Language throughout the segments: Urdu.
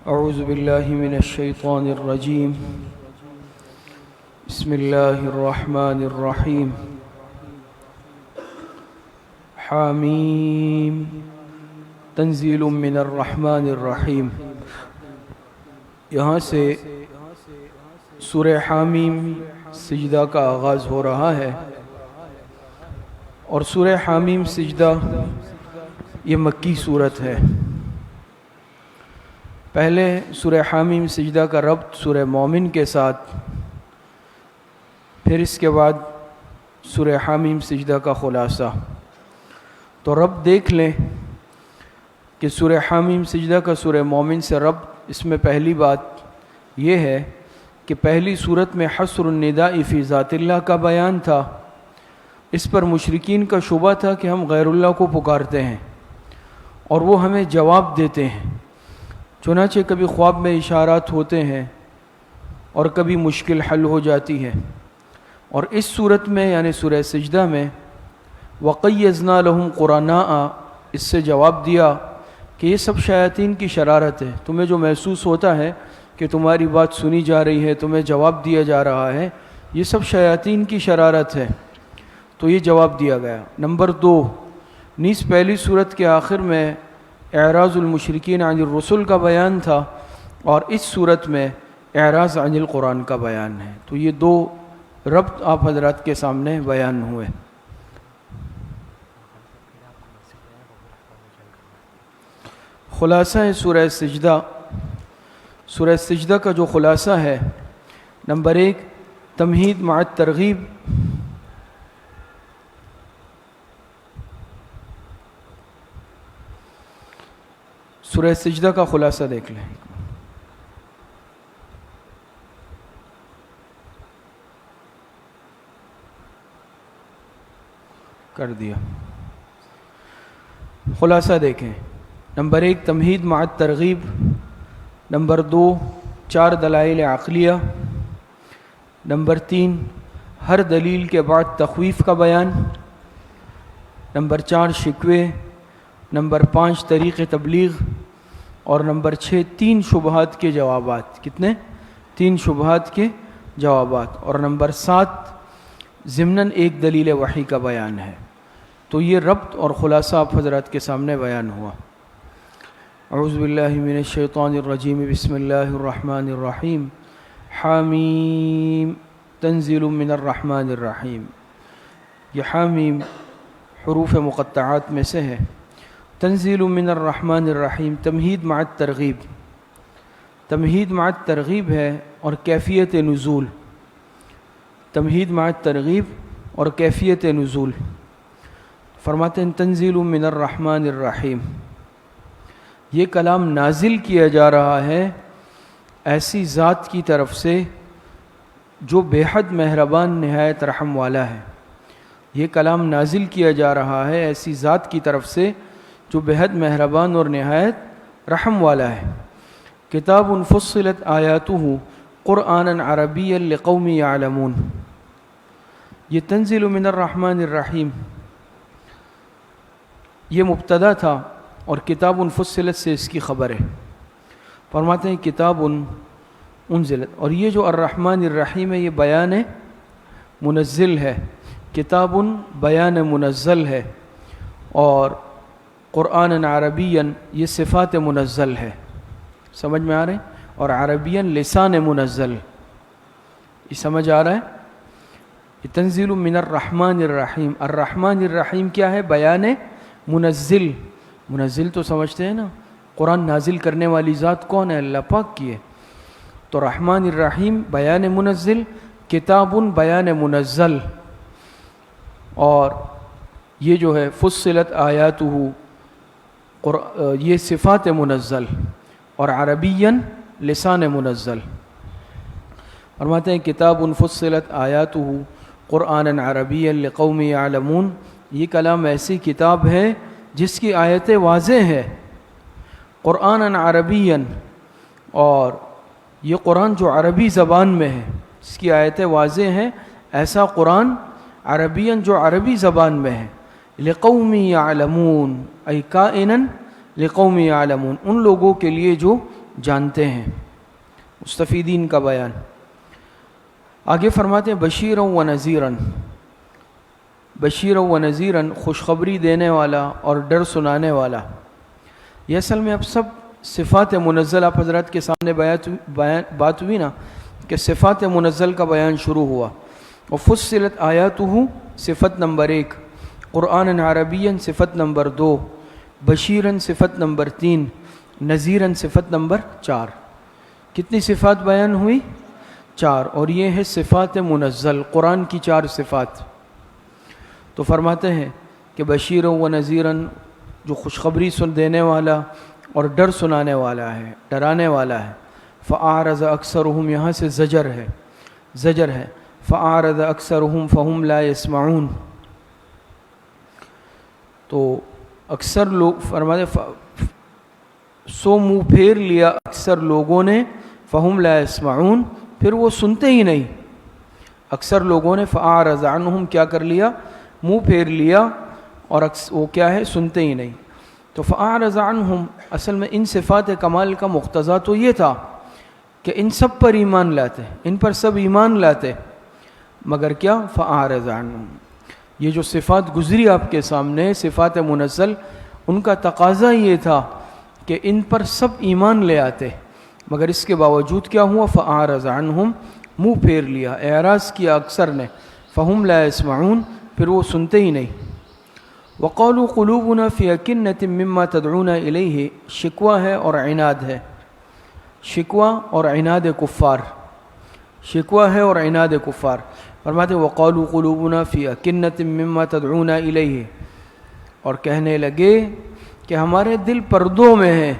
اعوذ باللہ من الشیطان الرجیم بسم اللہ الرحمن الرحیم حامیم تنزیل من الرحمن الرحیم۔ یہاں سے سورہ حامیم سجدہ کا آغاز ہو رہا ہے، اور سورہ حامیم سجدہ یہ مکی صورت ہے۔ پہلے سورہ حامیم سجدہ کا ربط سورہ مومن کے ساتھ، پھر اس کے بعد سورہ حامیم سجدہ کا خلاصہ۔ تو ربط دیکھ لیں کہ سورہ حامیم سجدہ کا سورہ مومن سے ربط، اس میں پہلی بات یہ ہے کہ پہلی صورت میں حصر النداء فی ذات اللہ کا بیان تھا۔ اس پر مشرکین کا شبہ تھا کہ ہم غیر اللہ کو پکارتے ہیں اور وہ ہمیں جواب دیتے ہیں، چنانچہ کبھی خواب میں اشارات ہوتے ہیں اور کبھی مشکل حل ہو جاتی ہے۔ اور اس صورت میں یعنی سورہ سجدہ میں وَقَيَّزْنَا لَهُمْ قُرَنَاءَ، اس سے جواب دیا کہ یہ سب شیاطین کی شرارت ہے۔ تمہیں جو محسوس ہوتا ہے کہ تمہاری بات سنی جا رہی ہے، تمہیں جواب دیا جا رہا ہے، یہ سب شیاطین کی شرارت ہے۔ تو یہ جواب دیا گیا۔ نمبر 2، نیز پہلی صورت کے آخر میں اعراض المشرکین عن الرسل کا بیان تھا، اور اس صورت میں اعراض عن القرآن کا بیان ہے۔ تو یہ دو ربط آپ حضرات کے سامنے بیان ہوئے۔ خلاصہ ہے سورہ سجدہ۔ سورہ سجدہ کا جو خلاصہ ہے، نمبر 1، تمہید مع الترغیب۔ سورہ سجدہ کا خلاصہ دیکھ لیں۔ کر دیا۔ خلاصہ دیکھیں۔ نمبر 1، تمہید مع الترغیب۔ نمبر 2، 4 دلائل عقلیہ۔ نمبر 3، ہر دلیل کے بعد تخویف کا بیان۔ نمبر 4، شکوے۔ نمبر 5، طریق تبلیغ۔ اور نمبر 6، 3 شبہات کے جوابات۔ کتنے؟ 3 شبہات کے جوابات۔ اور نمبر 7، ضمناً 1 دلیل وحی کا بیان ہے۔ تو یہ ربط اور خلاصہ آپ حضرات کے سامنے بیان ہوا۔ اعوذ باللہ من الشیطان الرجیم، بسم اللہ الرحمن الرحیم۔ حامیم تنزیل من الرحمن الرحیم۔ یہ حامیم حروف مقطعات میں سے ہے۔ تنزیل من الرحمن الرحیم، تمہید مع الترغیب۔ تمہید مع الترغیب ہے اور کیفیت نزول۔ تمہید مع الترغیب اور کیفیت نزول۔ فرماتے ہیں تنزیل من الرحمن الرحیم، یہ کلام نازل کیا جا رہا ہے ایسی ذات کی طرف سے جو بے حد مہربان نہایت رحم والا ہے۔ یہ کلام نازل کیا جا رہا ہے ایسی ذات کی طرف سے جو بے حد مہربان اور نہایت رحم والا ہے۔ کتاب فصلت آیاتہ قرآنا عربیا لقوم یعلمون۔ یہ تنزیل من الرحمن الرحیم یہ مبتدا تھا، اور کتاب فصلت سے اس کی خبر ہے۔ فرماتے ہیں کتاب انزلت، اور یہ جو الرحمن الرحیم ہے یہ بیان منزل ہے۔ کتاب بیان منزل ہے، اور قرآن عربین یہ صفات منزل ہے۔ سمجھ میں آ رہے ہیں؟ اور عربین لسان منزل، یہ سمجھ آ رہا ہے؟ یہ تنزیل من الرحمن الرحیم۔ الرحمن الرحیم کیا ہے؟ بیان منزل۔ منزل تو سمجھتے ہیں نا، قرآن نازل کرنے والی ذات کون ہے؟ اللہ پاک کی ہے۔ تو رحمان الرحیم بیان منزل، کتاب بیان منزل، اور یہ جو ہے فصلت آیاتہ یہ صفات منزل، اور عربین لسان منزل۔ فرماتے ہیں کتاب فصلت آیاتہ قرآنا عربیا لقوم یعلمون، یہ کلام ایسی کتاب ہے جس کی آیتیں واضح ہے، قرآنا عربیا، اور یہ قرآن جو عربی زبان میں ہے، اس کی آیتیں واضح ہیں، ایسا قرآن عربین جو عربی زبان میں ہے، لقوم یعلمون ای کائنا لقوم یعلمون، ان لوگوں کے لیے جو جانتے ہیں، مستفیدین کا بیان۔ آگے فرماتے ہیں بشیرا و نذیرا، بشیرا و نذیرا خوشخبری دینے والا اور ڈر سنانے والا۔ یہ اصل میں اب سب صفات منزل آپ حضرات کے سامنے بات ہوئی نا کہ صفات منزل کا بیان شروع ہوا۔ وفصلت آیاتہ صفت نمبر 1، قرآن عربیا صفت نمبر 2، بشیرن صفت نمبر 3، نذیرن صفت نمبر 4۔ کتنی صفات بیان ہوئی؟ 4، اور یہ ہے صفات منزل، قرآن کی 4 صفات۔ تو فرماتے ہیں کہ بشیر و نذیرن، جو خوشخبری سن دینے والا اور ڈر سنانے والا ہے، ڈرانے والا ہے۔ فأعرض اکثرهم، یہاں سے زجر ہے، فأعرض اکثرهم فهم لا يسمعون، تو اکثر لوگ فرماتے سو منہ پھیر لیا اکثر لوگوں نے، فهم لا يسمعون، پھر وہ سنتے ہی نہیں۔ اکثر لوگوں نے فأعرض عنهم کیا کر لیا؟ منہ پھیر لیا، اور وہ کیا ہے؟ سنتے ہی نہیں۔ تو فأعرض عنهم اصل میں ان صفات کمال کا مقتضا تو یہ تھا کہ ان سب پر ایمان لاتے، ان پر سب ایمان لاتے، مگر کیا؟ فأعرض عنهم، یہ جو صفات گزری آپ کے سامنے صفات منزل، ان کا تقاضا یہ تھا کہ ان پر سب ایمان لے آتے، مگر اس کے باوجود کیا ہوا؟ فأعرض عنهم، منہ پھیر لیا، اعراض کیا اکثر نے، فهم لا يسمعون، پھر وہ سنتے ہی نہیں۔ وقالوا قلوبنا فی اکنۃ مما تدعونا الیہ، شکوہ ہے اور عناد ہے، شکوہ اور عناد کفار، شکوہ ہے اور عناد کفار۔ فرماتے وقالوا قلوبنا فی اکنۃ مما تدعونا الیہ، اور کہنے لگے کہ ہمارے دل پردوں میں ہے۔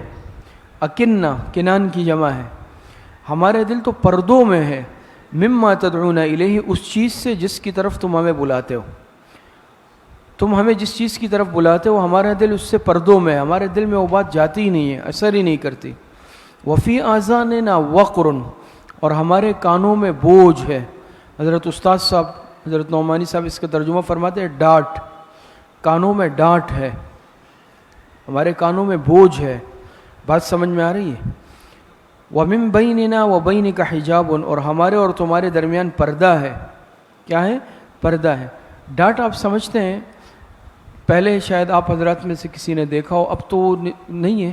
اکنہ کنان کی جمع ہے، ہمارے دل تو پردوں میں ہے، مما تدعونا الیہ، اس چیز سے جس کی طرف تم ہمیں بلاتے ہو، تم ہمیں جس چیز کی طرف بلاتے ہو ہمارا دل اس سے پردوں میں ہے، ہمارے دل میں وہ بات جاتی ہی نہیں ہے، اثر ہی نہیں کرتی۔ وفی آذاننا وقر، اور ہمارے کانوں میں بوجھ ہے۔ حضرت استاد صاحب حضرت نعمانی صاحب اس کا ترجمہ فرماتے ہیں ڈانٹ، کانوں میں ڈانٹ ہے، ہمارے کانوں میں بوجھ ہے۔ بات سمجھ میں آ رہی ہے؟ وَمِن بَيْنِنَا وَبَيْنِكَ حِجَابٌ، اور ہمارے اور تمہارے درمیان پردہ ہے۔ کیا ہے؟ پردہ ہے۔ ڈانٹ آپ سمجھتے ہیں، پہلے شاید آپ حضرات میں سے کسی نے دیکھا ہو، اب تو نہیں ہے،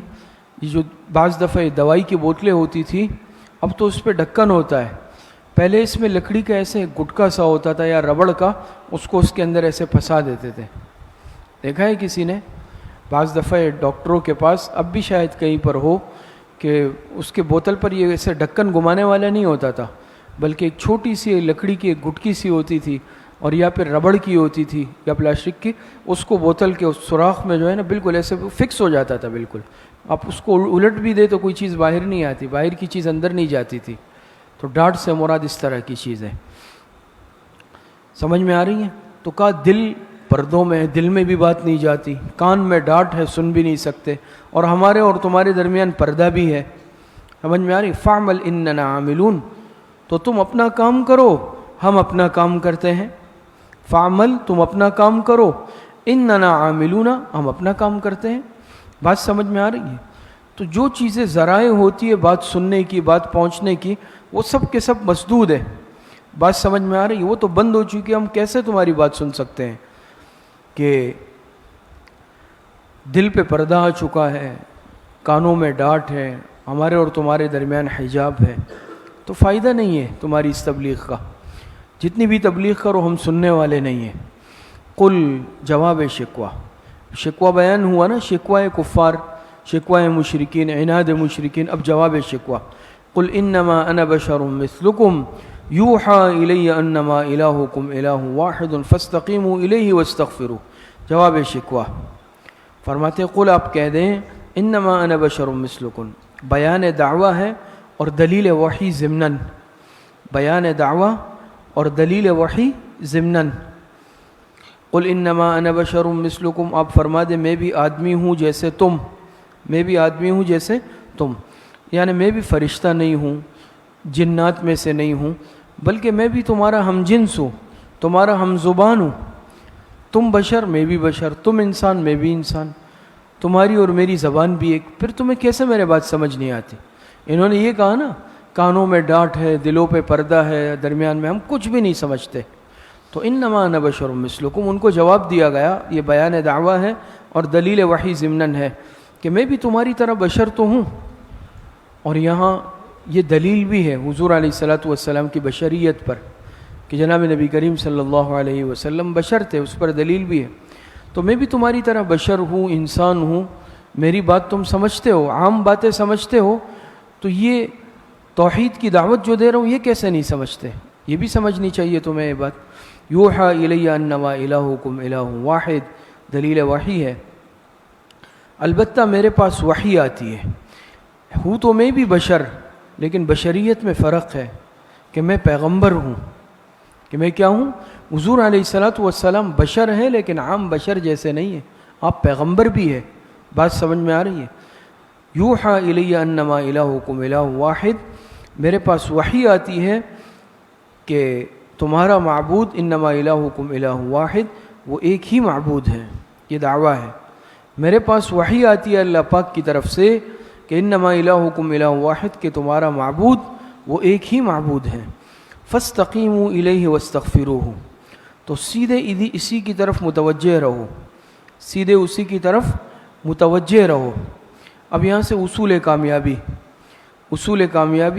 یہ جو بعض دفعہ دوائی کی بوتلیں ہوتی تھی، اب تو اس پہ ڈھکن ہوتا ہے، پہلے اس میں لکڑی کا ایسے گٹکا سا ہوتا تھا یا ربڑ کا، اس کو اس کے اندر ایسے پھنسا دیتے تھے، دیکھا ہے کسی نے؟ بعض دفعہ ڈاکٹروں کے پاس اب بھی شاید کہیں پر ہو کہ اس کے بوتل پر یہ ایسے ڈھکن گھمانے والا نہیں ہوتا تھا، بلکہ ایک چھوٹی سی لکڑی کی ایک گٹکی سی ہوتی تھی، اور یا پھر ربڑ کی ہوتی تھی یا پلاسٹک کی، اس کو بوتل کے اس سوراخ میں جو ہے نا بالکل ایسے فکس ہو جاتا تھا، بالکل آپ اس کو الٹ بھی دے تو کوئی چیز باہر نہیں آتی، باہر کی چیز اندر نہیں جاتی تھی۔ تو ڈانٹ سے مراد اس طرح کی چیز ہے، سمجھ میں آ رہی ہے؟ تو کہا دل پردوں میں ہے، دل میں بھی بات نہیں جاتی، کان میں ڈانٹ ہے، سن بھی نہیں سکتے، اور ہمارے اور تمہارے درمیان پردہ بھی ہے، سمجھ میں آ رہی؟ فَعْمَلْ إِنَّنَا عَامِلُونَ، تو تم اپنا کام کرو، ہم اپنا کام کرتے ہیں۔ فعمل، تم اپنا کام کرو، اننا عاملون، ہم اپنا کام کرتے ہیں۔ بات سمجھ میں آ رہی ہے؟ تو جو چیزیں ذرائع ہوتی ہے بات سننے کی، بات پہنچنے کی، وہ سب کے سب مسدود ہے۔ بات سمجھ میں آ رہی ہے؟ وہ تو بند ہو چکی، ہم کیسے تمہاری بات سن سکتے ہیں کہ دل پہ پردہ آ چکا ہے، کانوں میں ڈانٹ ہے، ہمارے اور تمہارے درمیان حجاب ہے، تو فائدہ نہیں ہے تمہاری اس تبلیغ کا، جتنی بھی تبلیغ کرو ہم سننے والے نہیں ہیں۔ قل، جواب شکوہ، شکوہ بیان ہوا نا، شکوہ کفار، شکوہ مشرکین، عناد مشرکین، اب جواب شکوہ۔ قل انما انا بشر مثلکم یوحى الی انما الہکم الہ واحد فاستقیموا الیہ واستغفروا، جواب شکوہ۔ فرماتے قل، آپ کہہ دیں انما انا بشر مثلکم، بیان دعویٰ ہے اور دلیل وحی ضمناً، بیان دعویٰ اور دلیل وحی ضمناً۔ قل انما انا بشر مثلکم، آپ فرما دیں میں بھی آدمی ہوں جیسے تم، میں بھی آدمی ہوں جیسے تم، یعنی میں بھی فرشتہ نہیں ہوں، جنات میں سے نہیں ہوں، بلکہ میں بھی تمہارا ہم جنس ہوں، تمہارا ہم زبان ہوں، تم بشر میں بھی بشر، تم انسان میں بھی انسان۔ تمہاری اور میری زبان بھی ایک، پھر تمہیں کیسے میرے بات سمجھ نہیں آتی؟ انہوں نے یہ کہا نا، کانوں میں ڈانٹ ہے، دلوں پہ پردہ ہے، درمیان میں ہم کچھ بھی نہیں سمجھتے۔ تو انما انا بشر مثلکم، ان کو جواب دیا گیا، یہ بیان دعویٰ ہے اور دلیل وحی ضمناً ہے کہ میں بھی تمہاری طرح بشر تو ہوں۔ اور یہاں یہ دلیل بھی ہے حضور علیہ الصلوۃ والسلام کی بشریت پر کہ جناب نبی کریم صلی اللہ علیہ وسلم بشر تھے، اس پر دلیل بھی ہے۔ تو میں بھی تمہاری طرح بشر ہوں، انسان ہوں، میری بات تم سمجھتے ہو، عام باتیں سمجھتے ہو، تو یہ توحید کی دعوت جو دے رہا ہوں یہ کیسے نہیں سمجھتے؟ یہ بھی سمجھنی چاہیے تمہیں یہ بات۔ یوحا الی انما الہکم الہ واحد، دلیل وحی ہے۔ البتہ میرے پاس وحی آتی ہے، ہوں تو میں بھی بشر، لیکن بشریت میں فرق ہے کہ میں پیغمبر ہوں، کہ میں کیا ہوں؟ حضور علیہ الصلوۃ والسلام بشر ہیں لیکن عام بشر جیسے نہیں ہیں، آپ پیغمبر بھی ہے۔ بات سمجھ میں آ رہی ہے؟ یوحا الی انما الہکم الہ واحد، میرے پاس وحی آتی ہے کہ تمہارا معبود انما الہکم الہ واحد، وہ ایک ہی معبود ہے، یہ دعویٰ ہے۔ میرے پاس وحی آتی ہے اللہ پاک کی طرف سے کہ انما الہکم الہ واحد، کہ تمہارا معبود وہ ایک ہی معبود ہے۔ فاستقیموا الیہ واستغفروہ، تو سیدھے اسی کی طرف متوجہ رہو، سیدھے اسی کی طرف متوجہ رہو۔ اب یہاں سے اصول کامیابی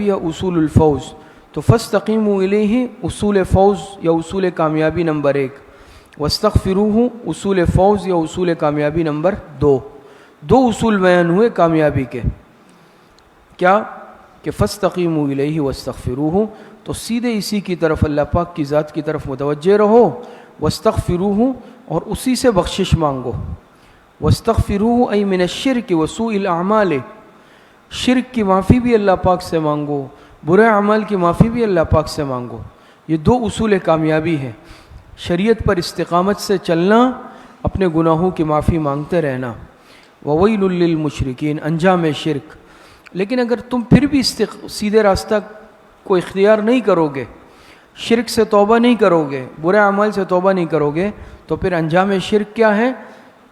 یا اصول الفوز، تو فاستقیموا الیہ اصول فوز یا اصول کامیابی نمبر 1، واستغفروہ اصول فوز یا اصول کامیابی نمبر 2۔ دو اصول بیان ہوئے کامیابی کے، کیا کہ فاستقیموا الیہ واستغفروہ، تو سیدھے اسی کی طرف اللہ پاک کی ذات کی طرف متوجہ رہو، واستغفروہ اور اسی سے بخشش مانگو۔ واستغفروہ ای من الشرک وسوء الاعمال، شرک کی معافی بھی اللہ پاک سے مانگو، برے اعمال کی معافی بھی اللہ پاک سے مانگو۔ یہ دو اصول کامیابی ہے، شریعت پر استقامت سے چلنا، اپنے گناہوں کی معافی مانگتے رہنا۔ وویل للمشرکین، انجام شرک۔ لیکن اگر تم پھر بھی سیدھے راستہ کو اختیار نہیں کرو گے، شرک سے توبہ نہیں کرو گے، برے اعمال سے توبہ نہیں کرو گے، تو پھر انجام شرک کیا ہے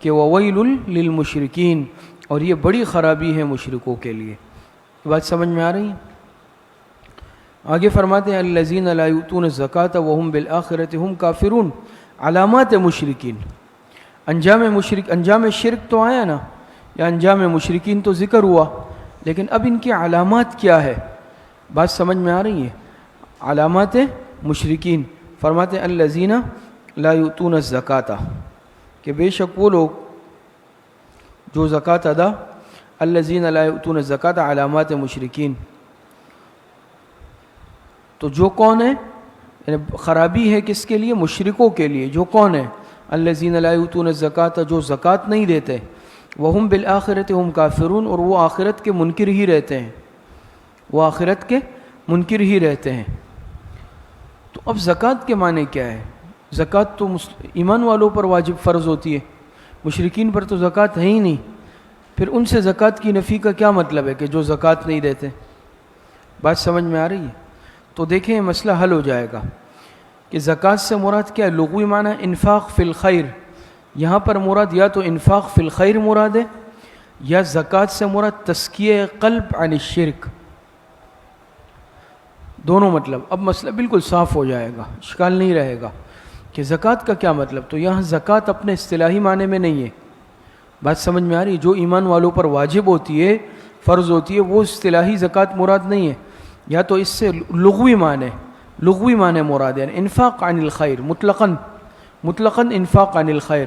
کہ وویل للمشرکین، اور یہ بڑی خرابی ہے مشرکوں کے لیے۔ یہ بات سمجھ میں آ رہی ہے؟ آگے فرماتے ہیں الذین لا یؤتون الزکاۃ وهم بالآخرۃ هم کافرون، علامات مشرکین۔ انجام شرک تو آیا نا، یا انجام مشرکین تو ذکر ہوا، لیکن اب ان کی علامات کیا ہے؟ بات سمجھ میں آ رہی ہے؟ علامات مشرکین فرماتے ہیں الذین لا یؤتون الزکاۃ، کہ بے شک وہ لوگ جو زکوٰۃ ادا، الذین لا یؤتون الزکاۃ، علامات مشرکین۔ تو جو کون ہے؟ یعنی خرابی ہے کس کے لیے؟ مشرکوں کے لیے۔ جو کون ہے؟ الذین لا یؤتون الزکاۃ، جو زکوٰۃ نہیں دیتے، وہم بالآخرۃ ہم کافرون، اور وہ آخرت کے منکر ہی رہتے ہیں، وہ آخرت کے منکر ہی رہتے ہیں۔ تو اب زکوٰۃ کے معنی کیا ہے؟ زکوٰۃ تو ایمان والوں پر واجب فرض ہوتی ہے، مشرکین پر تو زکوٰۃ ہے ہی نہیں، پھر ان سے زکوٰۃ کی نفی کا کیا مطلب ہے کہ جو زکوٰۃ نہیں دیتے؟ بات سمجھ میں آ رہی ہے؟ تو دیکھیں مسئلہ حل ہو جائے گا کہ زکوٰۃ سے مراد کیا ہے؟ لغوی معنی انفاق فی الخیر، یہاں پر مراد یا تو انفاق فی الخیر مراد ہے، یا زکوٰۃ سے مراد تزکیہ قلب عن الشرک، دونوں مطلب۔ اب مسئلہ بالکل صاف ہو جائے گا، اشکال نہیں رہے گا کہ زکوٰۃ کا کیا مطلب۔ تو یہاں زکوٰۃ اپنے اصطلاحی معنی میں نہیں ہے، بات سمجھ میں آ رہی ہے؟ جو ایمان والوں پر واجب ہوتی ہے، فرض ہوتی ہے، وہ اصطلاحی زکوٰۃ مراد نہیں ہے، یا تو اس سے لغوی معنی مراد ہے، انفاق عن الخیر، مطلقاً انفاق عن الخیر۔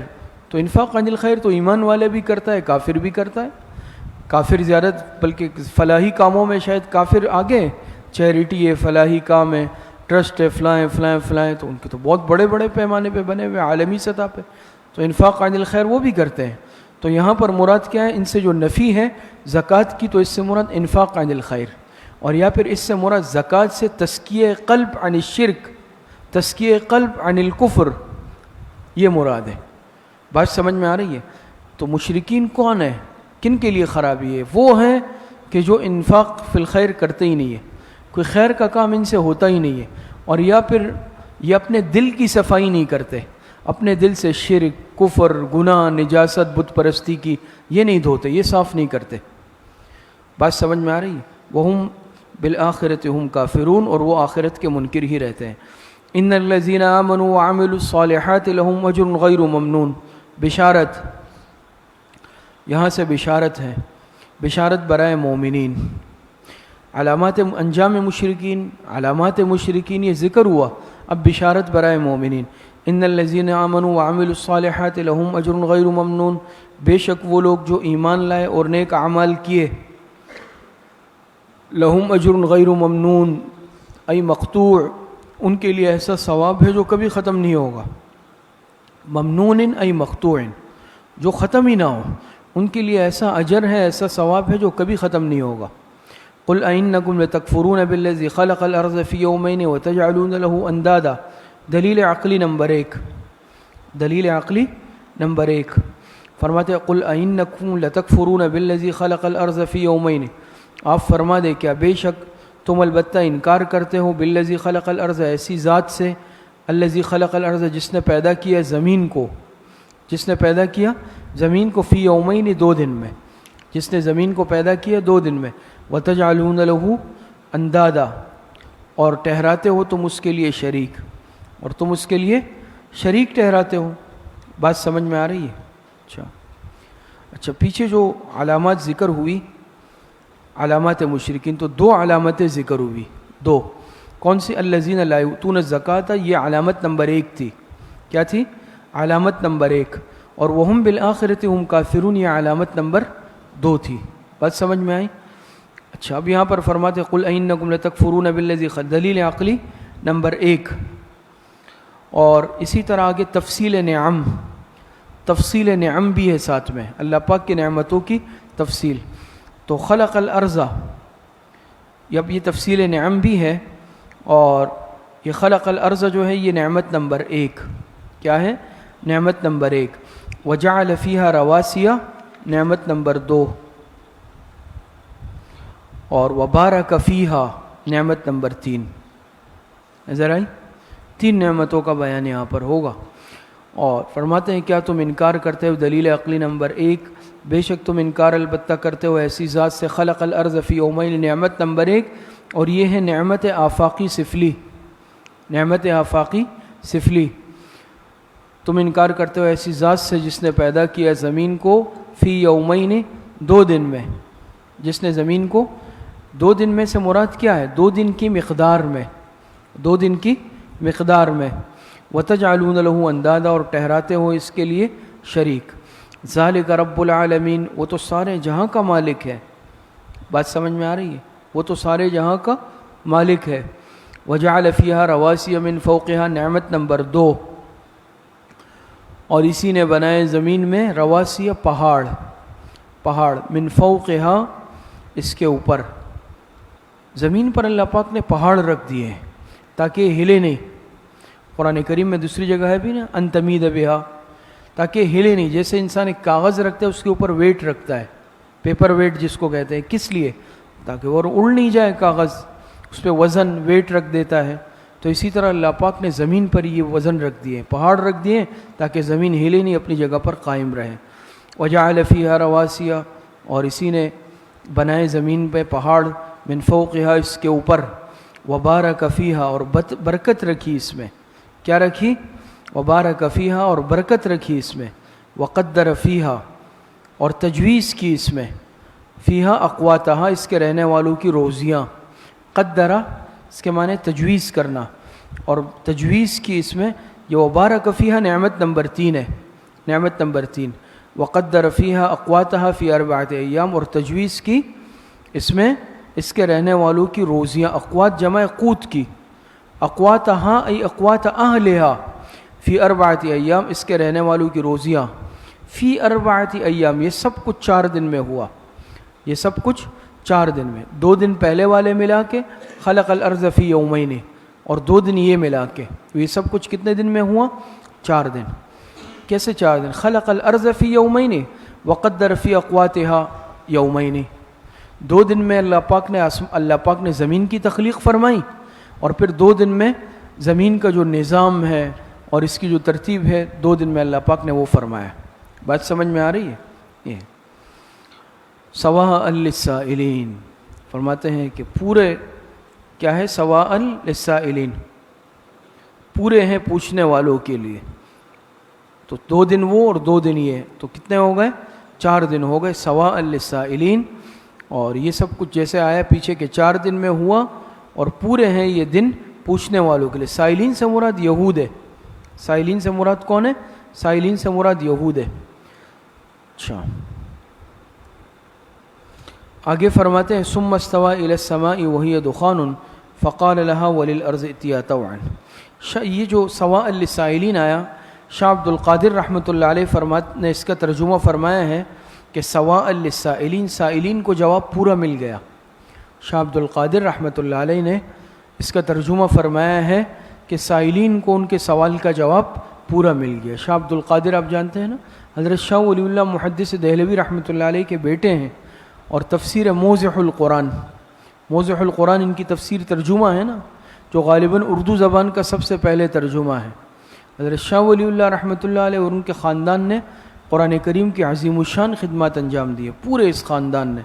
تو انفاق عن الخیر تو ایمان والے بھی کرتا ہے، کافر بھی کرتا ہے، کافر زیادہ، بلکہ فلاحی کاموں میں شاید کافر آگے، چیریٹی ہے، فلاحی کام ہے، ٹرسٹ ہے، فلائیں، تو ان کے تو بہت بڑے بڑے پیمانے پہ بنے ہوئے عالمی سطح پہ، تو انفاق عن الخیر وہ بھی کرتے ہیں۔ تو یہاں پر مراد کیا ہے؟ ان سے جو نفی ہے زکوٰۃ کی، تو اس سے مراد انفاق عن الخیر، اور یا پھر اس سے مراد زکوٰۃ سے تزکیہ قلب عن الشرک، تزکیہ قلب عن الکفر، یہ مراد ہے۔ بات سمجھ میں آ رہی ہے؟ تو مشرکین کون ہیں؟ کن کے لیے خرابی ہے؟ وہ ہیں کہ جو انفاق فی الخیر کرتے ہی نہیں ہے، کوئی خیر کا کام ان سے ہوتا ہی نہیں ہے، اور یا پھر یہ اپنے دل کی صفائی نہیں کرتے، اپنے دل سے شرک، کفر، گناہ، نجاست، بت پرستی کی یہ نہیں دھوتے، یہ صاف نہیں کرتے۔ بات سمجھ میں آ رہی ہے؟ وہم بالآخرۃ ہم کافرون، اور وہ آخرت کے منکر ہی رہتے ہیں۔ ان الذین آمنوا وعملوا الصالحات لهم اجر غیر ممنون، بشارت، یہاں سے بشارت ہے، بشارت برائے مومنین۔ علامات انجام مشرکین، علامات مشرکین یہ ذکر ہوا، اب بشارت برائے مومنین۔ ان الذین آمنوا وعملوا الصالحات لهم اجر غیر ممنون، بے شک وہ لوگ جو ایمان لائے اور نیک اعمال کیے، لہم اجر غیر ممنون ای مقطوع، ان کے لیے ایسا ثواب ہے جو کبھی ختم نہیں ہوگا۔ ممنون ای مقطوع، جو ختم ہی نہ ہو، ان کے لیے ایسا اجر ہے، ایسا ثواب ہے جو کبھی ختم نہیں ہوگا۔ قل أئنکم لتکفرون بالذی خلق الارض فی یومین وتجعلون له اندادا، دلیل عقلی نمبر 1، دلیل عقلی نمبر 1 فرماتے ہیں قل أئنکم لتکفرون بالذی خلق الارض فی یومین، آپ فرما دے کیا بے شک تم البتہ انکار کرتے ہو بالذی خلق الارض، ایسی ذات سے، الذی خلق الارض جس نے پیدا کیا زمین کو، جس نے پیدا کیا زمین کو، فی یومین 2 دن میں، جس نے زمین کو پیدا کیا 2 دن میں، وتجعلون له اندادا، اور ٹھہراتے ہو تم اس کے لیے شریک، اور تم اس کے لیے شریک ٹھہراتے ہو۔ بات سمجھ میں آ رہی ہے؟ اچھا پیچھے جو علامات ذکر ہوئی، علامات مشرکین، تو 2 علامتیں ذکر ہوئی، 2 کون سی؟ الذین لا یؤتون الزکاۃ، یہ علامت نمبر 1 تھی، کیا تھی؟ علامت نمبر 1، اور وہم بالآخرۃ ہم کافرون، یہ علامت نمبر 2 تھی۔ بات سمجھ میں آئی؟ اچھا اب یہاں پر فرماتے قل اینکم لتکفرون بالذی، دلیل عقلی نمبر 1، اور اسی طرح آگے تفصیل نعم، تفصیل نعم بھی ہے ساتھ میں، اللہ پاک کی نعمتوں کی تفصیل۔ تو خلق الارض، اب یہ تفصیل نعم بھی ہے، اور یہ خلق الارض جو ہے یہ نعمت نمبر 1، کیا ہے؟ نعمت نمبر 1۔ وجعل فیہا رواسی، نعمت نمبر 2، اور وبارک فیہا، نعمت نمبر 3۔ نظر آئی؟ 3 نعمتوں کا بیان یہاں پر ہوگا، اور فرماتے ہیں کیا تم انکار کرتے ہو؟ دلیل عقلی نمبر 1، بے شک تم انکار البتہ کرتے ہو ایسی ذات سے، خلق الارض فی یومین، نعمت نمبر 1، اور یہ ہے نعمت آفاقی سفلی، نعمت آفاقی سفلی، تم انکار کرتے ہو ایسی ذات سے جس نے پیدا کیا زمین کو، فی یومین، 2 دن میں، جس نے زمین کو 2 دن میں سے مراد کیا ہے؟ 2 دن کی مقدار میں، 2 دن کی مقدار میں، وتجعلون له اندادا، اور ٹھہراتے ہو اس کے لیے شریک۔ ذالک رب العالمین، وہ تو سارے جہاں کا مالک ہے۔ بات سمجھ میں آ رہی ہے؟ وہ تو سارے جہاں کا مالک ہے۔ وجعل فیہا رواسی من فوقہا، نعمت نمبر 2، اور اسی نے بنائے زمین میں رواسی، پہاڑ، پہاڑ، من فوقہا، اس کے اوپر، زمین پر اللہ پاک نے پہاڑ رکھ دیے ہیں تاکہ یہ ہلے نہیں۔ قرآن کریم میں دوسری جگہ ہے بھی نا، ان تمید بہا، تاکہ ہلے نہیں، جیسے انسان ایک کاغذ رکھتا ہے اس کے اوپر ویٹ رکھتا ہے، پیپر ویٹ جس کو کہتے ہیں، کس لیے؟ تاکہ وہ اڑ نہیں جائے کاغذ، اس پہ وزن ویٹ رکھ دیتا ہے۔ تو اسی طرح اللہ پاک نے زمین پر یہ وزن رکھ دیے، پہاڑ رکھ دیے تاکہ زمین ہلے نہیں، اپنی جگہ پر قائم رہے۔ وجعل فیہا رواسی، اور اسی نے بنائے زمین پہ پہاڑ، من فوقہا، اس کے اوپر، وبارک فیہا، اور برکت رکھی اس میں، کیا رکھی؟ وبارک فیہا، اور برکت رکھی اس میں، وقدر فیہا، اور تجویز کی اس میں، فیہا اقواتہا، اس کے رہنے والوں کی روزیاں، قدرہ اس کے معنی تجویز کرنا، اور تجویز کی اس میں، یہ وبارک فیہا نعمت نمبر 3 ہے، نعمت نمبر 3، وقدر فیہا اقواتہا فی 4 ایام، اور تجویز کی اس میں اس کے رہنے والوں کی روزیاں، اقوات جمع قوت کی، اقواتہا ای اقوات اہلہا، فی 4 ایام، اس کے رہنے والوں کی روزیاں، فی 4 ایام، یہ سب کچھ 4 دن میں ہوا، یہ سب کچھ 4 دن میں، 2 دن پہلے والے ملا کے خلق الارض فی یومین، اور 2 دن یہ ملا کے، یہ سب کچھ کتنے دن میں ہوا؟ 4 دن۔ کیسے 4 دن؟ خلق الارض فی یومین وقدر فی اقواتہا یومین، 2 دن میں اللہ پاک نے زمین کی تخلیق فرمائی، اور پھر 2 دن میں زمین کا جو نظام ہے اور اس کی جو ترتیب ہے 2 دن میں اللہ پاک نے وہ فرمایا. بات سمجھ میں آ رہی ہے؟ یہ سواء للسائلین فرماتے ہیں کہ پورے کیا ہے، سواء للسائلین پورے ہیں پوچھنے والوں کے لیے. تو 2 دن وہ اور 2 دن یہ، تو کتنے ہو گئے؟ 4 دن ہو گئے. سواء للسائلین، اور یہ سب کچھ جیسے آیا پیچھے کہ 4 دن میں ہوا اور پورے ہیں یہ دن پوچھنے والوں کے لیے. سائلین سے مراد یہود ہے. سائلین سے مراد کون ہے؟ سائلین سے مراد یہود ہے. اچھا آگے فرماتے ہیں ثم استوى الى السماء وهي دخان فقال لها وللارض ائتيا طوعا. یہ جو سواء للسائلین آیا، شاہ عبد القادر رحمۃ اللہ علیہ نے اس کا ترجمہ فرمایا ہے کہ سواء للسائلین، سائلین کو جواب پورا مل گیا. شاہ عبد القادر رحمۃ اللہ علیہ نے اس کا ترجمہ فرمایا ہے کہ سائلین کو ان کے سوال کا جواب پورا مل گیا. شاہ عبد القادر آپ جانتے ہیں نا، حضرت شاہ ولی اللہ محدث دہلوی رحمۃ اللہ علیہ کے بیٹے ہیں، اور تفسیر موضح القرآن، موضح القرآن ان کی تفسیر ترجمہ ہے نا، جو غالباً اردو زبان کا سب سے پہلے ترجمہ ہے. حضرت شاہ ولی اللہ رحمۃ اللہ علیہ اور ان کے خاندان نے قرآن کریم کی عظیم الشان خدمات انجام دی ہے. پورے اس خاندان نے،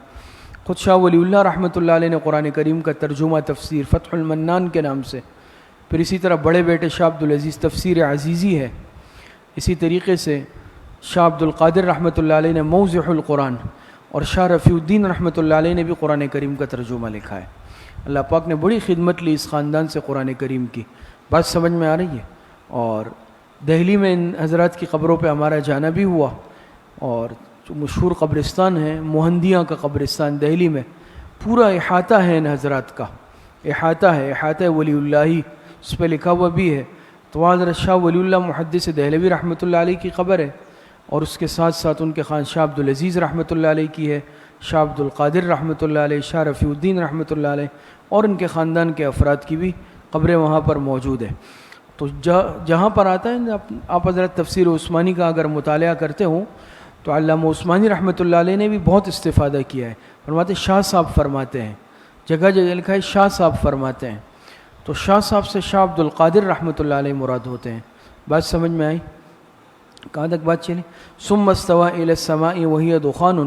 خود شاہ ولی اللہ رحمۃ اللہ علیہ نے قرآن کریم کا ترجمہ تفسیر فتح المنان کے نام سے، پھر اسی طرح بڑے بیٹے شاہ عبد العزیز تفسیر عزیزی ہے. اسی طریقے سے شاہ عبد القادر رحمۃ اللہ علیہ نے موضح القرآن، اور شاہ رفیع الدین رحمۃ اللہ علیہ نے بھی قرآن کریم کا ترجمہ لکھا ہے. اللہ پاک نے بڑی خدمت لی اس خاندان سے قرآن کریم کی. بات سمجھ میں آ رہی ہے؟ اور دہلی میں ان حضرات کی قبروں پہ ہمارا جانا بھی ہوا، اور جو مشہور قبرستان ہے موہندیاں کا قبرستان دہلی میں، پورا احاطہ ہے ان حضرات کا، احاطہ ہے، احاطہ ولی اللہ اس پہ لکھا ہوا بھی ہے. تو حضرت شاہ ولی اللہ محدث دہلوی رحمۃ اللہ علیہ کی قبر ہے، اور اس کے ساتھ ساتھ ان کے خان شاہ عبد العزیز رحمۃ اللہ علیہ کی ہے، شاہ عبد القادر رحمۃ اللہ علیہ، شاہ رفیع الدین رحمۃ اللہ علیہ، اور ان کے خاندان کے افراد کی بھی قبریں وہاں پر موجود ہے. تو جہاں پر آتا ہے آپ حضرت تفسیر عثمانی کا اگر مطالعہ کرتے ہوں تو علامہ عثمانی رحمۃ اللہ علیہ نے بھی بہت استفادہ کیا ہے. فرماتے شاہ صاحب فرماتے ہیں، جگہ جگہ لکھا ہے شاہ صاحب فرماتے ہیں، تو شاہ صاحب سے شاہ عبد القادر رحمۃ اللہ علیہ مراد ہوتے ہیں. بات سمجھ میں آئی؟ کہاں تک بات چلی؟ ثم استوى الى السماء وهي دخان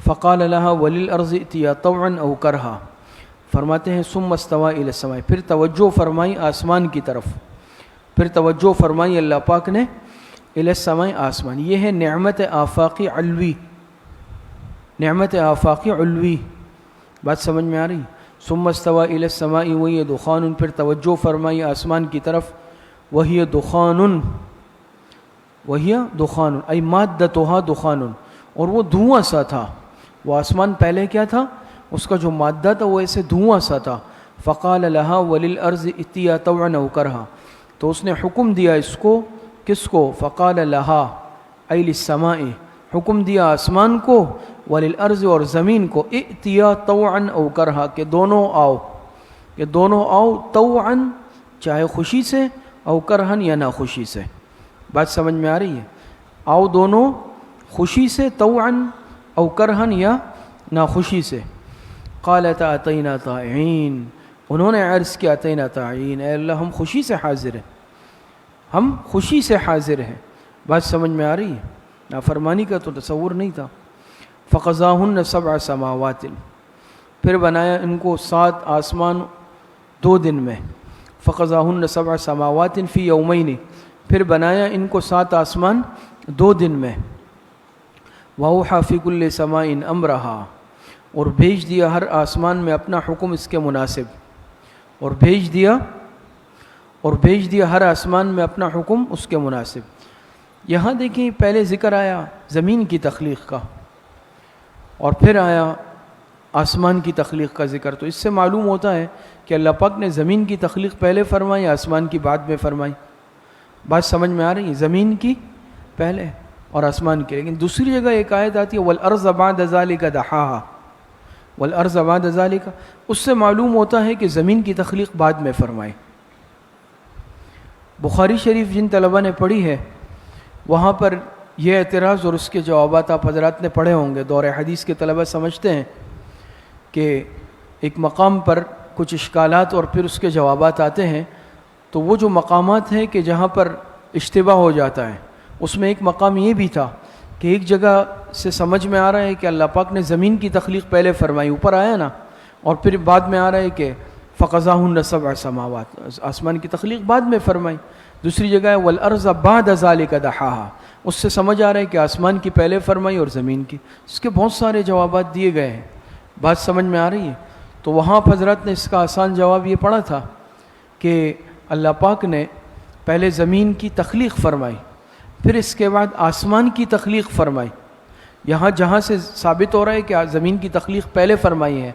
فقال لها وللارض ائتيا طوعا او كرها. فرماتے ہیں ثم استوى الى السماء، پھر توجہ فرمائی آسمان کی طرف، پھر توجہ فرمائی اللہ پاک نے الى السماء آسمان. یہ ہے نعمت آفاقی علوی، نعمت آفاقی علوی. بات سمجھ میں آ رہی؟ ثم استوى الى السماء وهي دخان، پھر توجہ فرمائی آسمان کی طرف، وهي دخان، وہی دخان ای مادتها دخان، اور وہ دھواں سا تھا. وہ آسمان پہلے کیا تھا؟ اس کا جو مادہ تھا وہ ایسے دھواں سا تھا. فقال لها وللارض ائتيا طوعا او كرها، تو اس نے حکم دیا اس کو، کس کو؟ فقال لها ای للسماء، حکم دیا آسمان کو، وللارض اور زمین کو، ائتيا طوعا او كرها، کہ دونوں آؤ، کہ دونوں آؤ، طوعا چاہے خوشی سے، او کرہن یا ناخوشی سے. بات سمجھ میں آ رہی ہے؟ آؤ دونوں خوشی سے، طوعا او کرہن یا ناخوشی سے. قالت اتینا طائعین، انہوں نے عرض کیا اتینا طائعین، اے اللہ ہم خوشی سے حاضر ہیں، ہم خوشی سے حاضر ہیں. بات سمجھ میں آ رہی ہے؟ نافرمانی کا تو تصور نہیں تھا. فقضاہن 7 سماوات، پھر بنایا ان کو 7 آسمان 2 دن میں. فقضاہن 7 سماوات فی یومین، پھر بنایا ان کو 7 آسمان 2 دن میں. وَأَوْحَىٰ فِي كُلِّ سَمَاءٍ أَمْرَهَا، اور بھیج دیا ہر آسمان میں اپنا حکم اس کے مناسب، اور بھیج دیا ہر آسمان میں اپنا حکم اس کے مناسب. یہاں دیکھیں پہلے ذکر آیا زمین کی تخلیق کا، اور پھر آیا آسمان کی تخلیق کا ذکر. تو اس سے معلوم ہوتا ہے کہ اللہ پاک نے زمین کی تخلیق پہلے فرمائی، آسمان کی بعد میں فرمائی. بات سمجھ میں آ رہی ہے؟ زمین کی پہلے اور آسمان کی. لیکن دوسری جگہ ایک آیت آتی ہے والارض بعد ذلک دحاہا، والارض بعد ذلک، اس سے معلوم ہوتا ہے کہ زمین کی تخلیق بعد میں فرمائی. بخاری شریف جن طلبہ نے پڑھی ہے وہاں پر یہ اعتراض اور اس کے جوابات آپ حضرات نے پڑھے ہوں گے. دور حدیث کے طلبہ سمجھتے ہیں کہ ایک مقام پر کچھ اشکالات اور پھر اس کے جوابات آتے ہیں. تو وہ جو مقامات ہیں کہ جہاں پر اشتباہ ہو جاتا ہے. اس میں ایک مقام یہ بھی تھا کہ ایک جگہ سے سمجھ میں آ رہا ہے کہ اللہ پاک نے زمین کی تخلیق پہلے فرمائی، اوپر آیا نا، اور پھر بعد میں آ رہا ہے کہ فقضاہن سبع سماوات، آسمان کی تخلیق بعد میں فرمائی. دوسری جگہ ہے والارض بعد ذلک دحاہا، اس سے سمجھ آ رہا ہے کہ آسمان کی پہلے فرمائی اور زمین کی. اس کے بہت سارے جوابات دیے گئے ہیں، بات سمجھ میں آ رہی ہے. تو وہاں حضرت نے اس کا آسان جواب یہ پڑھا تھا کہ اللہ پاک نے پہلے زمین کی تخلیق فرمائی، پھر اس کے بعد آسمان کی تخلیق فرمائی. یہاں جہاں سے ثابت ہو رہا ہے کہ زمین کی تخلیق پہلے فرمائی ہے،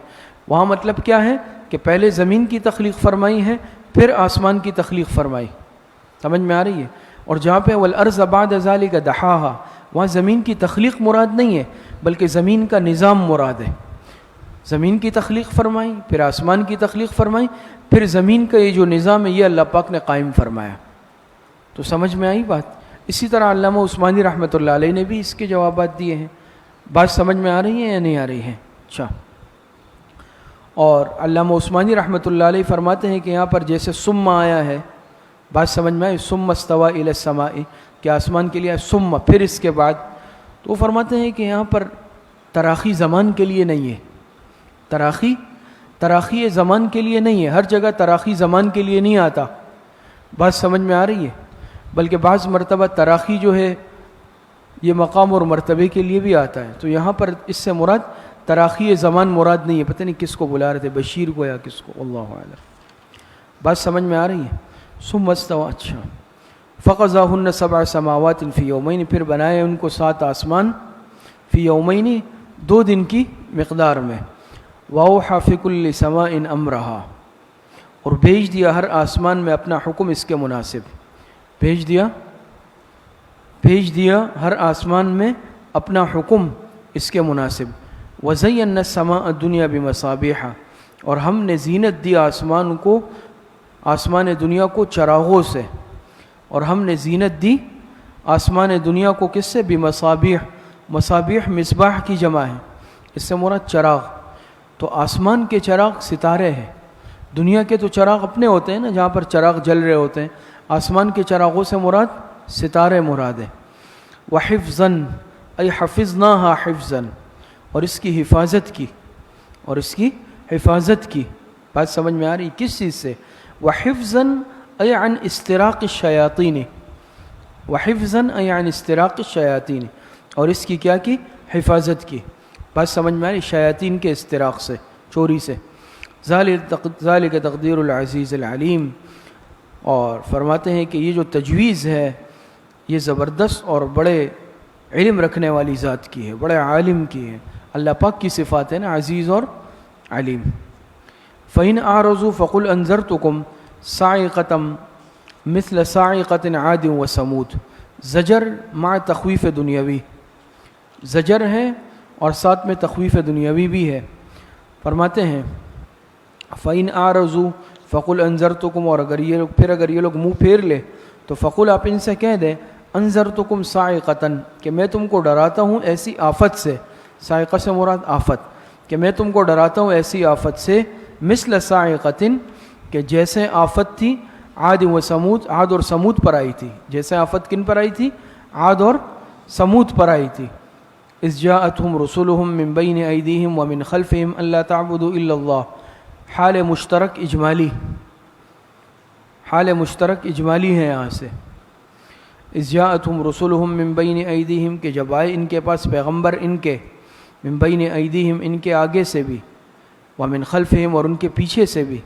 وہاں مطلب کیا ہے کہ پہلے زمین کی تخلیق فرمائی ہے پھر آسمان کی تخلیق فرمائی. سمجھ میں آ رہی ہے؟ اور جہاں پہ والارض بعد ذلک دحاہا، وہاں زمین کی تخلیق مراد نہیں ہے بلکہ زمین کا نظام مراد ہے. زمین کی تخلیق فرمائی، پھر آسمان کی تخلیق فرمائی، پھر زمین کا یہ جو نظام ہے یہ اللہ پاک نے قائم فرمایا. تو سمجھ میں آئی بات؟ اسی طرح علامہ عثمانی رحمۃ اللہ علیہ نے بھی اس کے جوابات دیے ہیں. بات سمجھ میں آ رہی ہے یا نہیں آ رہی ہے؟ اچھا. اور علامہ عثمانی رحمۃ اللہ علیہ فرماتے ہیں کہ یہاں پر جیسے ثم آیا ہے، بات سمجھ میں آئی، ثم استوى الی السماء، کہ آسمان کے لیے ثم پھر اس کے بعد، تو وہ فرماتے ہیں کہ یہاں پر تراخی زمان کے لیے نہیں ہے. تراخی زمان کے لیے نہیں ہے، ہر جگہ تراخی زمان کے لیے نہیں آتا. بات سمجھ میں آ رہی ہے؟ بلکہ بعض مرتبہ تراخی جو ہے یہ مقام اور مرتبے کے لیے بھی آتا ہے. تو یہاں پر اس سے مراد تراخی زمان مراد نہیں ہے. پتہ نہیں کس کو بلا رہے تھے، بشیر کو یا کس کو، اللہ اعلم. بات سمجھ میں آ رہی ہے؟ ثم استوى، اچھا. فقضاہن سبع سماوات فی یومین، پھر بنائے ان کو 7 آسمان، فی یومین 2 دن کی مقدار میں. وَأَوْحَىٰ فِي كُلِّ سَمَاءٍ أَمْرَهَا، اور بھیج دیا ہر آسمان میں اپنا حکم اس کے مناسب. بھیج دیا ہر آسمان میں اپنا حکم اس کے مناسب. وَزَيَّنَّا السَّمَاءَ الدُّنْيَا بِمَصَابِيحَ، اور ہم نے زینت دی آسمان دنیا کو چراغوں سے. اور ہم نے زینت دی آسمان دنیا کو کس سے؟ بمصابیح. مصابیح مصباح کی جمع ہے، اس سے مراد چراغ. تو آسمان کے چراغ ستارے ہیں. دنیا کے تو چراغ اپنے ہوتے ہیں نا، جہاں پر چراغ جل رہے ہوتے ہیں. آسمان کے چراغوں سے مراد ستارے مراد ہے. وحفظاً ای حفظناها حفظاً، اور اس کی حفاظت کی. بات سمجھ میں آ رہی کس چیز سے؟ وحفظاً ای عن استراق الشیاطین، وحفظاً ای عن استراق الشیاطین، اور اس کی کیا کی؟ حفاظت کی. بات سمجھ میں آ رہی؟ شیاطین کے استراق سے، چوری سے. ذالک تقدیر العزیز العلیم. اور فرماتے ہیں کہ یہ جو تجویز ہے یہ زبردست اور بڑے علم رکھنے والی ذات کی ہے، بڑے عالم کی ہے. اللہ پاک کی صفات ہے نا، عزیز اور علیم. فَإِنْ أَعْرَضُوا فَقُلْ أَنذَرْتُكُمْ صَاعِقَةً مِثْلَ صَاعِقَةِ عَادٍ وَثَمُودَ. زجر مع تخویف دنیاوی، زجر ہے اور ساتھ میں تخویف دنیاوی بھی ہے. فرماتے ہیں فَإِنْ أَعْرَضُوا فَقُلْ أَنذَرْتُكُمْ، اور اگر یہ لوگ منہ پھیر لے تو فقل، آپ ان سے کہہ دیں، انذرتکم صاعقۃ، کہ میں تم کو ڈراتا ہوں ایسی آفت سے. صاعقہ سے مراد آفت، کہ میں تم کو ڈراتا ہوں ایسی آفت سے، مثل صاعقۃ، کہ جیسے آفت تھی عاد و سمود، عاد اور سمود پر آئی تھی. جیسے آفت کن پر آئی تھی؟ عاد اور سمود پر آئی تھی. اذ جاءتهم رسلهم من بین ایدیہم ومن خلفہم الا تعبدوا الا اللہ. حال مشترک اجمالی ہے یہاں سے. اذ جاءتهم رسلهم من بین ایدیہم، کہ جب آئے ان کے پاس پیغمبر ان کے، من بین ایدیہم ان کے آگے سے بھی، ومن خلفہم اور ان کے پیچھے سے بھی.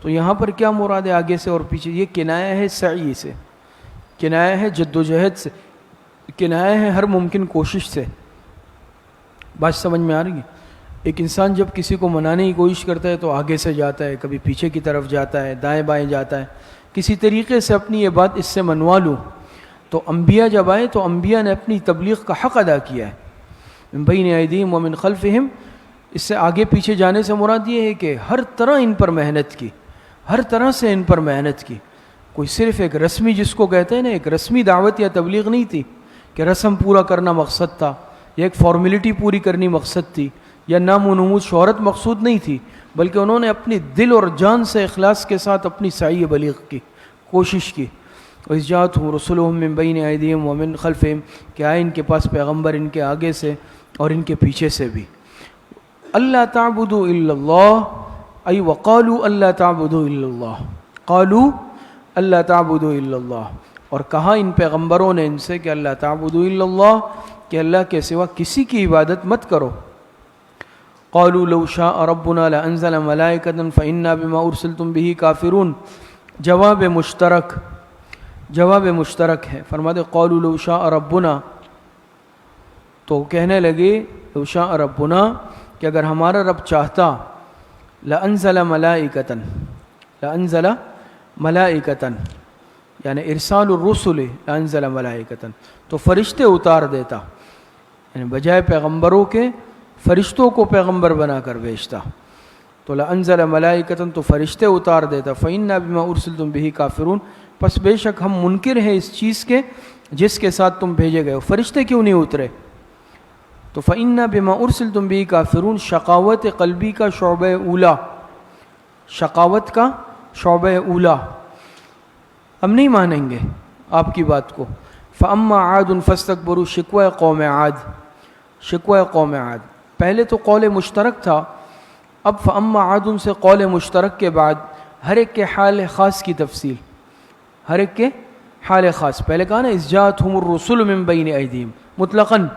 تو یہاں پر کیا مراد ہے آگے سے اور پیچھے؟ یہ کنایہ ہے سعی سے، کنایہ ہے جد و جہد سے، کنایہ ہے ہر ممکن کوشش سے. بات سمجھ میں آ رہی ہے؟ ایک انسان جب کسی کو منانے کی کوشش کرتا ہے تو آگے سے جاتا ہے، کبھی پیچھے کی طرف جاتا ہے، دائیں بائیں جاتا ہے، کسی طریقے سے اپنی یہ بات اس سے منوا لوں. تو انبیاء جب آئے تو انبیاء نے اپنی تبلیغ کا حق ادا کیا ہے. من بین ایدیہم ومن خلفہم، اس سے آگے پیچھے جانے سے مراد یہ ہے کہ ہر طرح ان پر محنت کی، ہر طرح سے ان پر محنت کی. کوئی صرف ایک رسمی، جس کو کہتے ہیں نا، ایک رسمی دعوت یا تبلیغ نہیں تھی کہ رسم پورا کرنا مقصد تھا، یا ایک فارمیلٹی پوری کرنی مقصد تھی، یا نام و نمود شہرت مقصود نہیں تھی، بلکہ انہوں نے اپنی دل اور جان سے اخلاص کے ساتھ اپنی سعی بلیغ کی کوشش کی. وَإِذْ جَاءَتْهُمْ رُسُلُهُم مِّن بَيْنِ أَيْدِيهِمْ وَمِنْ خَلْفِهِمْ کہ آئے ان کے پاس پیغمبر ان کے آگے سے اور ان کے پیچھے سے بھی. اللہ تعبدوا الا اللہ ای وقالوا اللہ تعبدوا الا اللہ، قالوا اللہ تعبدوا الا اللہ، اور کہا ان پیغمبروں نے ان سے کہ اللہ تعبدوا الا اللہ، کہ اللہ کے سوا کسی کی عبادت مت کرو. قالوا لو شاء ربنا لانزل ملائکۃ فإنا بما ارسلتم به کافرون. جواب مشترک ہے. فرماتے قالوا لو شاء ربنا، تو کہنے لگے لو شاء ربنا کہ اگر ہمارا رب چاہتا لانزل ملائکۃ یعنی ارسال الرسل لانزل ملائکۃ، تو فرشتے اتار دیتا، یعنی بجائے پیغمبروں کے فرشتوں کو پیغمبر بنا کر بھیجتا. تو لانزل ملائکۃ تو فرشتے اتار دیتا. فإنا بما ارسلتم به کافرون، پس بے شک ہم منکر ہیں اس چیز کے جس کے ساتھ تم بھیجے گئے ہو. فرشتے کیوں نہیں اترے؟ تو فإنا بما ارسلتم به کافرون شقاوت قلبی کا شعبہ اولا، شقاوت کا شعبہ اولا. ہم نہیں مانیں گے آپ کی بات کو. فأما عاد فاستكبروا، شکوہ قوم عاد. پہلے تو قول مشترک تھا، اب فأما عاد سے قول مشترک کے بعد ہر ایک کے حال خاص کی تفصیل، ہر ایک کے حال خاص. پہلے کہا نا اذ جاءتهم الرسل من بین ایدیہم مطلقاً،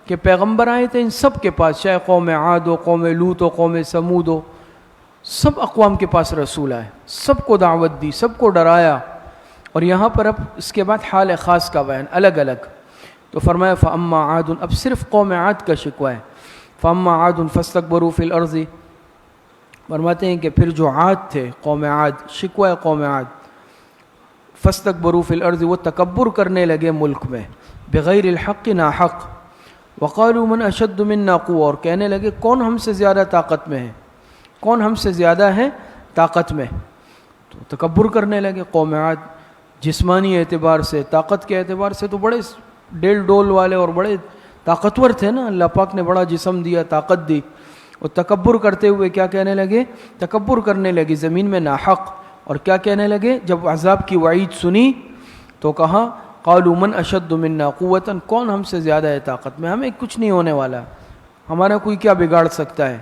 کہ پیغمبر آئے تھے ان سب کے پاس، چاہے قوم عاد ہو، قوم لوط ہو، قوم سمود ہو، سب اقوام کے پاس رسول آئے، سب کو دعوت دی، سب کو ڈرایا. اور یہاں پر اب اس کے بعد حال خاص کا بیان الگ الگ. تو فرمایا فأما عاد، اب صرف قوم عاد کا شکوہ ہے. فأما عاد فاستكبروا فی الارض، فرماتے ہیں کہ پھر جو عاد تھے قوم عاد، شکوہ قوم عاد، فاستكبروا فی الارض، وہ تکبر کرنے لگے ملک میں، بغیر الحق، ناحق. وقالوا من اشد منا قوة، اور کہنے لگے کون ہم سے زیادہ طاقت میں ہے، کون ہم سے زیادہ ہے طاقت میں. تو تکبر کرنے لگے قوم عاد. جسمانی اعتبار سے، طاقت کے اعتبار سے تو بڑے ڈیل ڈول والے اور بڑے طاقتور تھے نا، اللہ پاک نے بڑا جسم دیا، طاقت دی. اور تکبر کرتے ہوئے کیا کہنے لگے؟ تکبر کرنے لگے زمین میں ناحق. اور کیا کہنے لگے جب عذاب کی وعید سنی تو کہا قالوا من اشد منا قوة، کون ہم سے زیادہ ہے طاقت میں، ہمیں کچھ نہیں ہونے والا، ہمارا کوئی کیا بگاڑ سکتا ہے.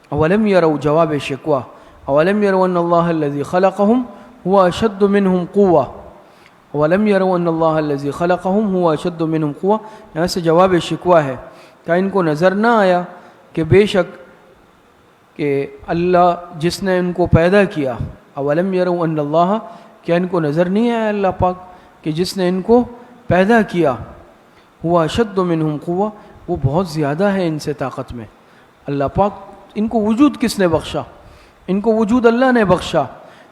اولم یروا، جواب شکوہ، اولم یروا ان اللہ الذی خلقهم هو اشد منهم قوة، اولم یروا ان اللہ الذی خلقهم هو اشد منهم قوة. یہاں سے جواب شکوہ ہے، کیا ان کو نظر نہ آیا کہ بے شک کہ اللہ جس نے ان کو پیدا کیا، اولم یروا ان اللہ، کیا ان کو نظر نہیں آیا اللہ پاک کہ جس نے ان کو پیدا کیا، ہوا اشد منہم قوہ، وہ بہت زیادہ ہے ان سے طاقت میں. اللہ پاک ان کو وجود کس نے بخشا؟ ان کو وجود اللہ نے بخشا.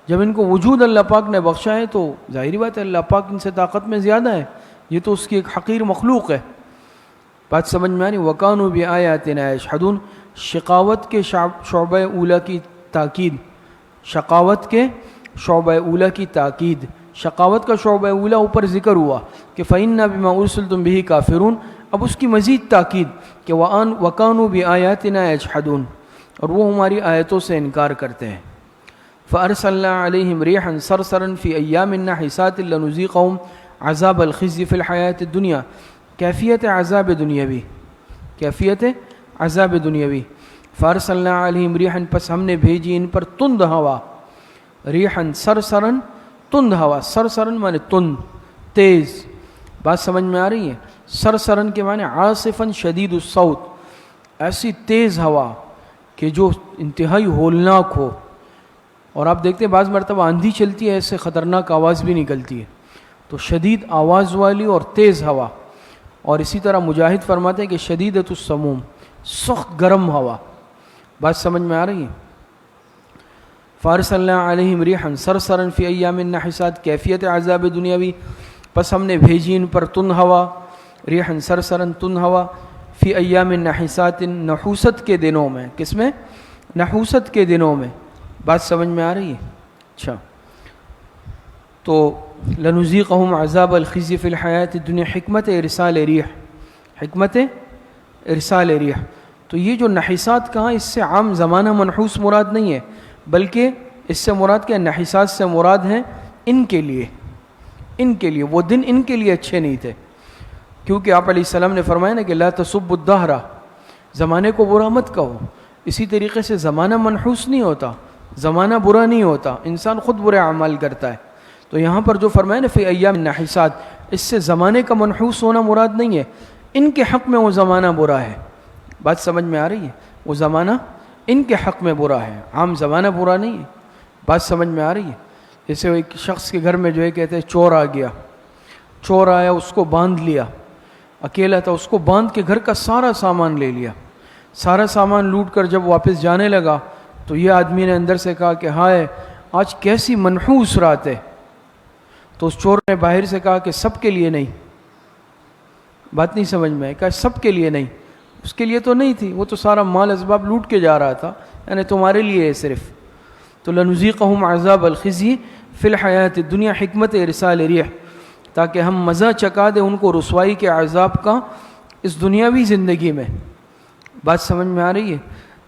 جب ان کو وجود اللہ پاک نے بخشا ہے تو ظاہری بات ہے اللہ پاک ان سے طاقت میں زیادہ ہے، یہ تو اس کی ایک حقیر مخلوق ہے. بات سمجھ میں آ رہی؟ وَكَانُوا بِآيَاتِنَا يَجْحَدُونَ، شقاوت کے شعبہ اولا کی تاکید، شقاوت کے شعبہ اولا کی تاکید. شقاوت کا شعبہ اولا اوپر ذکر ہوا کہ فإنا بما ارسلتم به کافرون، اب اس کی مزید تاکید کہ وَكَانُوا بِآيَاتِنَا يَجْحَدُونَ، اور وہ ہماری آیتوں سے انکار کرتے ہیں. فَأَرْسَلْنَا عَلَيْهِمْ رِيحًا صَرْصَرًا فِي أَيَّامٍ نَحِسَاتٍ لَنُذِيقَهُمْ عَذَابَ الْخِزْيِ فِي الْحَيَاةِ الدُّنْيَا. کیفیت عذاب دنیاوی، کیفیت عذاب دنیاوی. فَأَرْسَلْنَا عَلَيْهِمْ رِيحًا، پس ہم نے بھیجی ان پر تند ہوا، ریحًا سرسرن، تند ہوا. سرسرن معنی تند، تیز. بات سمجھ میں آ رہی ہے؟ سرسرن کے معنی عاصفاً شدید الصوت، ایسی تیز ہوا کہ جو انتہائی ہولناک ہو. اور آپ دیکھتے ہیں بعض مرتبہ آندھی چلتی ہے، ایسے خطرناک آواز بھی نکلتی ہے. تو شدید آواز والی اور تیز ہوا. اور اسی طرح مجاہد فرماتے ہیں کہ شدیدۃ السموم، سخت گرم ہوا. بات سمجھ میں آ رہی ہے؟ فارسلنا علیہم ریحا صرصرا فی ایام نحسات، کیفیت عذاب دنیاوی، پس ہم نے بھیجی ان پر تند ہوا، ریحا صرصرا تند ہوا، فی ایام نحسات، نحوست کے دنوں میں. کس میں؟ نحوست کے دنوں میں. بات سمجھ میں آ رہی ہے؟ اچھا، تو لنذیقہم عذاب الخزی فی الحیات الدنیا. حکمت ارسال ریح، حکمت ارسال ریح. تو یہ جو نحسات کہاں، اس سے عام زمانہ منحوس مراد نہیں ہے، بلکہ اس سے مراد کیا؟ نحسات سے مراد ہیں ان کے لیے، ان کے لیے وہ دن ان کے لیے اچھے نہیں تھے، کیونکہ آپ علیہ السلام نے فرمایا نا کہ لا تسبوا الدہر، زمانے کو برا مت کہو. اسی طریقے سے زمانہ منحوس نہیں ہوتا، زمانہ برا نہیں ہوتا، انسان خود برے اعمال کرتا ہے. تو یہاں پر جو فرمایا نا فی ایام نحسات، اس سے زمانے کا منحوس ہونا مراد نہیں ہے، ان کے حق میں وہ زمانہ برا ہے. بات سمجھ میں آ رہی ہے؟ وہ زمانہ ان کے حق میں برا ہے، عام زمانہ برا نہیں ہے. بات سمجھ میں آ رہی ہے؟ جیسے ایک شخص کے گھر میں جو ہے کہتے ہیں چور آ گیا، چور آیا اس کو باندھ لیا، اکیلا تھا، اس کو باندھ کے گھر کا سارا سامان لے لیا. سارا سامان لوٹ کر جب واپس جانے لگا تو یہ آدمی نے اندر سے کہا کہ ہائے آج کیسی منحوس رات ہے. تو اس چور نے باہر سے کہا کہ سب کے لیے نہیں. بات نہیں سمجھ میں آئی؟ کہا سب کے لیے نہیں، اس کے لیے تو نہیں تھی، وہ تو سارا مال اسباب لوٹ کے جا رہا تھا، یعنی تمہارے لیے ہے صرف. تو لنذیقہم عذاب الخزی فی الحیات الدنیا، حکمت ارسال ریح، تاکہ ہم مزہ چکا دیں ان کو رسوائی کے عذاب کا اس دنیاوی زندگی میں. بات سمجھ میں آ رہی ہے؟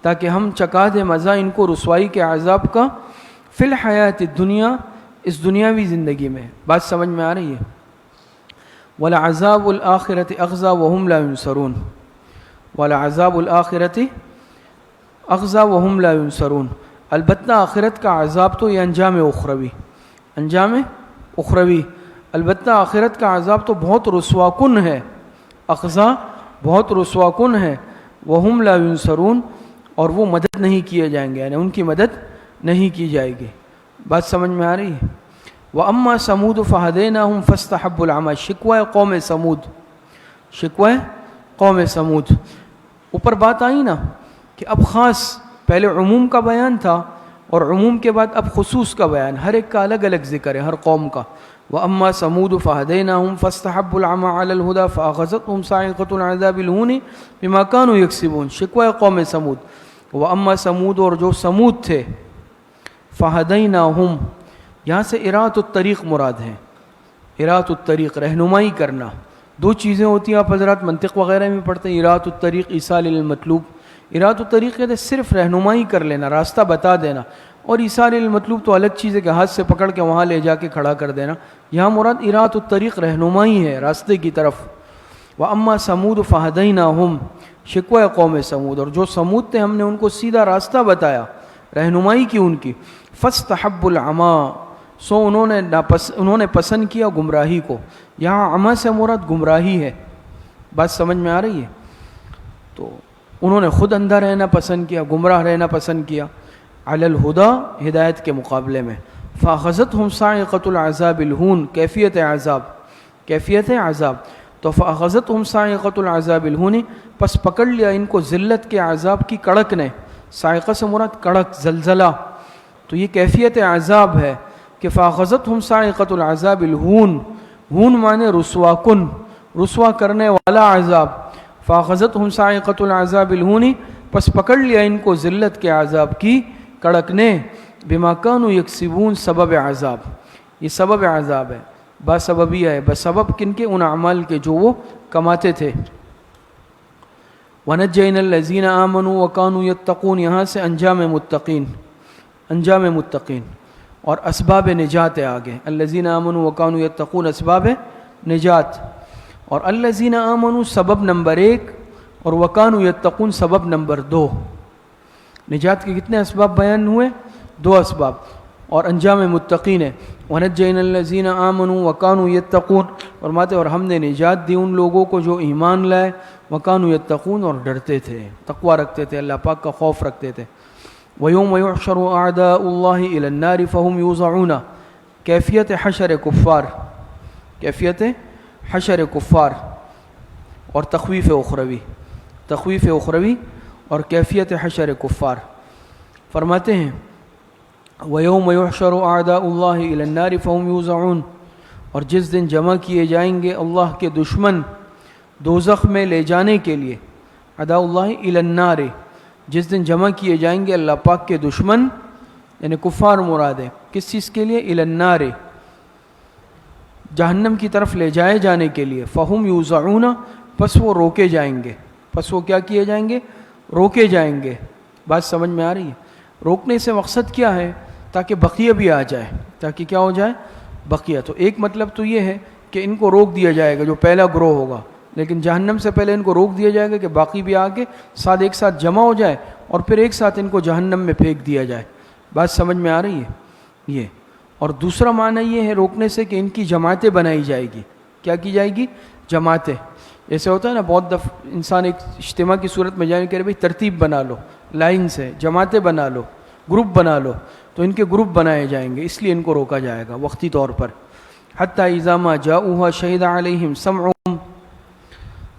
تاکہ ہم چکا دیں مزہ ان کو رسوائی کے عذاب کا فی الحیات الدنیا، اس دنیاوی زندگی میں. بات سمجھ میں آ رہی ہے؟ وَلَعَذَابُ الْآخِرَةِ أَخْزَىٰ وَهُمْ لَا يُنصَرُونَ، وَلَعَذَابُ الْآخِرَةِ أَخْزَىٰ وَهُمْ لَا يُنصَرُونَ. البتہ آخرت کا عذاب تو یہ انجام اخروی، انجام اخروی، البتہ آخرت کا عذاب تو بہت رسوا کن ہے، اخزا بہت رسوا کن ہے. وَهُمْ لَا يُنصَرُونَ، اور وہ مدد نہیں کیے جائیں گے، یعنی ان کی مدد نہیں کی جائے گی. بات سمجھ میں آ رہی ہے؟ وَأَمَّا ثَمُودُ فَهَدَيْنَاهُمْ فَاسْتَحَبُّوا الْعَمَىٰ، شکوہ قوم سمود، شکوہ قوم سمود. اوپر بات آئی نا کہ اب خاص، پہلے عموم کا بیان تھا اور عموم کے بعد اب خصوص کا بیان، ہر ایک کا الگ الگ ذکر ہے، ہر قوم کا. وَأَمَّا ثَمُودُ فَهَدَيْنَاهُمْ فَاسْتَحَبُّوا الْعَمَىٰ عَلَى الْهُدَىٰ فَأَخَذَتْهُمْ صَاعِقَةُ الْعَذَابِ الْهُونِ بِمَا كَانُوا يَكْسِبُونَ. شکوہ قوم سمود. وَأَمَّا ثَمُودُ، اور جو سمود تھے، فَهَدَيْنَاهُمْ، یہاں سے اراۃ الطریق مراد ہے. اراۃ الطریق، رہنمائی کرنا. دو چیزیں ہوتی ہیں، آپ حضرات منطق وغیرہ میں پڑھتے ہیں، اراۃ الطریق ایصال المطلوب. اراۃ الطریق کہتے ہیں صرف رہنمائی کر لینا، راستہ بتا دینا، اور ایصال المطلوب تو الگ چیز ہے کہ ہاتھ سے پکڑ کے وہاں لے جا کے کھڑا کر دینا. یہاں مراد اراۃ الطریق، رہنمائی ہے راستے کی طرف. وَأَمَّا ثَمُودُ فَهَدَيْنَاهُمْ، شکوہ قوم سمود، اور جو سمود تھے ہم نے ان کو سیدھا راستہ بتایا، رہنمائی کی ان کی. فَاسْتَحَبُّوا الْعَمَىٰ، سو انہوں نے پسند کیا گمراہی کو. یہاں عمى سے مراد گمراہی ہے. بات سمجھ میں آ رہی ہے؟ تو انہوں نے خود اندھا رہنا پسند کیا، گمراہ رہنا پسند کیا، علی الہدیٰ، ہدایت کے مقابلے میں. فَأَخَذَتْهُمْ صَاعِقَةُ الْعَذَابِ الْهُونِ، کیفیت عذاب، کیفیت عذاب. تو فَأَخَذَتْهُمْ صَاعِقَةُ الْعَذَابِ الْهُونِ، پس پکڑ لیا ان کو ذلت کے عذاب کی کڑک نے. صاعقہ سے مراد کڑک، زلزلہ. تو یہ کیفیت عذاب ہے کہ فَأَخَذَتْهُمْ صَاعِقَةُ الْعَذَابِ الْهُونِ، ہون معنی رسوا کن، رسوا کرنے والا عذاب. فَأَخَذَتْهُمْ صَاعِقَةُ الْعَذَابِ الْهُونِ، پس پکڑ لیا ان کو ذلت کے عذاب کی کڑک نے. بِمَا كَانُوا يَكْسِبُونَ، سبب عذاب، یہ سبب عذاب ہے، باسببیہ ہے، بسبب کن کے؟ ان اعمال کے جو وہ کماتے تھے. وَنَجَّيْنَا الَّذِينَ آمَنُوا وَكَانُوا يَتَّقُونَ، یہاں سے انجام متقین، انجام متقین اور اسباب نجات ہے آگے. الذین آمنوا وکانوا یتقون، اسباب نجات. اور الذین آمنوا سبب نمبر 1 اور وکانوا یتقون سبب نمبر 2. نجات کے کتنے اسباب بیان ہوئے؟ 2 اسباب. اور انجام متقین ہے. ونجینا الذین آمنوا وکانوا یتقون، فرماتے اور ہم نے نجات دی ان لوگوں کو جو ایمان لائے، وکانوا یتقون، اور ڈرتے تھے، تقوی رکھتے تھے، اللہ پاک کا خوف رکھتے تھے. وَيَوْمَ يُحْشَرُ أَعْدَاءُ اللَّهِ إِلَى النَّارِ فَهُمْ يُوزَعُونَ، کیفیت حشر کفار، کیفیت حشر کفار اور تخویف اخروی، تخویف اخروی اور کیفیت حشر کفار. فرماتے ہیں وَيَوْمَ يُحْشَرُ أَعْدَاءُ اللَّهِ إِلَى النَّارِ فَهُمْ يُوزَعُونَ، اور جس دن جمع کیے جائیں گے اللہ کے دشمن دوزخ میں لے جانے کے لیے. اعداء اللہ الی النار، جس دن جمع کیے جائیں گے اللہ پاک کے دشمن، یعنی کفار مراد ہے. کس چیز کے لیے؟ الی النار، جہنم کی طرف لے جائے جانے کے لیے. فہم یوزعون، پس وہ روکے جائیں گے. پس وہ کیا کیے جائیں گے؟ روکے جائیں گے. بات سمجھ میں آ رہی ہے؟ روکنے سے مقصد کیا ہے؟ تاکہ بقیہ بھی آ جائے، تاکہ کیا ہو جائے؟ بقیہ. تو ایک مطلب تو یہ ہے کہ ان کو روک دیا جائے گا جو پہلا گروہ ہوگا، لیکن جہنم سے پہلے ان کو روک دیا جائے گا کہ باقی بھی آگے ساتھ ایک ساتھ جمع ہو جائے اور پھر ایک ساتھ ان کو جہنم میں پھینک دیا جائے. بات سمجھ میں آ رہی ہے یہ؟ اور دوسرا معنی یہ ہے روکنے سے کہ ان کی جماعتیں بنائی جائے گی. کیا کی جائے گی؟ جماعتیں. ایسے ہوتا ہے نا بہت دفعہ انسان ایک اجتماع کی صورت میں جانے کے رہے بھائی ترتیب بنا لو، لائن سے جماعتیں بنا لو، گروپ بنا لو، تو ان کے گروپ بنائے جائیں گے، اس لیے ان کو روکا جائے گا وقتی طور پر. حتیٰ اذا ما جاؤوها شہد علیہم سمعہم،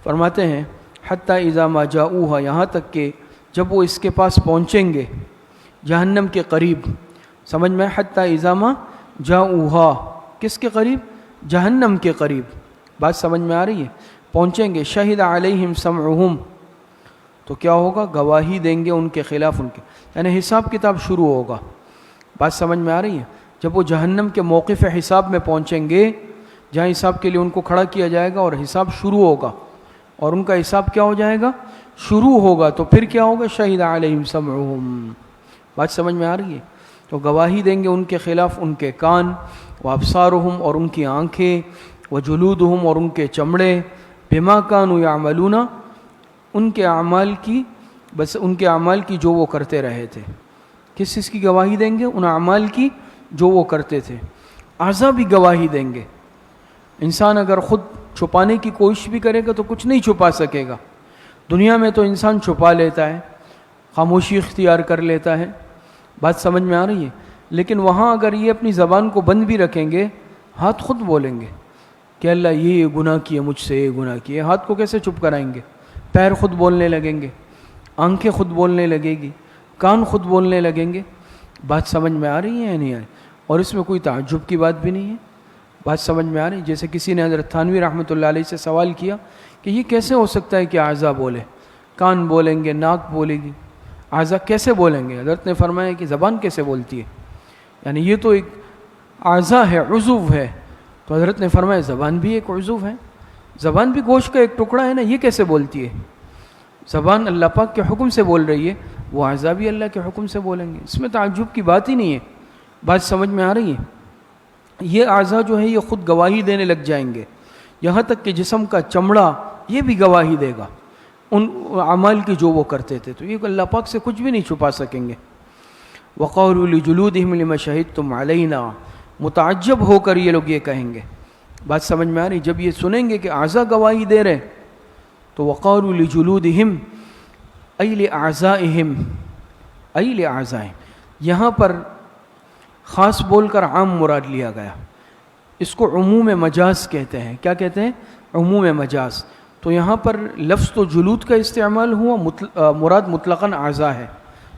فرماتے ہیں حتیٰ اذا ما جاؤوها، یہاں تک کہ جب وہ اس کے پاس پہنچیں گے جہنم کے قریب. سمجھ میں؟ حتیٰ اذا ما جاؤوها، کس کے قریب؟ جہنم کے قریب. بات سمجھ میں آ رہی ہے؟ پہنچیں گے. شہد علیہم سمعہم، تو کیا ہوگا؟ گواہی دیں گے ان کے خلاف، ان کے یعنی حساب کتاب شروع ہوگا. بات سمجھ میں آ رہی ہے؟ جب وہ جہنم کے موقف حساب میں پہنچیں گے جہاں حساب کے لیے ان کو کھڑا کیا جائے گا اور حساب شروع ہوگا، اور ان کا حساب کیا ہو جائے گا؟ شروع ہوگا. تو پھر کیا ہوگا؟ شہد علیہم سمعہم. بات سمجھ میں آ رہی ہے؟ تو گواہی دیں گے ان کے خلاف ان کے کان، وابصارہم، اور ان کی آنکھیں، وجلودہم، اور ان کے چمڑے، بما کانوا یعملون، ان کے اعمال کی، بس ان کے اعمال کی جو وہ کرتے رہے تھے. کس چیز کی گواہی دیں گے؟ ان اعمال کی جو وہ کرتے تھے. اعضاء بھی گواہی دیں گے. انسان اگر خود چھپانے کی کوشش بھی کرے گا تو کچھ نہیں چھپا سکے گا. دنیا میں تو انسان چھپا لیتا ہے، خاموشی اختیار کر لیتا ہے. بات سمجھ میں آ رہی ہے؟ لیکن وہاں اگر یہ اپنی زبان کو بند بھی رکھیں گے، ہاتھ خود بولیں گے کہ اللہ یہ گناہ کیے مجھ سے، یہ گناہ کیے. ہاتھ کو کیسے چپ کرائیں گے؟ پیر خود بولنے لگیں گے، آنکھیں خود بولنے لگے گی، کان خود بولنے لگیں گے. بات سمجھ میں آ رہی ہے یا نہیں آ رہی؟ اور اس میں کوئی تعجب کی بات بھی نہیں ہے. بات سمجھ میں آ رہی ہے؟ جیسے کسی نے حضرت تھانوی رحمۃ اللہ علیہ سے سوال کیا کہ یہ کیسے ہو سکتا ہے کہ اعضاء بولے؟ کان بولیں گے، ناک بولے گی، اعضاء کیسے بولیں گے؟ حضرت نے فرمایا کہ زبان کیسے بولتی ہے؟ یعنی یہ تو ایک اعضاء ہے، عضو ہے. تو حضرت نے فرمایا زبان بھی ایک عضو ہے، زبان بھی گوشت کا ایک ٹکڑا ہے نا، یہ کیسے بولتی ہے؟ زبان اللہ پاک کے حکم سے بول رہی ہے، وہ اعضاء بھی اللہ کے حکم سے بولیں گے. اس میں تعجب کی بات ہی نہیں ہے. بات سمجھ میں آ رہی ہے؟ یہ اعضاء جو ہے یہ خود گواہی دینے لگ جائیں گے، یہاں تک کہ جسم کا چمڑا یہ بھی گواہی دے گا ان اعمال کی جو وہ کرتے تھے. تو یہ اللہ پاک سے کچھ بھی نہیں چھپا سکیں گے. وقالوا لجلودہم لما شہدتم علینا، متعجب ہو کر یہ لوگ یہ کہیں گے. بات سمجھ میں آ رہی؟ جب یہ سنیں گے کہ اعضاء گواہی دے رہے تو وقالوا لجلودہم ای لاعضائہم، ای لاعضائہم، یہاں پر خاص بول کر عام مراد لیا گیا. اس کو عموم مجاز کہتے ہیں. کیا کہتے ہیں؟ عموم مجاز. تو یہاں پر لفظ تو جلود کا استعمال ہوا، مراد مطلقاً اعضاء ہے،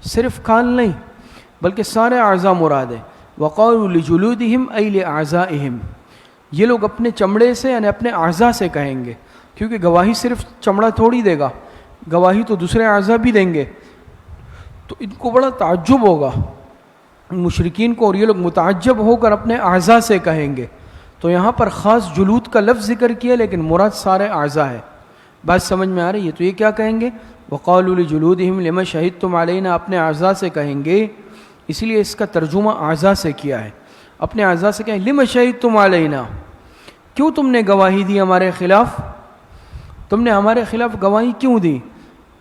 صرف کان نہیں بلکہ سارے اعضاء مراد ہے. وقالوا لجلودہم ای لاعضائہم، یہ لوگ اپنے چمڑے سے یعنی اپنے اعضاء سے کہیں گے، کیونکہ گواہی صرف چمڑا تھوڑی دے گا، گواہی تو دوسرے اعضاء بھی دیں گے. تو ان کو بڑا تعجب ہوگا مشرکین کو، اور یہ لوگ متعجب ہو کر اپنے اعضاء سے کہیں گے. تو یہاں پر خاص جلود کا لفظ ذکر کیا لیکن مراد سارے اعضاء ہے. بات سمجھ میں آ رہی ہے؟ تو یہ کیا کہیں گے؟ وقالوا لجلودہم لما شہدتم علینا، اپنے اعضاء سے کہیں گے. اس لیے اس کا ترجمہ اعضاء سے کیا ہے. اپنے اعضاء سے کہیں لما شہدتم علینا، کیوں تم نے گواہی دی ہمارے خلاف؟ تم نے ہمارے خلاف گواہی کیوں دی؟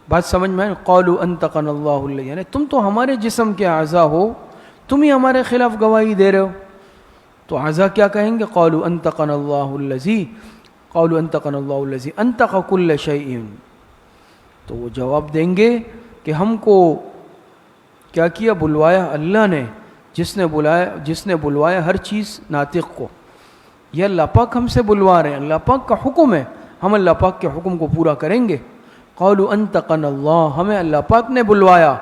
بات سمجھ میں آئی؟ قالوا انطقنا اللہ الذی، یعنی تم تو ہمارے جسم کے اعضاء ہو، تم ہی ہمارے خلاف گواہی دے رہے ہو. تو اعضاء کیا کہیں گے؟ قالوا انطقنا اللہ الذی، قالوا انطقنا اللہ الذی انطق کل شیء. تو وہ جواب دیں گے کہ ہم کو کیا کیا؟ بلوایا اللہ نے، جس نے بلوایا ہر چیز ناطق کو. یہ اللہ پاک ہم سے بلوا رہے ہیں، اللہ پاک کا حکم ہے، ہم اللہ پاک کے حکم کو پورا کریں گے. قالوا انطقنا اللہ، ہمیں اللہ پاک نے بلوایا.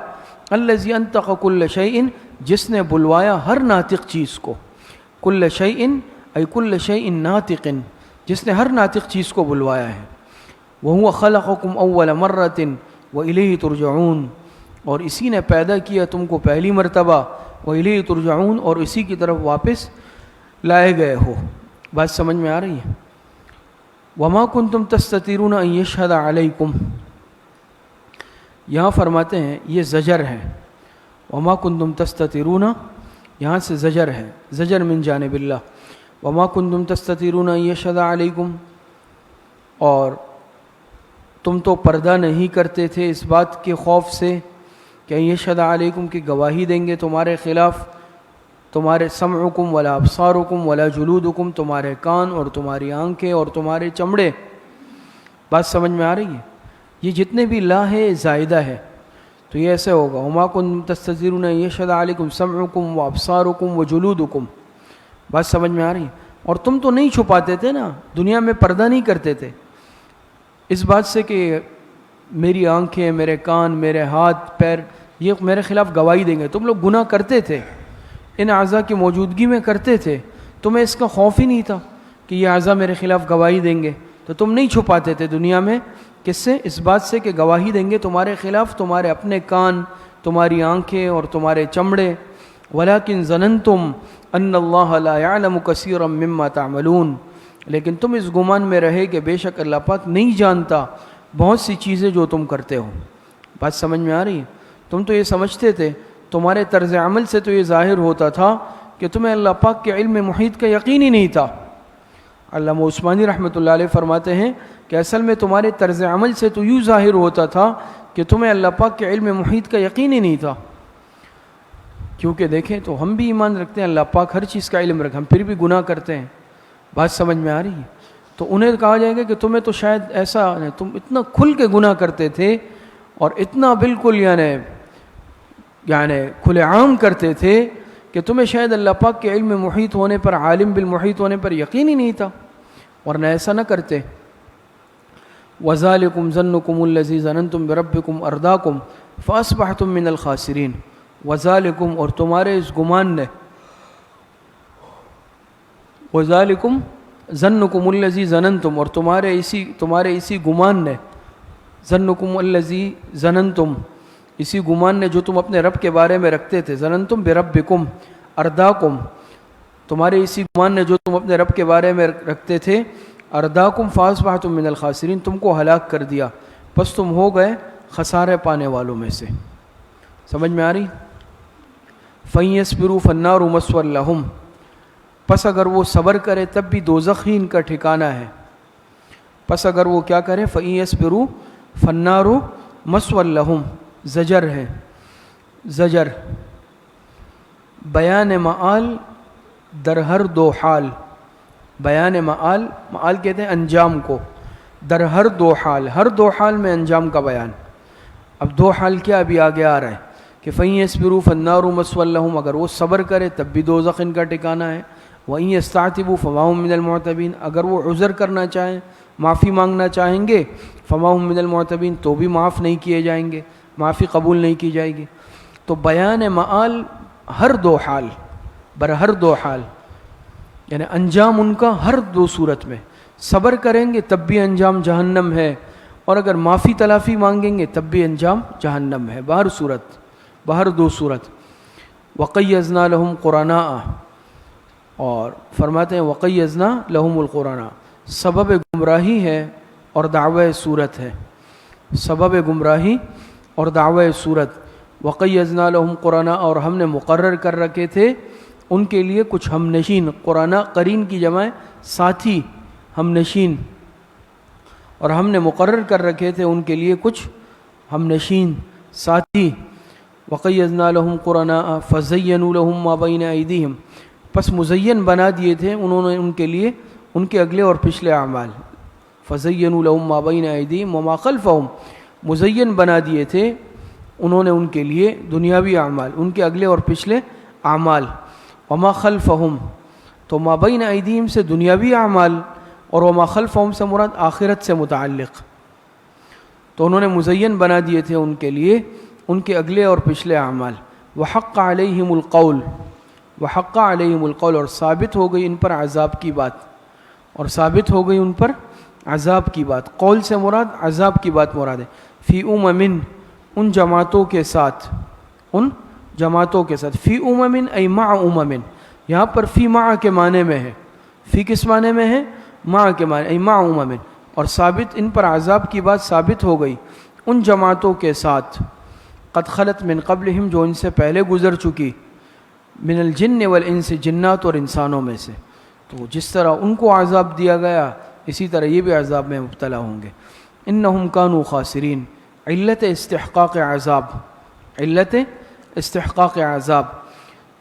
الذی انطق کل شیء، جس نے بلوایا ہر ناطق چیز کو. کل شیء ای کل شیء ناطق، جس نے ہر ناطق چیز کو بلوایا ہے. وہو خلقکم اول مرۃ والیہ ترجعون، اور اسی نے پیدا کیا تم کو پہلی مرتبہ، والیہ ترجعون، اور اسی کی طرف واپس لائے گئے ہو. بات سمجھ میں آ رہی ہے؟ وما کنتم تستترون ان یشہد علیکم، یہاں فرماتے ہیں یہ زجر ہے. وما کنتم تستترون یہاں سے زجر ہے، زجر من جانب اللہ. وما کنتم تستترون ان یشهد علیکم، اور تم تو پردہ نہیں کرتے تھے اس بات کے خوف سے کہ یشهد علیکم کی گواہی دیں گے تمہارے خلاف تمہارے سمعکم ولا ابصارکم ولا جلودکم، تمہارے کان اور تمہاری آنکھیں اور تمہارے چمڑے۔ بات سمجھ میں آ رہی ہے؟ یہ جتنے بھی لا ہے زائدہ ہے، تو یہ ایسے ہوگا وما کنتم تستترون ان یشهد علیکم سمعکم وابصارکم وجلودکم۔ بات سمجھ میں آ رہی ہے؟ اور تم تو نہیں چھپاتے تھے نا، دنیا میں پردہ نہیں کرتے تھے اس بات سے کہ میری آنکھیں، میرے کان، میرے ہاتھ پیر یہ میرے خلاف گواہی دیں گے۔ تم لوگ گناہ کرتے تھے، ان اعضاء کی موجودگی میں کرتے تھے، تمہیں اس کا خوف ہی نہیں تھا کہ یہ اعضاء میرے خلاف گواہی دیں گے، تو تم نہیں چھپاتے تھے دنیا میں۔ کس سے؟ اس بات سے کہ گواہی دیں گے تمہارے خلاف تمہارے اپنے کان، تمہاری آنکھیں اور تمہارے چمڑے۔ وَلَكِنْ ظَنَنْتُمْ أَنَّ اللَّهَ لَا يَعْلَمُ كَثِيرًا مِّمَّا تَعْمَلُونَ، لیکن تم اس گمان میں رہے کہ بے شک اللہ پاک نہیں جانتا بہت سی چیزیں جو تم کرتے ہو۔ بات سمجھ میں آ رہی ہے؟ تم تو یہ سمجھتے تھے، تمہارے طرز عمل سے تو یہ ظاہر ہوتا تھا کہ تمہیں اللہ پاک کے علم محیط کا یقین ہی نہیں تھا۔ علامہ عثمانی رحمۃ اللہ علیہ فرماتے ہیں کہ اصل میں تمہارے طرز عمل سے تو یوں ظاہر ہوتا تھا کہ تمہیں اللہ پاک کے علم محیط کا یقین ہی نہیں تھا، کیونکہ دیکھیں تو ہم بھی ایمان رکھتے ہیں اللہ پاک ہر چیز کا علم رکھے، ہم پھر بھی گناہ کرتے ہیں۔ بات سمجھ میں آ رہی ہے؟ تو انہیں کہا جائے گا کہ تمہیں تو شاید ایسا تم اتنا کھل کے گناہ کرتے تھے اور اتنا بالکل یعنی کھلے عام کرتے تھے کہ تمہیں شاید اللہ پاک کے علم محیط ہونے پر، عالم بالمحیط ہونے پر یقین ہی نہیں تھا، ورنہ ایسا نہ کرتے۔ وَذَلِكُمْ ظَنُّكُمُ الَّذِي ظَنَنْتُمْ بِرَبِّكُمْ أَرْدَاكُمْ فَأَصْبَحْتُمْ مِنَ الْخَاسِرِينَ۔ وَذَلِكُمْ، اور تمہارے اس گمان نے، وَذَلِكُمْ ظَنُّكُمُ الَّذِي ظَنَنْتُمْ، اور تمہارے اسی گمان نے، ظَنُّكُمُ الَّذِي ظَنَنْتُمْ، اسی گمان نے جو تم اپنے رب کے بارے میں رکھتے تھے، ظَنَنْتُمْ بِرَبِّكُمْ أَرْدَاكُمْ، تمہارے اسی گمان نے جو تم اپنے رب کے بارے میں رکھتے تھے، أَرْدَاكُمْ فَأَصْبَحْتُمْ مِنَ الْخَاسِرِينَ، تم کو ہلاک کر دیا، پس تم ہو گئے خسارے پانے والوں میں سے۔ سمجھ میں آ رہی؟ فَإِن يَصْبِرُوا فَالنَّارُ مَثْوًى لَهُمْ، پس اگر وہ صبر کرے تب بھی دوزخ ہی ان کا ٹھکانہ ہے۔ پس اگر وہ کیا کرے، فَإِن يَصْبِرُوا فَالنَّارُ مَثْوًى لَهُمْ، زجر ہے، زجر بیان معال در ہر دو حال، بیان معال، معال کہتے ہیں انجام کو، در ہر دو حال، ہر دو حال میں انجام کا بیان۔ اب دو حال کیا ابھی آگے آ رہا ہے کہ فَإِن يَصْبِرُوا فَالنَّارُ مَثْوًى لَهُمْ، اگر وہ صبر کرے تب بھی دوزخ ان کا ٹھکانہ ہے۔ وَإِن يَسْتَعْتِبُوا فَمَا هُم مِّنَ الْمُعْتَبِينَ، اگر وہ عذر کرنا چاہیں، معافی مانگنا چاہیں گے، فَمَا هُم مِّنَ الْمُعْتَبِينَ، تو بھی معاف نہیں کیے جائیں گے، معافی قبول نہیں کی جائے گی۔ تو بیان معال ہر دو حال، بر ہر دو حال، یعنی انجام ان کا ہر دو صورت میں، صبر کریں گے تب بھی انجام جہنم ہے، اور اگر معافی تلافی مانگیں گے تب بھی انجام جہنم ہے، بہر صورت، بہر دو صورت۔ وَقَيَّزْنَا لَهُمْ قُرَنَاءَ، اور فرماتے ہیں وَقَيَّزْنَا لَهُمُ الْقُرَنَاءَ، سبب گمراہی ہے اور دعوی صورت ہے، سبب گمراہی اور دعوی صورت۔ وَقَيَّزْنَا لَهُمْ قُرَنَاءَ، اور ہم نے مقرر کر رکھے تھے ان کے لیے کچھ ہم نشین، قرآن قرین کی جمع ساتھی، ہم نشین، اور ہم نے مقرر کر رکھے تھے ان کے لیے کچھ ہم نشین ساتھی۔ وَقَيَّزْنَا لَهُمْ قُرَنَاءَ فَزَيَّنُوا لَهُم مَّا بَيْنَ أَيْدِيهِمْ، پس مزین بنا دیے تھے انہوں نے ان کے لیے ان کے اگلے اور پچھلے اعمال۔ فَزَيَّنُوا لَهُم مَّا بَيْنَ أَيْدِيهِمْ وَمَا خَلْفَهُمْ، مزین بنا دیے تھے انہوں نے ان کے لیے دنیاوی اعمال، ان کے اگلے اور پچھلے اعمال۔ وما خلفہم، تو ما بین ایدیہم سے دنیاوی اعمال، اور وما خلفہم سے مراد آخرت سے متعلق، تو انہوں نے مزین بنا دیے تھے ان کے لیے ان کے اگلے اور پچھلے اعمال۔ وحق علیہم القول، وحق علیہم القول، اور ثابت ہو گئی ان پر عذاب کی بات، اور ثابت ہو گئی ان پر عذاب کی بات۔ قول سے مراد عذاب کی بات مراد ہے۔ فی امم، ان جماعتوں کے ساتھ، ان جماعتوں کے ساتھ، فی امم ای مع امم، یہاں پر فی مع کے معنی میں ہے، فی کس معنی میں ہے؟ مع کے معنی، ای مع امم، اور ثابت ان پر عذاب کی بات ثابت ہو گئی ان جماعتوں کے ساتھ، قد خلت من قبلہم، جو ان سے پہلے گزر چکی، من الجن والانس، جنات اور انسانوں میں سے۔ تو جس طرح ان کو عذاب دیا گیا اسی طرح یہ بھی عذاب میں مبتلا ہوں گے. انہم کانوا خاسرین، علت استحقاق عذاب، علت استحقاق عذاب،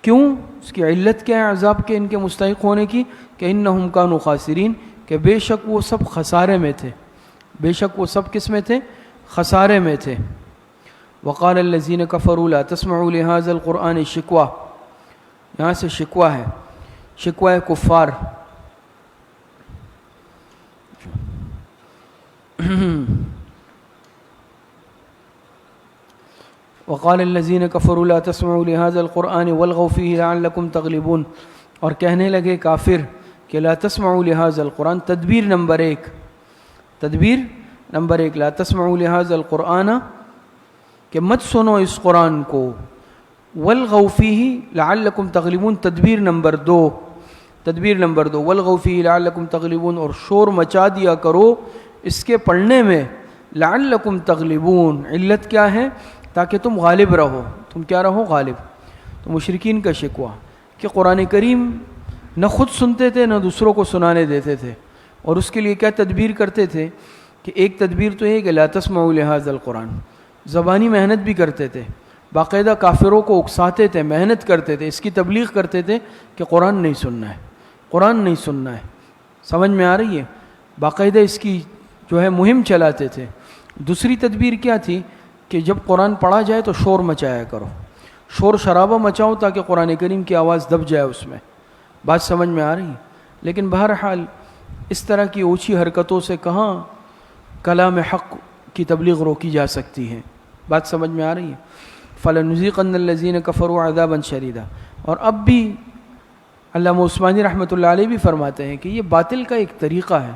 کیوں؟ اس کی علت کیا ہے عذاب کے ان کے مستحق ہونے کی؟ کہ انہم کانوا خاسرین، کہ بے شک وہ سب خسارے میں تھے، بے شک وہ سب کس میں تھے؟ خسارے میں تھے. وقال الذین کفروا لا تسمعوا لهذا القرآن شکوہ، یہاں سے شکوہ ہے، شکوہ کفار. وقال الذین کفروا لا تسمعوا لهذا القرآن والغوا فیہ لعلکم تغلبون، اور کہنے لگے کافر کہ لا تسمعوا لهذا القرآن، تدبیر نمبر ایک، تدبیر نمبر ایک، لا تسمعوا لهذا القرآن، کہ مت سنو اس قرآن کو، والغوا فیہ لعلکم تغلبون، تدبیر نمبر دو، تدبیر نمبر دو، والغوا فیہ لعلکم تغلبون، اور شور مچا دیا کرو اس کے پڑھنے میں، لعلکم تغلبون، علت کیا ہے؟ تاکہ تم غالب رہو. تم کیا رہو؟ غالب. تو مشرکین کا شکوہ کہ قرآن کریم نہ خود سنتے تھے نہ دوسروں کو سنانے دیتے تھے، اور اس کے لیے کیا تدبیر کرتے تھے کہ ایک تدبیر تو یہ کہ لا تسمعوا لهذا القرآن، زبانی محنت بھی کرتے تھے، باقاعدہ کافروں کو اکساتے تھے، محنت کرتے تھے، اس کی تبلیغ کرتے تھے کہ قرآن نہیں سننا ہے، قرآن نہیں سننا ہے. سمجھ میں آ رہی ہے؟ باقاعدہ اس کی جو ہے مہم چلاتے تھے. دوسری تدبیر کیا تھی کہ جب قرآن پڑھا جائے تو شور مچایا کرو، شور شرابہ مچاؤ تاکہ قرآن کریم کی آواز دب جائے اس میں. بات سمجھ میں آ رہی ہے؟ لیکن بہرحال اس طرح کی اونچی حرکتوں سے کہاں کلام حق کی تبلیغ روکی جا سکتی ہے. بات سمجھ میں آ رہی ہے؟ فَلَنُذِيقَنَّ الَّذِينَ كَفَرُوا عَذَابًا شَدِيدًا. اور اب بھی علامہ عثمانی رحمۃ اللہ علیہ بھی فرماتے ہیں کہ یہ باطل کا ایک طریقہ ہے،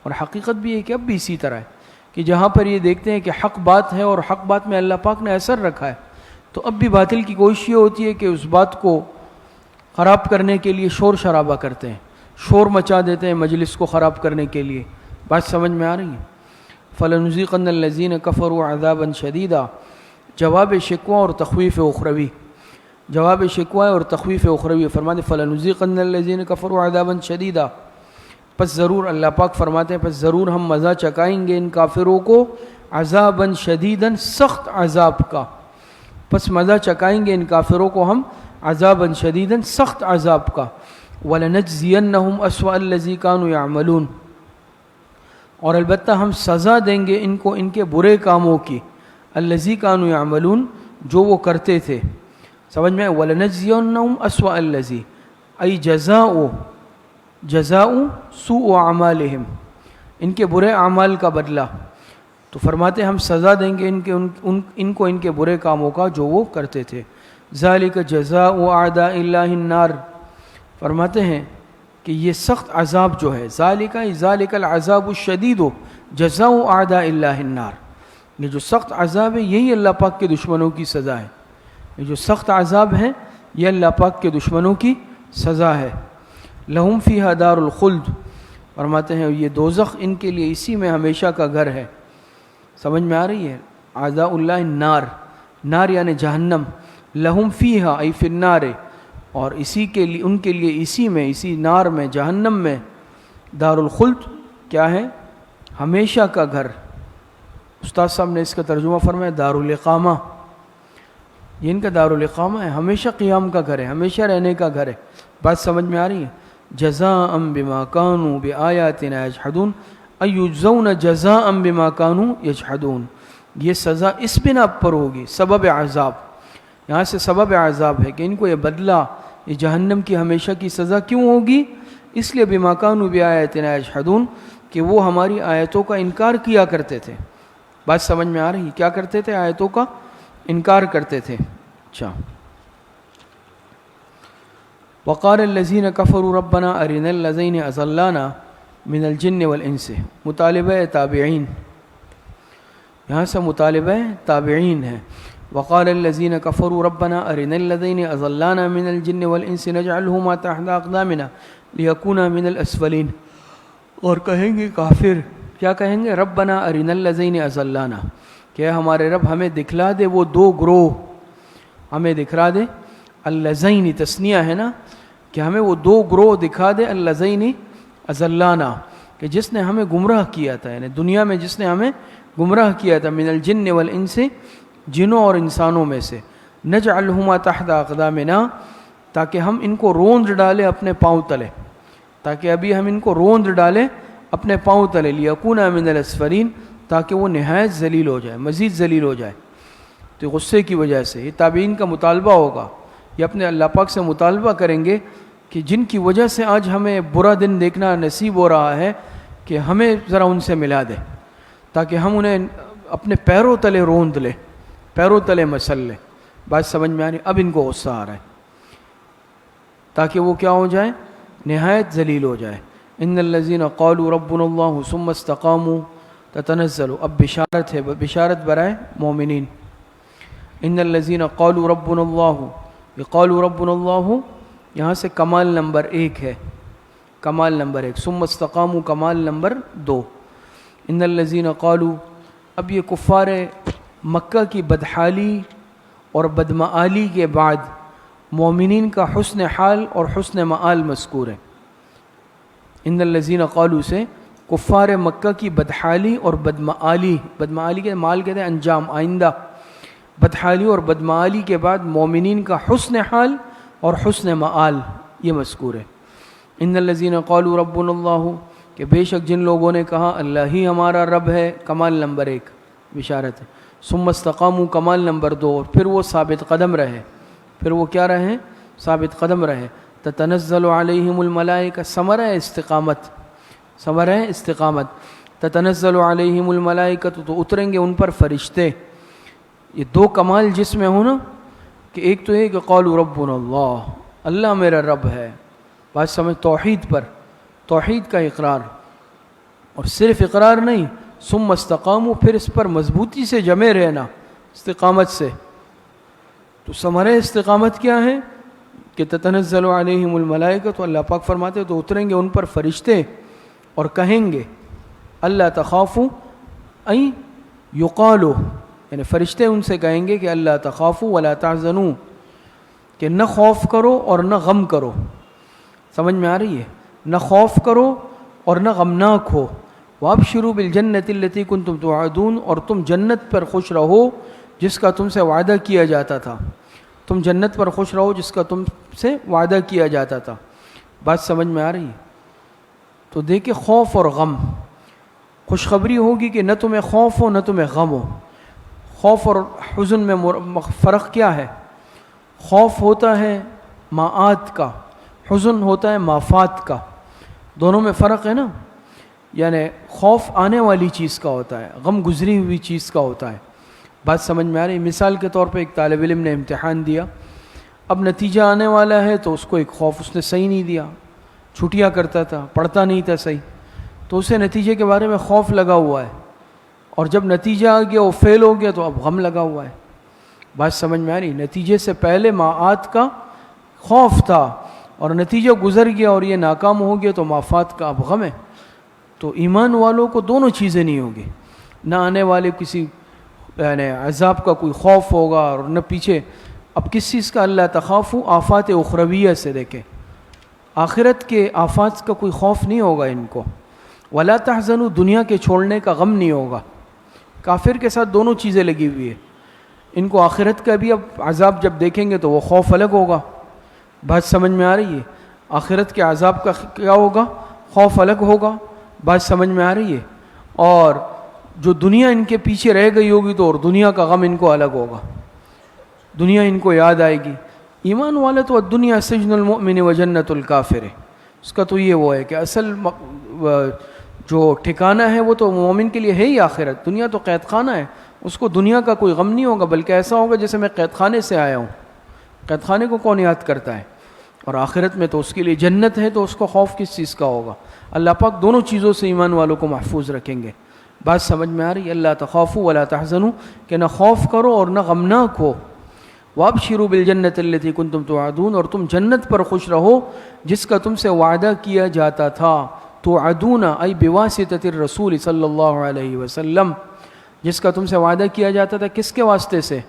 اور حقیقت بھی ہے کہ اب بھی اسی طرح ہے کہ جہاں پر یہ دیکھتے ہیں کہ حق بات ہے اور حق بات میں اللہ پاک نے اثر رکھا ہے، تو اب بھی باطل کی کوشش یہ ہوتی ہے کہ اس بات کو خراب کرنے کے لیے شور شرابہ کرتے ہیں، شور مچا دیتے ہیں مجلس کو خراب کرنے کے لیے. بات سمجھ میں آ رہی ہے؟ فَلَنُذِيقَنَّ الَّذِينَ كَفَرُوا عَذَابًا شَدِيدًا، جواب شکوہ اور تخویف اخروی، جواب شکوہ اور تخویف اخروی. فرماتے فَلَنُذِيقَنَّ الَّذِينَ كَفَرُوا عَذَابًا شَدِيدًا، پس ضرور اللہ پاک فرماتے ہیں پس ضرور ہم مزہ چکائیں گے ان کافروں کو، عذابًا شدیداً، سخت عذاب کا. پس مزہ چکائیں گے ان کافروں کو ہم عذابًا شدیداً، سخت عذاب کا. وَلَنَجْزِيَنَّهُمْ أَسْوَأَ الَّذِي كَانُوا يَعْمَلُونَ، اور البتہ ہم سزا دیں گے ان کو ان کے برے کاموں کی، الَّذِي كَانُوا يَعْمَلُونَ، جو وہ کرتے تھے. سمجھ میں؟ وَلَنَجْزِيَنَّهُمْ أَسْوَأَ الَّذِي، ای جزاء سوء اعمالہم، ان کے برے اعمال کا بدلہ. تو فرماتے ہم سزا دیں گے ان کو ان کے برے کاموں کا جو وہ کرتے تھے. ذالک جزاء اعداء اللہ النار، فرماتے ہیں کہ یہ سخت عذاب جو ہے، ذالک العذاب الشدید جزاء اعداء اللہ النار، یہ جو سخت عذاب ہے یہی اللہ پاک کے دشمنوں کی سزا ہے. یہ جو سخت عذاب ہے یہ اللہ پاک کے دشمنوں کی سزا ہے. لہم فیہا دار الخلد، فرماتے ہیں یہ دوزخ ان کے لیے اسی میں ہمیشہ کا گھر ہے. سمجھ میں آ رہی ہے؟ اعداء اللہ النار، نار یعنی جہنم، لہم فیہا ای فی النار، اور اسی کے لیے ان کے لیے اسی میں، اسی نار میں، جہنم میں، دار الخلد کیا ہے؟ ہمیشہ کا گھر. استاد صاحب نے اس کا ترجمہ فرمایا دار الاقامہ، یہ ان کا دار الاقامہ ہے، ہمیشہ قیام کا گھر ہے، ہمیشہ رہنے کا گھر ہے. بات سمجھ میں آ رہی ہے؟ جزاء بما كانوا بآیاتنا یجحدون، ای یجزون جزاء بما كانوا یجحدون، یہ سزا اس بنا پر ہوگی، سبب عذاب، یہاں سے سبب عذاب ہے کہ ان کو یہ بدلہ، یہ جہنم کی ہمیشہ کی سزا کیوں ہوگی؟ اس لیے بما كانوا بآیاتنا یجحدون، کہ وہ ہماری آیتوں کا انکار کیا کرتے تھے. بات سمجھ میں آ رہی ہے؟ کیا کرتے تھے؟ آیتوں کا انکار کرتے تھے. اچھا، وقال الذين كفروا ربنا ارنا الذين اضلانا من الجن والانس، مطالبہ تابعین، یہاں سے مطالبہ تابعین ہے. وقال الذين كفروا ربنا ارنا الذين اضلانا من الجن والانس نجعلهما تحت اقدامنا ليكونا من الاسفلين، اور کہیں گے کافر، کیا کہیں گے؟ ربنا ارنا الذين اضلانا، کہ ہمارے رب ہمیں دکھلا دے وہ دو گروہ، ہمیں دکھلا دے. اللذین تثنیہ ہے نا، کہ کہ ہمیں وہ دو گروہ دکھا دے اللذین اضلانا، کہ جس نے ہمیں گمراہ کیا تھا، یعنی دنیا میں جس نے ہمیں گمراہ کیا تھا، من الجن والانس، جنوں اور انسانوں میں سے، نجعلہما تحت اقدامنا، تاکہ ہم ان کو روند ڈالیں اپنے پاؤں تلے، تاکہ ابھی ہم ان کو روند ڈالیں اپنے پاؤں تلے، لیکونا من الاسفلین، تاکہ وہ نہایت ذلیل ہو جائے، مزید ذلیل ہو جائے۔ تو غصے کی وجہ سے یہ تابعین کا مطالبہ ہوگا، یہ اپنے اللہ پاک سے مطالبہ کریں گے کہ جن کی وجہ سے آج ہمیں برا دن دیکھنا نصیب ہو رہا ہے، کہ ہمیں ذرا ان سے ملا دے، تاکہ ہم انہیں اپنے پیروں تلے روند لیں، پیروں تلے مسل لیں۔ بات سمجھ میں آ رہی؟ اب ان کو غصہ آ رہا ہے، تاکہ وہ کیا ہو جائے؟ نہایت ذلیل ہو جائے۔ ان الذین قالوا ربنا اللہ ثم استقاموا تتنزل، اب بشارت ہے، بشارت برائے مومنین۔ ان الذین قالوا ربنا اللہ، یہ قالوا ربنا اللہ یہاں سے کمال نمبر 1 ہے، کمال نمبر 1، ثم استقاموا کمال نمبر 2۔ ان الذین قالوا، اب یہ کفار مکہ کی بدحالی اور بدمعالی کے بعد مومنین کا حسن حال اور حسن معال مذکور ہے۔ ان الذین قالوا سے کفار مکہ کی بدحالی اور بدمعالی، بدمعالی کے مال کہتے ہیں انجام، آئندہ، بدحالی اور بدمعالی کے بعد مومنین کا حسن حال اور حسن معال یہ مذکور ہے۔ ان الذین قالوا ربنا اللہ، کہ بے شک جن لوگوں نے کہا اللہ ہی ہمارا رب ہے، کمال نمبر 1 بشارت ہے۔ ثم استقاموا کمال نمبر 2، اور پھر وہ ثابت قدم رہے، پھر وہ کیا رہے؟ ثابت قدم رہے۔ تتنزل علیہم الملائکہ، ثمرہ استقامت، ثمرہ استقامت، تتنزل علیہم الملائکہ، تو اتریں گے ان پر فرشتے۔ یہ دو کمال جس میں ہو نا، کہ ایک تو یہ کہ قالوا ربنا اللہ، اللہ میرا رب ہے، بات سمجھ، توحید پر، توحید کا اقرار، اور صرف اقرار نہیں، ثم استقاموا، پھر اس پر مضبوطی سے جمے رہنا استقامت سے۔ تو ثمرہ استقامت کیا ہے؟ کہ تتنزل علیہم الملائکہ، تو اللہ پاک فرماتے تو اتریں گے ان پر فرشتے اور کہیں گے اللہ تخافوا این یقالو، یعنی فرشتے ان سے کہیں گے کہ اللہ تخافوا ولا تحزنوا، کہ نہ خوف کرو اور نہ غم کرو۔ سمجھ میں آ رہی ہے؟ نہ خوف کرو اور نہ غمناک ہو۔ وابشروا بالجنۃ التی کنتم توعدون، اور تم جنت پر خوش رہو جس کا تم سے وعدہ کیا جاتا تھا، تم جنت پر خوش رہو جس کا تم سے وعدہ کیا جاتا تھا۔ بات سمجھ میں آ رہی ہے؟ تو دیکھیں خوف اور غم، خوشخبری ہوگی کہ نہ تمہیں خوف ہو نہ تمہیں غم ہو۔ خوف اور حزن میں فرق کیا ہے؟ خوف ہوتا ہے معاد کا، حزن ہوتا ہے مافات کا، دونوں میں فرق ہے نا۔ یعنی خوف آنے والی چیز کا ہوتا ہے، غم گزری ہوئی چیز کا ہوتا ہے۔ بات سمجھ میں آ رہی ہے؟ مثال کے طور پہ ایک طالب علم نے امتحان دیا، اب نتیجہ آنے والا ہے تو اس کو ایک خوف، اس نے صحیح نہیں دیا، چھٹیاں کرتا تھا، پڑھتا نہیں تھا صحیح، تو اسے نتیجے کے بارے میں خوف لگا ہوا ہے، اور جب نتیجہ آ گیا وہ فیل ہو گیا تو اب غم لگا ہوا ہے۔ بات سمجھ میں آ رہی؟ نتیجے سے پہلے معاد کا خوف تھا، اور نتیجہ گزر گیا اور یہ ناکام ہو گیا تو مافات کا اب غم ہے۔ تو ایمان والوں کو دونوں چیزیں نہیں ہوگی، نہ آنے والے کسی یعنی عذاب کا کوئی خوف ہوگا اور نہ پیچھے اب کس چیز کا۔ اللہ تخافوا آفات اخرویہ سے دیکھیں، آخرت کے آفات کا کوئی خوف نہیں ہوگا ان کو۔ ولا تحزنوا، دنیا کے چھوڑنے کا غم نہیں ہوگا۔ کافر کے ساتھ دونوں چیزیں لگی ہوئی ہے، ان کو آخرت کا بھی اب عذاب جب دیکھیں گے تو وہ خوف الگ ہوگا۔ بات سمجھ میں آ رہی ہے؟ آخرت کے عذاب کا کیا ہوگا؟ خوف الگ ہوگا۔ بات سمجھ میں آ رہی ہے؟ اور جو دنیا ان کے پیچھے رہ گئی ہوگی تو اور دنیا کا غم ان کو الگ ہوگا، دنیا ان کو یاد آئے گی۔ ایمان والا تو الدنیا سجن المؤمن و جنت الکافر، اس کا تو یہ وہ ہے کہ اصل جو ٹھکانہ ہے وہ تو مومن کے لیے ہے ہی آخرت، دنیا تو قید خانہ ہے، اس کو دنیا کا کوئی غم نہیں ہوگا، بلکہ ایسا ہوگا جیسے میں قید خانے سے آیا ہوں، قید خانے کو کون یاد کرتا ہے؟ اور آخرت میں تو اس کے لیے جنت ہے، تو اس کو خوف کس چیز کا ہوگا؟ اللہ پاک دونوں چیزوں سے ایمان والوں کو محفوظ رکھیں گے۔ بات سمجھ میں آ رہی ہے؟ اللہ تخافوا ولا تحزنوا، کہ نہ خوف کرو اور نہ غمناک ہو۔ وابشروا بالجنۃ التی کنتم توعدون، اور تم جنت پر خوش رہو جس کا تم سے وعدہ کیا جاتا تھا۔ توعدون ای بواسطۃ الرسول صلی اللہ علیہ وسلم، جس کا تم سے وعدہ کیا جاتا تھا، کس کے واسطے سے؟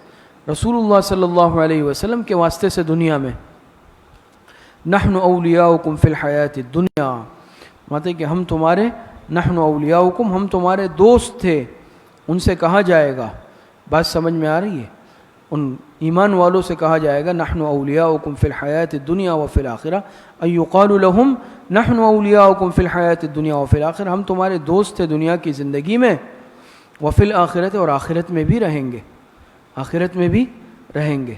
رسول اللہ صلی اللہ علیہ وسلم کے واسطے سے دنیا میں۔ نحن اولیاؤکم فی الحیات الدنیا، ماتے کہ ہم تمہارے نحن اولیاؤکم، ہم تمہارے دوست تھے. ان سے کہا جائے گا، بات سمجھ میں آ رہی ہے؟ ان ایمان والوں سے کہا جائے گا نحن اولیاؤکم فی الحیات الدنیا وفی الآخرہ، ای یقال لہم نحن اولیاؤکم فی الحیات الدنیا وفی الآخرہ، ہم تمہارے دوست تھے دنیا کی زندگی میں، وفی الآخرت، اور آخرت میں بھی رہیں گے، آخرت میں بھی رہیں گے.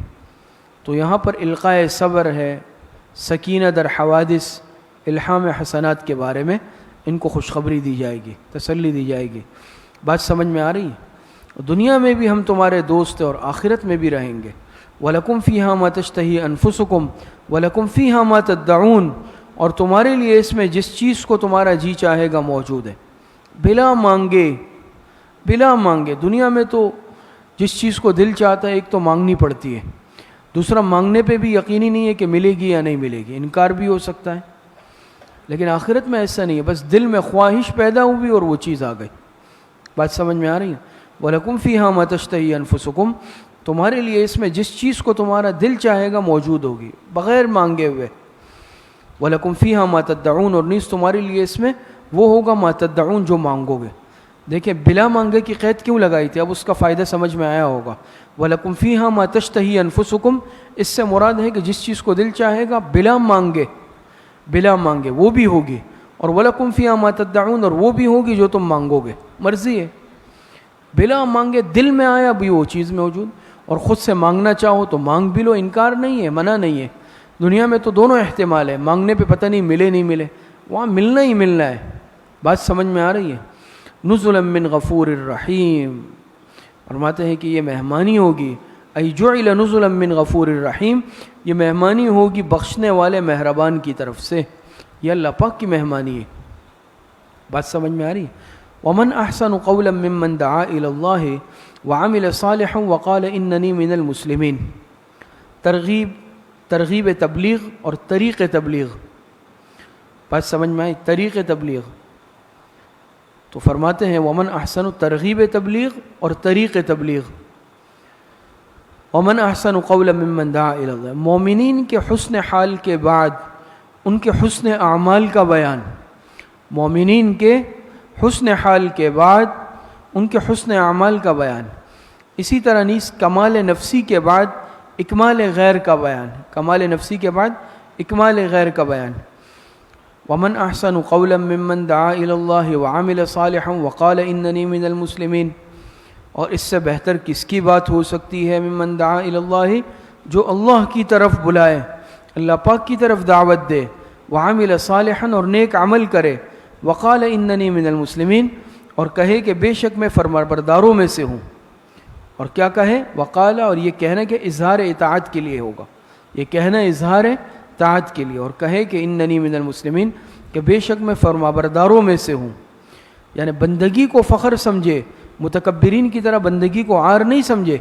تو یہاں پر القاء صبر ہے، سکینہ در حوادث، الہام حسنات کے بارے میں ان کو خوشخبری دی جائے گی، تسلی دی جائے گی. بات سمجھ میں آ رہی ہے؟ دنیا میں بھی ہم تمہارے دوست ہیں اور آخرت میں بھی رہیں گے. وَلَكُمْ فِيهَا مَا تَشْتَهِي أَنفُسُكُمْ وَلَكُمْ فِيهَا مَا تَدَّعُونَ، اور تمہارے لیے اس میں جس چیز کو تمہارا جی چاہے گا موجود ہے، بلا مانگے، بلا مانگے. دنیا میں تو جس چیز کو دل چاہتا ہے، ایک تو مانگنی پڑتی ہے، دوسرا مانگنے پہ بھی یقینی نہیں ہے کہ ملے گی یا نہیں ملے گی، انکار بھی ہو سکتا ہے. لیکن آخرت میں ایسا نہیں ہے، بس دل میں خواہش پیدا ہوئی اور وہ چیز آ گئی. بات سمجھ میں آ رہی ہے؟ وَلَكُمْ فِيهَا مَا تَشْتَهِي أَنفُسُكُمْ، تمہارے لیے اس میں جس چیز کو تمہارا دل چاہے گا موجود ہوگی بغیر مانگے ہوئے. وَلَكُمْ فِيهَا مَا تَدَّعُونَ، اور نیز تمہارے لیے اس میں وہ ہوگا ما تدعون، جو مانگو گے. دیکھیں بلا مانگے کی قید کیوں لگائی تھی، اب اس کا فائدہ سمجھ میں آیا ہوگا. وَلَكُمْ فِيهَا مَا تَشْتَهِي أَنفُسُكُمْ، اس سے مراد ہے کہ جس چیز کو دل چاہے گا بلا مانگے، بلا مانگے وہ بھی ہوگی. اور وَلَكُمْ فِيهَا مَا تَدَّعُونَ، اور وہ بھی ہوگی جو تم مانگو گے. مرضی ہے، بلا مانگے دل میں آیا بھی وہ چیز موجود، اور خود سے مانگنا چاہو تو مانگ بھی لو، انکار نہیں ہے، منع نہیں ہے. دنیا میں تو دونوں احتمال ہے، مانگنے پہ پتہ نہیں ملے نہیں ملے، وہاں ملنا ہی ملنا ہے. بات سمجھ میں آ رہی ہے؟ نزلا من غفور الرحیم، فرماتے ہیں کہ یہ مہمانی ہوگی، ای جعل نزلا من غفور الرحیم، یہ مہمانی ہوگی بخشنے والے مہربان کی طرف سے، یہ اللہ پاک کی مہمانی ہے. بات سمجھ میں آ رہی ہے؟ ومن احسن قولا ممن دعا الى اللہ وعمل صالحا وقال اننی من المسلمین. ترغیب تبلیغ اور طریق تبلیغ، بات سمجھ میں آئی؟ طریق تبلیغ تو فرماتے ہیں ومن احسن، ترغیب تبلیغ اور طریق تبلیغ. ومن احسن قولا ممن دعا الى اللہ، مومنین کے حسن حال کے بعد ان کے حسن اعمال کا بیان، مومنین کے حسن حال کے بعد ان کے حسن اعمال کا بیان. اسی طرح نیز کمال نفسی کے بعد اکمال غیر کا بیان، کمال نفسی کے بعد اکمال غیر کا بیان. ومن احسن قولا ممن دعا الى اللہ وعمل صالحا وقال اننی من المسلمین، اور اس سے بہتر کس کی بات ہو سکتی ہے؟ ممن دعا الى اللہ، جو اللہ کی طرف بلائے، اللہ پاک کی طرف دعوت دے، وعمل صالحا، اور نیک عمل کرے، وقال اننی من المسلمین، اور کہے کہ بے شک میں فرمانبرداروں میں سے ہوں. اور کیا کہے؟ وقال، اور یہ کہنا کہ اظہار اطاعت کے لیے ہوگا، یہ کہنا اظہار اطاعت کے لیے، اور کہے کہ اننی من المسلمین، کہ بے شک میں فرمانبرداروں میں سے ہوں. یعنی بندگی کو فخر سمجھے، متکبرین کی طرح بندگی کو عار نہیں سمجھے.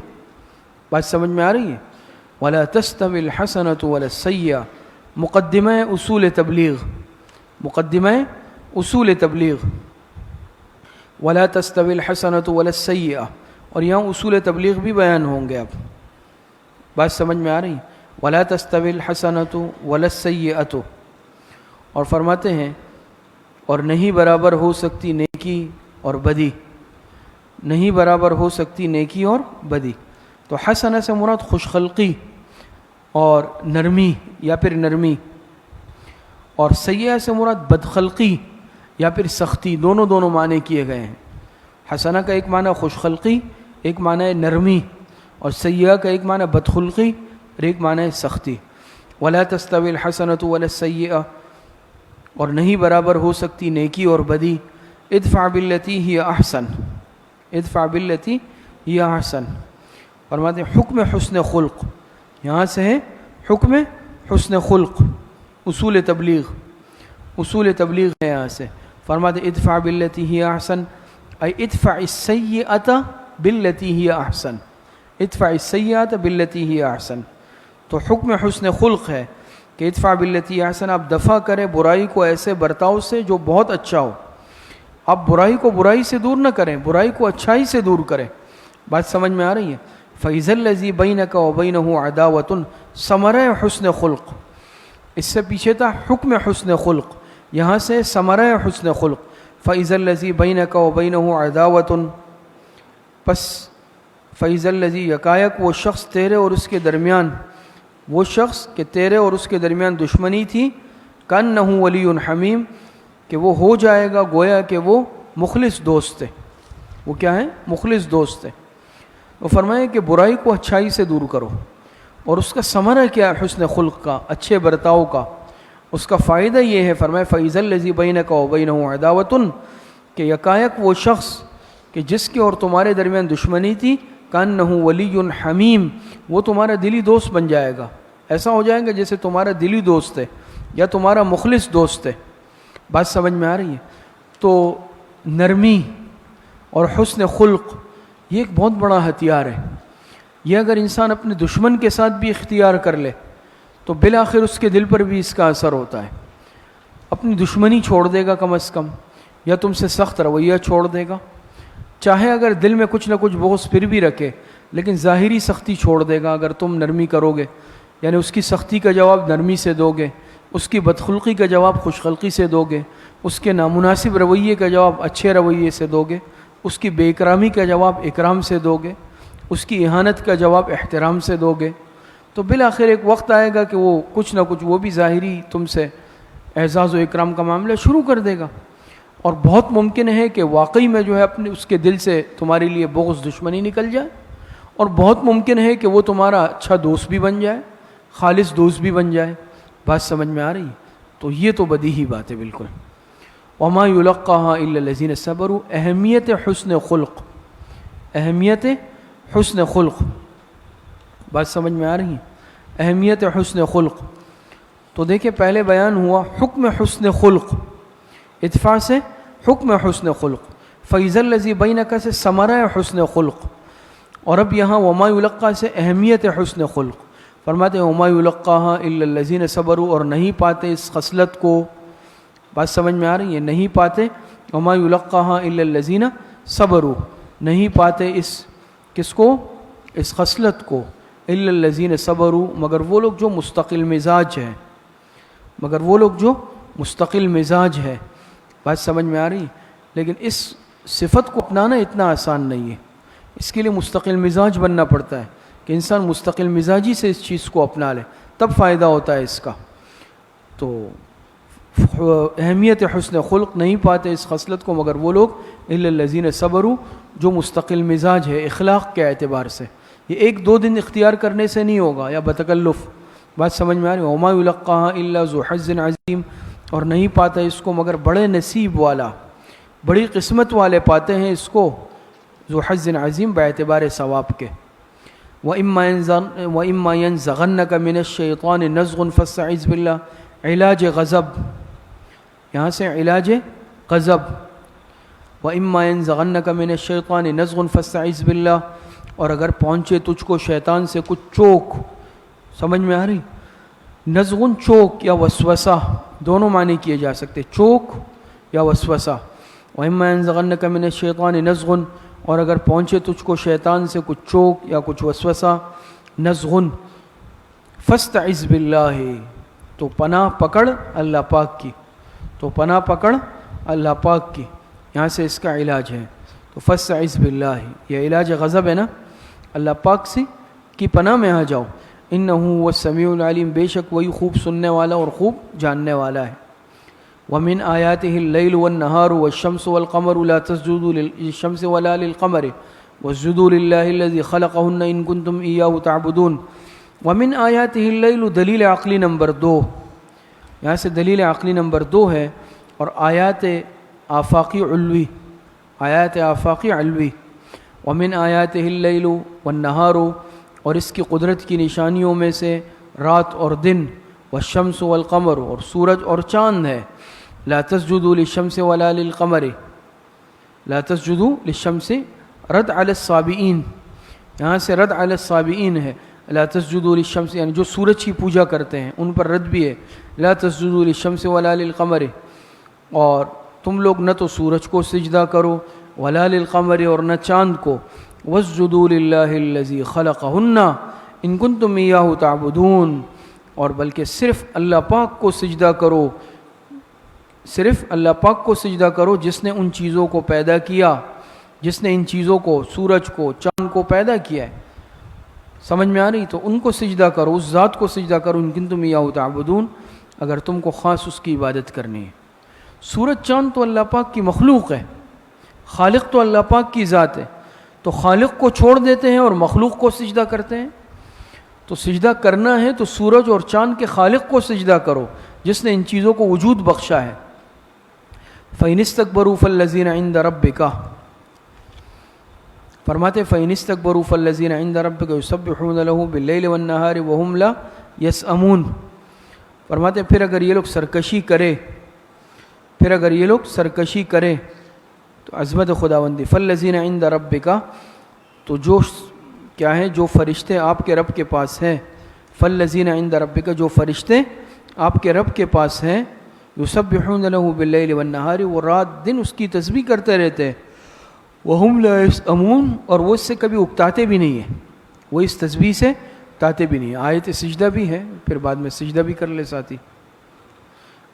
بات سمجھ میں آ رہی ہے؟ ولا تستوی الحسنۃ ولا السیئۃ، مقدمہ اصول تبلیغ، مقدمہ اصول تبلیغ. ولا تستوی الحسنۃ ولا السیئۃ، اور یہاں اصول تبلیغ بھی بیان ہوں گے. اب بات سمجھ میں آ رہی؟ ولا تستوی الحسنۃ ولا السیئۃ، اور فرماتے ہیں اور نہیں برابر ہو سکتی نیکی اور بدی، نہیں برابر ہو سکتی نیکی اور بدی. تو حسنہ سے مراد خوش خلقی اور نرمی یا پھر نرمی، اور سیئہ سے مراد بدخلقی یا پھر سختی، دونوں معنی کیے گئے ہیں. حسنہ کا ایک معنی خوش خلقی، ایک معنی ہے نرمی، اور سیئہ کا ایک معنی بدخلقی اور ایک معنی ہے سختی. ولا تستوی الحسنۃ ولا السیئۃ، اور نہیں برابر ہو سکتی نیکی اور بدی. ادفع باللتی ہی احسن، ادفع باللتی ہی احسن، فرماتے ہیں حکم حسن خلق، یہاں سے ہے حکم حسن خلق. اصول تبلیغ، اصول تبلیغ ہے یہاں سے. فرماتے ادفع باللتی ہی احسن، ای ادفع السیئۃ باللتی ہی احسن، ادفع السیئۃ باللتی ہی احسن. تو حکم حسن خلق ہے کہ ادفع باللتی احسن، آپ دفع کریں برائی کو ایسے برتاؤ سے جو بہت اچھا ہو. آپ برائی کو برائی سے دور نہ کریں، برائی کو اچھائی سے دور کریں. بات سمجھ میں آ رہی ہے؟ فَإِذَا الَّذِي بَيْنَكَ وَبَيْنَهُ عَدَاوَةٌ ثمرہ حسن خلق. اس سے پیچھے تھا حکم حسن خلق، یہاں سے ثمرہ حسن خلق، فَإِذَا الَّذِي بَيْنَكَ وَبَيْنَهُ عَدَاوَةٌ، پس فَإِذَا الَّذِي یکایک وہ شخص تیرے اور اس کے درمیان، وہ شخص کہ تیرے اور اس کے درمیان دشمنی تھی، کَأَنَّهُ وَلِيٌّ حَمِيمٌ، کہ وہ ہو جائے گا گویا کہ وہ مخلص دوست ہے۔ وہ کیا ہے؟ مخلص دوست ہے۔ وہ فرمائے کہ برائی کو اچھائی سے دور کرو، اور اس کا ثمرہ کیا ہے؟ حسن خلق کا، اچھے برتاؤ کا۔ اس کا فائدہ یہ ہے، فرمائے فَإِذَا الَّذِي بَيْنَكَ وَبَيْنَهُ عَدَاوَةٌ، کہ یکایک وہ شخص کہ جس کے اور تمہارے درمیان دشمنی تھی، کَأَنَّهُ وَلِيٌّ حَمِيمٌ، وہ تمہارا دلی دوست بن جائے گا، ایسا ہو جائے گا جیسے تمہارا دلی دوست ہے یا تمہارا مخلص دوست ہے۔ بات سمجھ میں آ رہی ہے؟ تو نرمی اور حسن خلق یہ ایک بہت بڑا ہتھیار ہے۔ یہ اگر انسان اپنے دشمن کے ساتھ بھی اختیار کر لے تو بالآخر اس کے دل پر بھی اس کا اثر ہوتا ہے۔ اپنی دشمنی چھوڑ دے گا کم از کم، یا تم سے سخت رویہ چھوڑ دے گا، چاہے اگر دل میں کچھ نہ کچھ بغض پھر بھی رکھے، لیکن ظاہری سختی چھوڑ دے گا اگر تم نرمی کرو گے، یعنی اس کی سختی کا جواب نرمی سے دو گے، اس کی بدخلقی کا جواب خوش خلقی سے دو گے، اس کے نامناسب رویے کا جواب اچھے رویے سے دو گے، اس کی بے اکرامی کا جواب اکرام سے دو گے، اس کی اہانت کا جواب احترام سے دو گے، تو بالآخر ایک وقت آئے گا کہ وہ کچھ نہ کچھ وہ بھی ظاہری تم سے اعزاز و اکرام کا معاملہ شروع کر دے گا، اور بہت ممکن ہے کہ واقعی میں جو ہے اپنے اس کے دل سے تمہارے لیے بغض دشمنی نکل جائے، اور بہت ممکن ہے کہ وہ تمہارا اچھا دوست بھی بن جائے، خالص دوست بھی بن جائے۔ بات سمجھ میں آ رہی ہے؟ تو یہ تو بدیہی بات ہے بالکل۔ وما يلقاها الا الذين صبروا، اہمیت حسن خلق، اہمیت حسن خلق، بات سمجھ میں آ رہی ہے؟ اہمیت حسن خلق۔ تو دیکھیں پہلے بیان ہوا حکم حسن خلق، ادفاع سے حکم حسن خلق، فَإِذَا الَّذِي بَيْنَكَ سے ثمرہ حسن خلق، اور اب یہاں وما يلقا سے اہمیت حسن خلق، فرماتے ہیں وما يلقاها الا الذين صبروا، اور نہیں پاتے اس خصلت کو، بات سمجھ میں آ رہی ہے؟ نہیں پاتے وما يلقاها الا الذين صبروا، نہیں پاتے اس کس کو؟ اس خصلت کو، الا الذين صبروا، مگر وہ لوگ جو مستقل مزاج ہے، مگر وہ لوگ جو مستقل مزاج ہے۔ بات سمجھ میں آ رہی ہے؟ لیکن اس صفت کو اپنانا اتنا آسان نہیں ہے، اس کے لیے مستقل مزاج بننا پڑتا ہے کہ انسان مستقل مزاجی سے اس چیز کو اپنا لے، تب فائدہ ہوتا ہے اس کا۔ تو اہمیت حسن خلق نہیں پاتے اس خصلت کو مگر وہ لوگ الا الذین صبروا، جو مستقل مزاج ہے اخلاق کے اعتبار سے، یہ ایک دو دن اختیار کرنے سے نہیں ہوگا یا بتکلف۔ بات سمجھ میں آ رہی ہے؟ وما یلقاها الا ذو حظ عظیم، اور نہیں پاتا اس کو مگر بڑے نصیب والا، بڑی قسمت والے پاتے ہیں اس کو، ذو حظ عظیم باعتبار ثواب کے۔ وَإِمَّا يَنزَغَنَّكَ مِنَ الشَّيْطَانِ نَزْغٌ فَاسْتَعِذْ بِاللَّهِ، علاج غضب، یہاں سے علاج غضب، وَإِمَّا يَنزَغَنَّكَ مِنَ الشَّيْطَانِ نَزْغٌ فَاسْتَعِذْ بِاللَّهِ، اور اگر پہنچے تجھ کو شیطان سے کچھ چوک، سمجھ میں آ رہی؟ نزغن چوک یا وسوسہ دونوں معنی کیے جا سکتے، چوک یا وسوسہ۔ وَإِمَّا يَنزَغَنَّكَ مِنَ الشَّيْطَانِ نَزْغٌ، اور اگر پہنچے تجھ کو شیطان سے کچھ چوک یا کچھ وسوسہ، نزغن، فاستعذ باللہ، تو پناہ پکڑ اللہ پاک کی، تو پناہ پکڑ اللہ پاک کی، یہاں سے اس کا علاج ہے۔ تو فاستعذ باللہ، یہ علاج غضب ہے نا، اللہ پاک سے کی پناہ میں آ جاؤ، انہ هو السمیع العلیم، بے شک وہی خوب سننے والا اور خوب جاننے والا ہے۔ ومن آیاتہ اللیل والنہار والشمس والقمر لا تسجدوا للشمس ولا للقمر واسجدوا للہ الذی خلقہن ان کنتم ایاہ تعبدون۔ ومن آیاتہ اللیل، دلیل عقلی نمبر 2، یہاں سے دلیل عقلی نمبر 2 ہے، اور آیات آفاقی علوی، آیات آفاقی علوی۔ ومن آیاتہ اللیل والنہار، اور اس کی قدرت کی نشانیوں میں سے رات اور دن، والشمس والقمر، اور سورج اور چاند ہے۔ لا تسجدوا للشمس ولا للقمر، لا تسجدوا للشمس، رد علی الصابئین، یہاں سے رد علی الصابئین ہے، لا تسجدوا للشمس یعنی جو سورج کی پوجا کرتے ہیں ان پر رد بھی ہے، لا تسجدوا للشمس ولا للقمر، اور تم لوگ نہ تو سورج کو سجدہ کرو ولا للقمر، اور نہ چاند کو، واسجدوا للہ الذی خلقہن ان کنتم ایاہ تعبدون، اور بلکہ صرف اللہ پاک کو سجدہ کرو، صرف اللہ پاک کو سجدہ کرو جس نے ان چیزوں کو پیدا کیا، جس نے ان چیزوں کو، سورج کو، چاند کو پیدا کیا ہے۔ سمجھ میں آ رہی؟ تو ان کو سجدہ کرو، اس ذات کو سجدہ کرو، ان کنتم ایاہ تعبدون، اگر تم کو خاص اس کی عبادت کرنی ہے۔ سورج چاند تو اللہ پاک کی مخلوق ہے، خالق تو اللہ پاک کی ذات ہے، تو خالق کو چھوڑ دیتے ہیں اور مخلوق کو سجدہ کرتے ہیں۔ تو سجدہ کرنا ہے تو سورج اور چاند کے خالق کو سجدہ کرو جس نے ان چیزوں کو وجود بخشا ہے۔ فَإِنِ اسْتَكْبَرُوا فَالَّذِينَ عِندَ رَبِّكَ، فرماتے فَإِنِ اسْتَكْبَرُوا فَالَّذِينَ عِندَ رَبِّكَ يُسَبِّحُونَ لَهُ بِاللَّيْلِ وَالنَّهَارِ وَهُمْ لَا يَسْأَمُونَ، فرماتے پھر اگر یہ لوگ سرکشی کرے، پھر اگر یہ لوگ سرکشی کرے تو عظمت خداوندی، فَالَّذِينَ عِندَ رَبِّكَ، تو جو کیا ہے، جو فرشتے آپ کے رب کے پاس ہیں، فَالَّذِينَ عِندَ رَبِّكَ، جو فرشتے آپ کے رب کے پاس ہیں، یسبحون لہ باللیل والنہار، وہ رات دن اس کی تسبیح کرتے رہتے ہیں، وہم لا یسأمون، اور وہ اس سے کبھی اکتاتے بھی نہیں ہیں، وہ اس تسبیح سے اکتاتے بھی نہیں ہیں۔ آیت سجدہ بھی ہے، پھر بعد میں سجدہ بھی کر لے ساتھی۔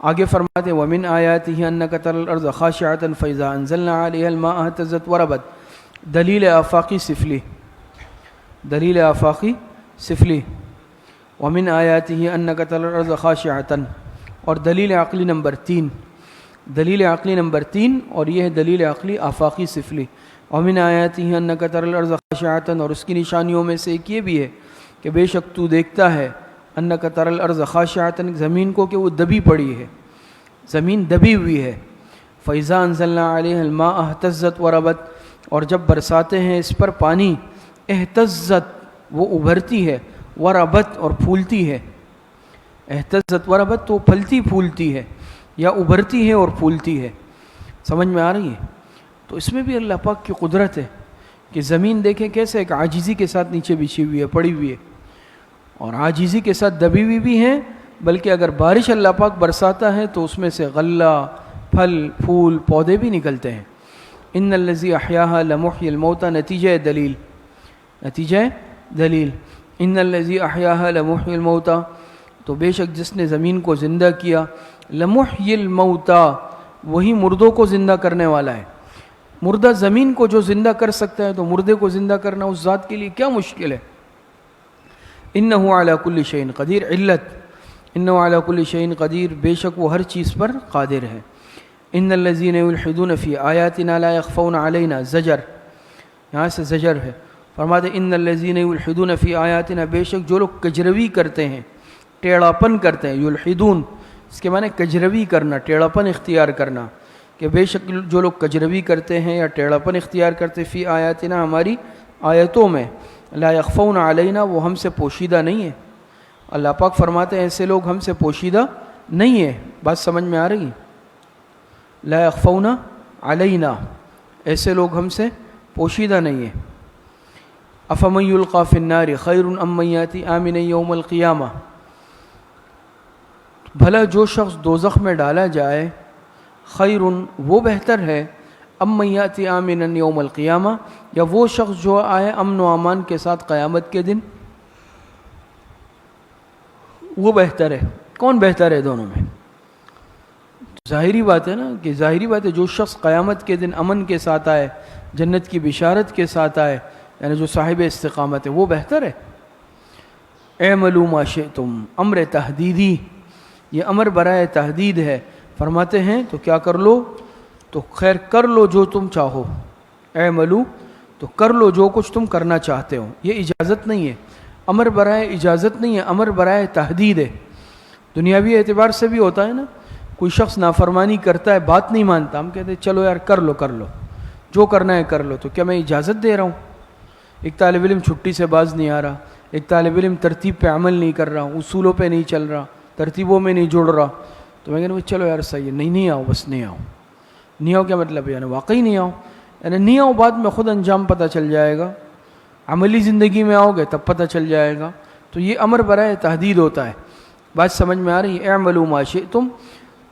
آگے فرماتے ہیں وَمِنْ آیَاتِهِ أَنَّكَ تَرَى الْأَرْضَ خَاشِعَةً فَإِذَا أَنزَلْنَا عَلَيْهَا الْمَاءَ اهْتَزَّتْ وَرَبَتْ، دلیل آفاقی سفلی، دلیل آفاقی سفلی۔ وَمِنْ آیَاتِهِ أَنَّكَ تَرَى الْأَرْضَ خَاشِعَةً، اور دلیل عقلی نمبر 3، دلیل عقلی نمبر 3، اور یہ ہے دلیل عقلی آفاقی سفلی۔ وَمِنْ آیَاتِهِ أَنَّكَ تَرَى الْأَرْضَ خَاشِعَةً، اور اس کی نشانیوں میں سے ایک یہ بھی ہے کہ بے شک تو دیکھتا ہے، أَنَّكَ تَرَى الْأَرْضَ خَاشِعَةً، زمین کو کہ وہ دبی پڑی ہے، زمین دبی ہوئی ہے۔ فَإِذَا أَنزَلْنَا عَلَيْهَا الْمَاءَ اهْتَزَّتْ وَرَبَتْ، اور جب برساتے ہیں اس پر پانی، اہتزت، وہ ابھرتی ہے، وربت، اور پھولتی ہے۔ اہتزت وربت، تو پھلتی پھولتی ہے، یا ابھرتی ہے اور پھولتی ہے۔ سمجھ میں آ رہی ہے؟ تو اس میں بھی اللہ پاک کی قدرت ہے کہ زمین دیکھیں کیسے ایک عاجزی کے ساتھ نیچے بچھی ہوئی ہے، پڑی ہوئی ہے، اور عاجزی کے ساتھ دبی ہوئی بھی ہیں، بلکہ اگر بارش اللہ پاک برساتا ہے تو اس میں سے غلہ، پھل، پھول، پودے بھی نکلتے ہیں۔ ان الذی احیاها لمحیی الموتى، نتیجہ دلیل، نتیجہ دلیل، ان الذی احیاها لمحیی الموتى، تو بے شک جس نے زمین کو زندہ کیا، لمحیی الموتى، وہی مردوں کو زندہ کرنے والا ہے۔ مردہ زمین کو جو زندہ کر سکتا ہے تو مردے کو زندہ کرنا اس ذات کے لیے کیا مشکل ہے۔ انہ علی کل شیء قدیر، علت، انہ علی کل شیء قدیر، بے شک وہ ہر چیز پر قادر ہے۔ ان الذین یلحدون فی آیاتنا لا یخفون علینا، زجر، یہاں سے زجر ہے۔ فرماتے ان الذین یلحدون فی آیاتنا، بے شک جو لوگ کجروی کرتے ہیں، ٹیڑھاپن کرتے ہیں، یلحدون اس کے معنی کجروی کرنا، ٹیڑھاپن اختیار کرنا، کہ بے شک جو لوگ کجروی کرتے ہیں یا ٹیڑھاپن اختیار کرتے فی آیاتنا، ہماری آیتوں میں، لا یخفون علینا، وہ ہم سے پوشیدہ نہیں ہے۔ اللہ پاک فرماتے ہیں ایسے لوگ ہم سے پوشیدہ نہیں ہیں۔ بات سمجھ میں آ رہی ہے؟ لا یخفون علینا، ایسے لوگ ہم سے پوشیدہ نہیں ہیں۔ افمن یلقی فی النار خیر ام من یاتی آمنا یوم القیامہ، بھلا جو شخص دوزخ میں ڈالا جائے، خیر، وہ بہتر ہے، ام من یاتی آمنا یوم القیامہ، یا وہ شخص جو آئے امن و امان کے ساتھ قیامت کے دن، وہ بہتر ہے۔ کون بہتر ہے دونوں میں؟ ظاہری بات ہے نا، کہ ظاہری بات ہے جو شخص قیامت کے دن امن کے ساتھ آئے، جنت کی بشارت کے ساتھ آئے، یعنی جو صاحب استقامت ہے، وہ بہتر ہے۔ اعملوا ما شئتم، امر تحدیدی، یہ امر برائے تحدید ہے۔ فرماتے ہیں تو کیا کر لو؟ تو خیر کر لو جو تم چاہو، اعملوا، تو کر لو جو کچھ تم کرنا چاہتے ہو۔ یہ اجازت نہیں ہے، امر برائے اجازت نہیں ہے، امر برائے تحدید ہے۔ دنیاوی اعتبار سے بھی ہوتا ہے نا، کوئی شخص نافرمانی کرتا ہے، بات نہیں مانتا، ہم کہتے ہیں چلو یار کر لو، کر لو جو کرنا ہے کر لو، تو کیا میں اجازت دے رہا ہوں؟ ایک طالب علم چھٹی سے باز نہیں آ رہا، ایک طالب علم ترتیب پہ عمل نہیں کر رہا، اصولوں پہ نہیں چل رہا، ترتیبوں میں نہیں جڑ رہا، تو میں کہتا ہوں چلو یار صحیح ہے، نہیں آؤ، بس نہیں آؤ۔ نہیں آؤ کیا مطلب ہے؟ یعنی واقعی نہیں آؤ، یعنی نہیں آؤ، بعد میں خود انجام پتہ چل جائے گا، عملی زندگی میں آؤ گے تب پتہ چل جائے گا۔ تو یہ امر برائے تحدید ہوتا ہے۔ بات سمجھ میں آ رہی ہے؟ اعملوا ما شئتم،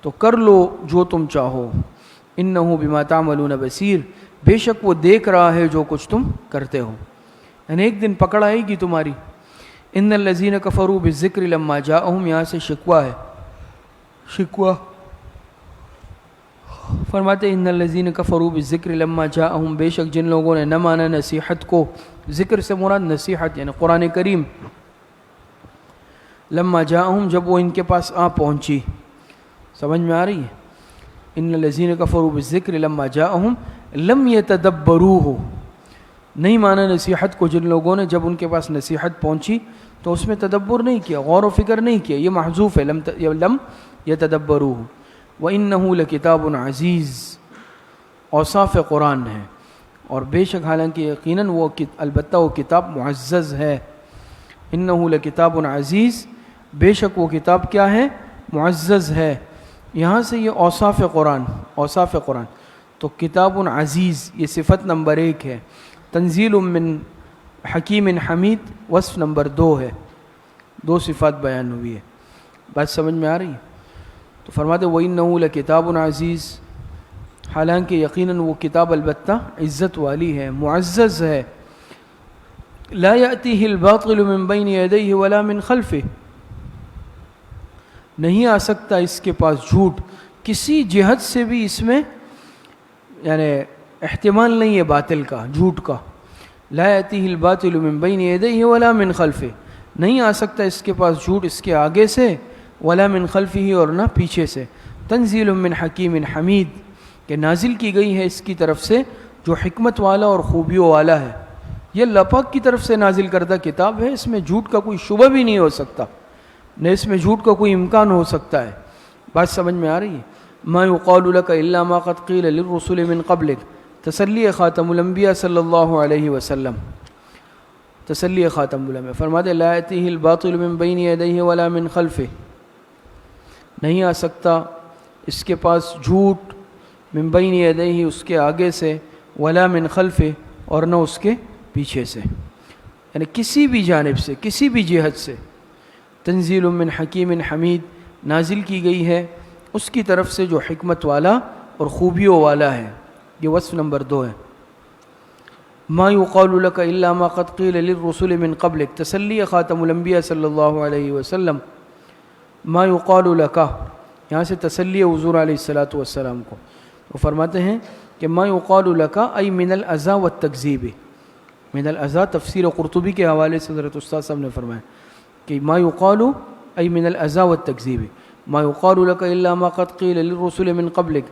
تو کر لو جو تم چاہو، انہ بما تعملون بصیر، بے شک وہ دیکھ رہا ہے جو کچھ تم کرتے ہو۔ یعنی ایک دن پکڑ آئے گی تمہاری، ان الذین کفروا بالذکر لما جاءہم، یہاں سے شکوہ ہے، شکوہ فرماتے ان الذین کفروا بالذکر لما جاءہم، بے شک جن لوگوں نے نہ مانا نصیحت کو، ذکر سے مراد نصیحت یعنی قرآن کریم، لما جاءہم جب وہ ان کے پاس آ پہنچی، سمجھ میں آ رہی ہے؟ ان الذین کفروا بالذکر لما جاءہم لم یتدبروہ، نہیں مانا نصیحت کو جن لوگوں نے، جب ان کے پاس نصیحت پہنچی تو اس میں تدبر نہیں کیا، غور و فکر نہیں کیا، یہ محذوف ہے، لم یتدبروہ۔ وَإِنَّهُ لَكِتَابٌ عَزِیز، اوصاف قرآن ہے، اور بے شک حالانکہ یقیناً وہ البتہ وہ کتاب معزز ہے۔ اِنَّهُ لَكِتَابٌ عَزِیز، بے شک وہ کتاب کیا ہے؟ معزز ہے۔ یہاں سے یہ اوصاف قرآن، اوصاف قرآن تو کتاب عزیز یہ صفت نمبر 1 ہے، تنزیل من حکیم حمید وصف نمبر 2 ہے، 2 صفات بیان ہوئی ہے، بات سمجھ میں آ رہی ہے؟ تو فرماتے وَإِنَّهُ لَكِتَابٌ عَزِیز، حالانکہ یقیناً وہ کتاب البتہ عزت والی ہے، معزز ہے، لا يأتيه الباطل من بين يديه ولا من خلفه، نہیں آ سکتا اس کے پاس جھوٹ کسی جہت سے بھی، اس میں یعنی احتمال نہیں ہے باطل کا، جھوٹ کا، لا يأتيه الباطل من بين يديه ولا من خلفه، نہیں آ سکتا اس کے پاس جھوٹ اس کے آگے سے، ولا من خلفه اور نہ پیچھے سے، تنزیل من حکیم حمید کہ نازل کی گئی ہے اس کی طرف سے جو حکمت والا اور خوبیوں والا ہے، یہ اللہ پاک کی طرف سے نازل کردہ کتاب ہے، اس میں جھوٹ کا کوئی شبہ بھی نہیں ہو سکتا، نہ اس میں جھوٹ کا کوئی امکان ہو سکتا ہے، بات سمجھ میں آ رہی ہے؟ ما یقال لک الا ما قد قیل للرسل من قبلک، تسلی خاتم الانبیاء صلی اللہ علیہ وسلم، تسلی خاتم الانبیاء، فرماتے لا یأتیہ الباطل من بین یدیہ ولا من خلفہ، نہیں آ سکتا اس کے پاس جھوٹ من بین یدیہ اس کے آگے سے، ولا من خلفہ اور نہ اس کے پیچھے سے، یعنی کسی بھی جانب سے، کسی بھی جہت سے، تنزیل من حکیم حمید نازل کی گئی ہے اس کی طرف سے جو حکمت والا اور خوبیوں والا ہے، یہ وصف نمبر 2 ہے۔ ما یقال لک الا ما قد قیل للرسل من قبلک، تسلی خاتم الانبیاء صلی اللہ علیہ وسلم، ما یقال لک، یہاں سے تسلی حضور علیہ الصلاۃ والسلام کو، وہ فرماتے ہیں کہ ما یقال لک ای من الاذی والتکذیب، من الاذی تفسیر قرطبی کے حوالے سے حضرت استاد صاحب نے فرمایا کہ ما یقال ای من الاذی والتکذیب، ما یقال لک الا ما قد قیل للرسل من قبلک،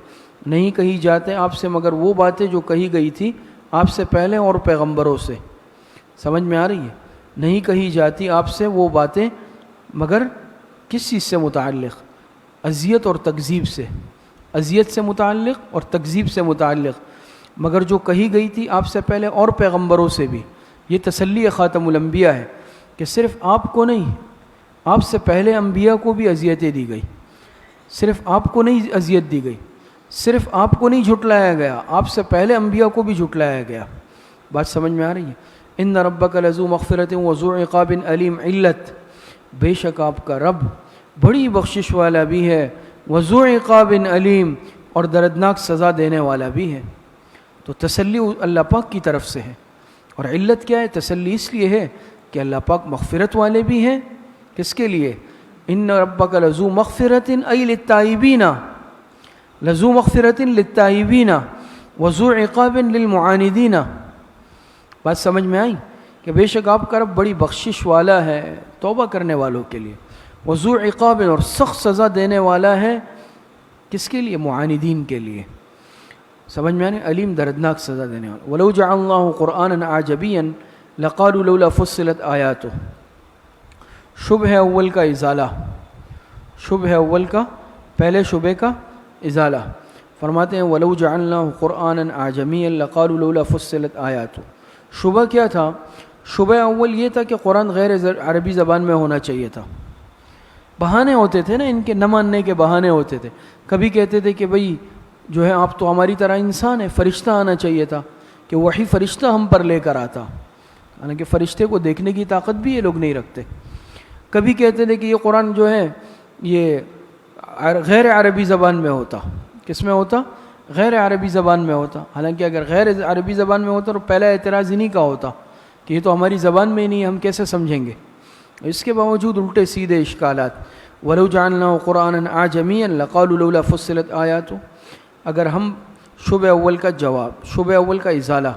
نہیں کہی جاتے آپ سے مگر وہ باتیں جو کہی گئی تھی آپ سے پہلے اور پیغمبروں سے، سمجھ میں آ رہی ہے؟ نہیں کہی جاتی آپ سے وہ باتیں مگر کس چیز سے متعلق؟ اذیت اور تکذیب سے، اذیت سے متعلق اور تکذیب سے متعلق، مگر جو کہی گئی تھی آپ سے پہلے اور پیغمبروں سے بھی، یہ تسلی خاتم الانبیاء ہے کہ صرف آپ کو نہیں، آپ سے پہلے انبیاء کو بھی اذیتیں دی گئی، صرف آپ کو نہیں اذیت دی گئی، صرف آپ کو نہیں جھٹلایا گیا، آپ سے پہلے انبیاء کو بھی جھٹلایا گیا، بات سمجھ میں آ رہی ہے؟ ان ربک لذو مغفرۃ وذو عقاب علیم، علت بے شک آپ کا رب بڑی بخشش والا بھی ہے، وذو عقاب علیم اور دردناک سزا دینے والا بھی ہے، تو تسلی اللہ پاک کی طرف سے ہے، اور علت کیا ہے؟ تسلی اس لیے ہے کہ اللہ پاک مغفرت والے بھی ہیں، کس کے لیے؟ ان ربک لذو مغفرۃ ای للتائبین، لذو مغفرۃ للتائبین وذو عقاب للمعاندین، بات سمجھ میں آئی کہ بے شک آپ کا رب بڑی بخشش والا ہے توبہ کرنے والوں کے لیے، وذو عقاب اور سخت سزا دینے والا ہے کس کے لیے؟ معاندین کے لیے، سمجھ میں آنے؟ علیم دردناک سزا دینے والا۔ وَلَوْ جَعَلْنَاهُ قُرْآنًا عَجَبِيًّا لَقَالُوا لَوْلَا فُصِّلَتْ آيَاتُهُ، شبہ اول کا ازالہ، شبہ اول کا پہلے شبہ کا ازالہ، فرماتے ہیں وَلَوْ جَعَلْنَاهُ قُرْآنًا عَجَمِيًّا لَقَالُوا لَوْلَا فُصِّلَتْ آيَاتُهُ، شبہ کیا تھا؟ شبہ اول یہ تھا کہ قرآن غیر عربی زبان میں ہونا چاہیے تھا، بہانے ہوتے تھے نا ان کے نہ ماننے کے بہانے ہوتے تھے، کبھی کہتے تھے کہ بھئی جو ہے آپ تو ہماری طرح انسان ہے، فرشتہ آنا چاہیے تھا کہ وہی فرشتہ ہم پر لے کر آتا، حالانکہ فرشتے کو دیکھنے کی طاقت بھی یہ لوگ نہیں رکھتے۔ کبھی کہتے تھے کہ یہ قرآن جو ہے یہ غیر عربی زبان میں ہوتا، کس میں ہوتا؟ غیر عربی زبان میں ہوتا، حالانکہ اگر غیر عربی زبان میں ہوتا تو پہلا اعتراض انہی کا ہوتا کہ یہ تو ہماری زبان میں ہی نہیں ہے، ہم کیسے سمجھیں گے، اس کے باوجود الٹے سیدھے اشکالات. وَلَوْ جَعَلْنَاهُ قُرْآنًا أَعْجَمِيًّا لَقَالُوا لَوْلَا فُصِّلَتْ آيَاتُهُ. اگر ہم شبہ اول کا جواب، شبہ اول کا ازالہ،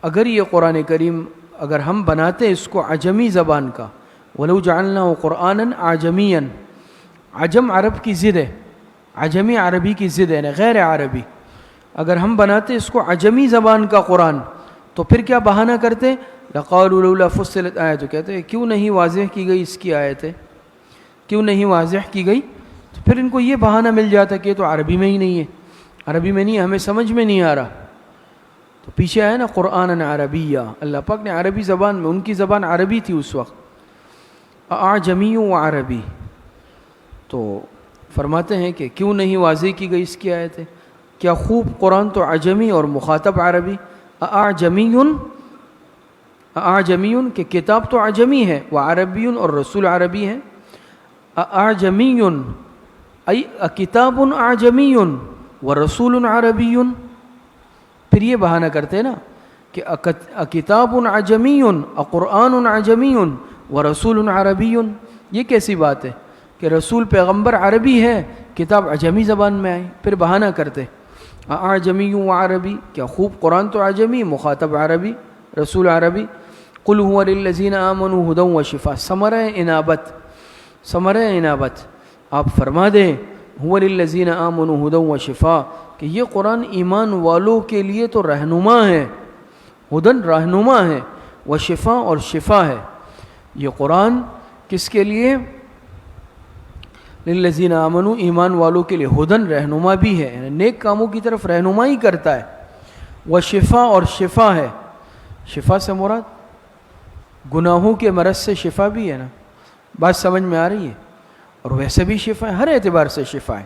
اگر یہ قرآن کریم اگر ہم بناتے اس کو عجمی زبان کا، وَلَوْ جَعَلْنَاهُ قُرْآنًا أَعْجَمِيًّا، عجم عرب کی ضد ہے، عجمی عربی کی ضد ہے، غیر عربی. اگر ہم بناتے اس کو عجمی زبان کا قرآن تو پھر کیا بہانہ کرتے؟ لَقَالُوا لَوْلَا فُصِّلَتْ آیَاتُ، کہتے ہیں کیوں نہیں واضح کی گئی اس کی آیتیں، کیوں نہیں واضح کی گئی؟ تو پھر ان کو یہ بہانہ مل جاتا کہ یہ تو عربی میں ہی نہیں ہے، عربی میں نہیں ہے، ہمیں سمجھ میں نہیں آ رہا. تو پیچھے آیا نا قرآن عربیہ، اللہ پاک نے عربی زبان میں، ان کی زبان عربی تھی اس وقت، اعجمی و عربی. تو فرماتے ہیں کہ کیوں نہیں واضح کی گئی اس کی آیتیں؟ کیا خوب قرآن تو عجمی اور مخاطب عربی. اعجمی کہ کتاب تو عجمی ہے، و عربی اور رسول عربی ہے. اعجمی ای کتاب اعجمی و رسول عربی. پھر یہ بہانہ کرتے نا کہ کتاب عجمی قرآن عجمی و رسول عربی. یہ کیسی بات ہے کہ رسول پیغمبر عربی ہے، کتاب عجمی زبان میں آئی؟ پھر بہانہ کرتے اعجمی و عربی، کیا خوب قرآن تو عجمی، مخاطب عربی، رسول عربی. قل هو للذین آمنوا ھدی و شفاء. ثمرہ انابت آپ فرما دیں هو للذین آمنوا ھدی و شفاء کہ یہ قرآن ایمان والوں کے لیے تو رہنما ہے، ہدن رہنما ہے، و شفاء اور شفا ہے. یہ قرآن کس کے لیے؟ للذین آمنوا ایمان والوں کے لیے، ہدن رہنما بھی ہے، یعنی نیک کاموں کی طرف رہنمائی کرتا ہے. و شفا اور شفا ہے. شفا سے مراد گناہوں کے مرض سے شفا بھی ہے نا، بات سمجھ میں آ رہی ہے؟ اور ویسے بھی شفا ہے، ہر اعتبار سے شفا ہے،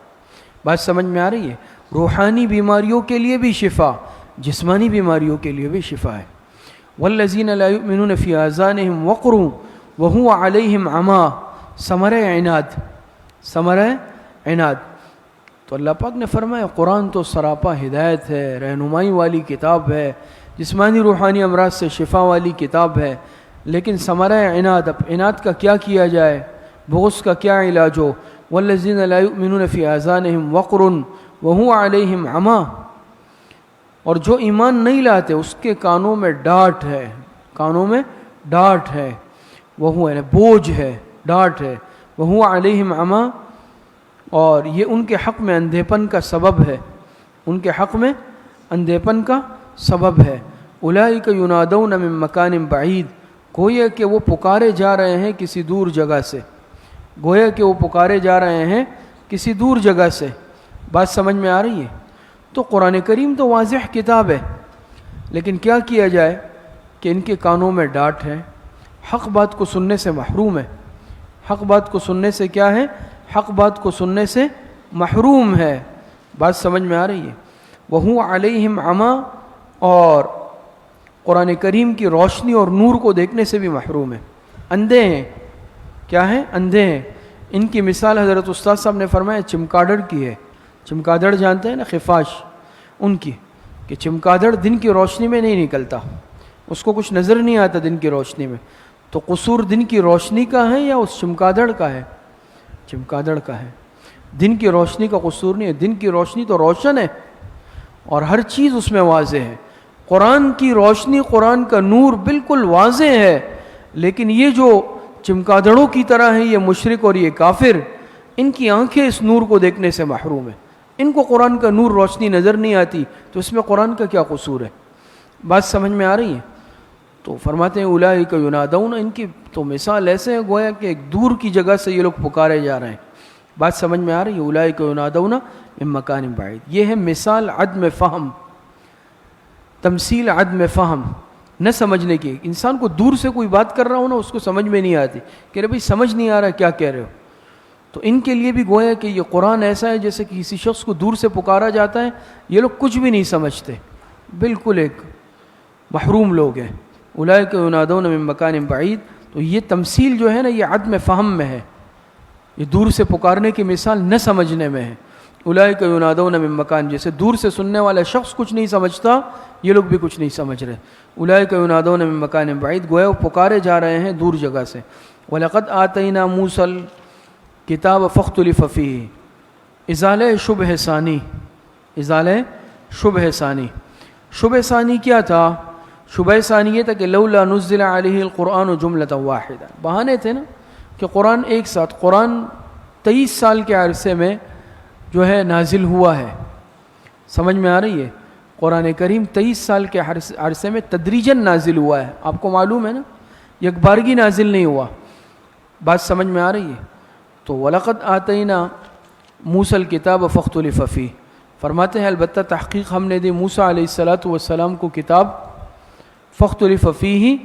بات سمجھ میں آ رہی ہے؟ روحانی بیماریوں کے لیے بھی شفا، جسمانی بیماریوں کے لیے بھی شفا ہے. والذین لا یؤمنون فی آذانہم وقر وہو علیہم عمی. ثمرہ عناد. تو اللہ پاک نے فرمایا قرآن تو سراپا ہدایت ہے، رہنمائی والی کتاب ہے، جسمانی روحانی امراض سے شفا والی کتاب ہے. لیکن ثمرہ عناد، اب عناد کا کیا کیا جائے، بغض کا کیا علاج ہو؟ والذین لا یؤمنون فی آذانہم وقر وہو علیہم عمی. اور جو ایمان نہیں لاتے اس کے کانوں میں ڈانٹ ہے، کانوں میں ڈانٹ ہے، وہ یعنی بوجھ ہے، ڈانٹ ہے. وہو علیہم عمی، اور یہ ان کے حق میں اندھے پن کا سبب ہے، ان کے حق میں اندھے پن کا سبب ہے. اولئک ینادون من مکان بعید، گویا کہ وہ پکارے جا رہے ہیں کسی دور جگہ سے، گویا کہ وہ پکارے جا رہے ہیں کسی دور جگہ سے. بات سمجھ میں آ رہی ہے؟ تو قرآن کریم تو واضح کتاب ہے، لیکن کیا کیا جائے کہ ان کے کانوں میں ڈانٹ ہے، حق بات کو سننے سے محروم ہے. حق بات کو سننے سے کیا ہے؟ حق بات کو سننے سے محروم ہے. بات سمجھ میں آ رہی ہے؟ وہو علیہم عمی، اور قرآن کریم کی روشنی اور نور کو دیکھنے سے بھی محروم ہے، اندھے ہیں. کیا ہیں؟ اندھے ہیں. ان کی مثال حضرت استاد صاحب نے فرمایا چمگادڑ کی ہے. چمگادڑ جانتے ہیں نا، خفاش، ان کی، کہ چمگادڑ دن کی روشنی میں نہیں نکلتا، اس کو کچھ نظر نہیں آتا دن کی روشنی میں. تو قصور دن کی روشنی کا ہے یا اس چمگادڑ کا ہے؟ چمگادڑ کا ہے. دن کی روشنی کا قصور نہیں ہے، دن کی روشنی تو روشن ہے اور ہر چیز اس میں واضح ہے. قرآن کی روشنی، قرآن کا نور بالکل واضح ہے، لیکن یہ جو چمگادڑوں کی طرح ہیں، یہ مشرک اور یہ کافر، ان کی آنکھیں اس نور کو دیکھنے سے محروم ہیں. ان کو قرآن کا نور روشنی نظر نہیں آتی، تو اس میں قرآن کا کیا قصور ہے؟ بات سمجھ میں آ رہی ہے؟ تو فرماتے ہیں اولئک ینادون، ان کی تو مثال ایسے ہے گویا کہ ایک دور کی جگہ سے یہ لوگ پکارے جا رہے ہیں. بات سمجھ میں آ رہی ہے؟ اولئک ینادون من مکان بعید. یہ ہے مثال عدم فہم، تمثیل عدم فہم، نہ سمجھنے کی. انسان کو دور سے کوئی بات کر رہا ہو نا، اس کو سمجھ میں نہیں آتی کہ بھائی سمجھ نہیں آ رہا کیا کہہ رہے ہو. تو ان کے لیے بھی گویا کہ یہ قرآن ایسا ہے جیسے کہ کسی شخص کو دور سے پکارا جاتا ہے، یہ لوگ کچھ بھی نہیں سمجھتے، بالکل ایک محروم لوگ ہیں. اولئک ینادون من مکان بعید. تو یہ تمثیل جو ہے نا، یہ عدم فہم میں ہے، یہ دور سے پکارنے کی مثال نہ سمجھنے میں ہے. اولئک ینادون من مکان، جیسے دور سے سننے والا شخص کچھ نہیں سمجھتا، یہ لوگ بھی کچھ نہیں سمجھ رہے. اولئک ینادون من مکان بعید، گویا وہ پکارے جا رہے ہیں دور جگہ سے. وَلَقَدْ آتَيْنَا مُوسَى الْكِتَابَ فَاخْتُلِفَ فِيهِ، ازالہ شبہ ثانی، ازالہ شبہ ثانی. شبہ ثانی کیا تھا؟ شبہ ثانی یہ تھا کہ لولا نزل علیہ القرآن جملۃ واحدہ، بہانے تھے نا کہ قرآن ایک ساتھ، قرآن 23 سال کے عرصے میں جو ہے نازل ہوا ہے. سمجھ میں آ رہی ہے؟ قرآن کریم 23 سال کے عرصے میں تدریجاً نازل ہوا ہے. آپ کو معلوم ہے نا، یک بارگی نازل نہیں ہوا. بات سمجھ میں آ رہی ہے؟ تو وَلَقَدْ آتَيْنَا مُوسَى الْكِتَابَ فَاخْتُلِفَ فِيهِ، فرماتے ہیں البتہ تحقیق ہم نے دی موسیٰ علیہ السلام کو کتاب، فَاخْتُلِفَ فِيهِ،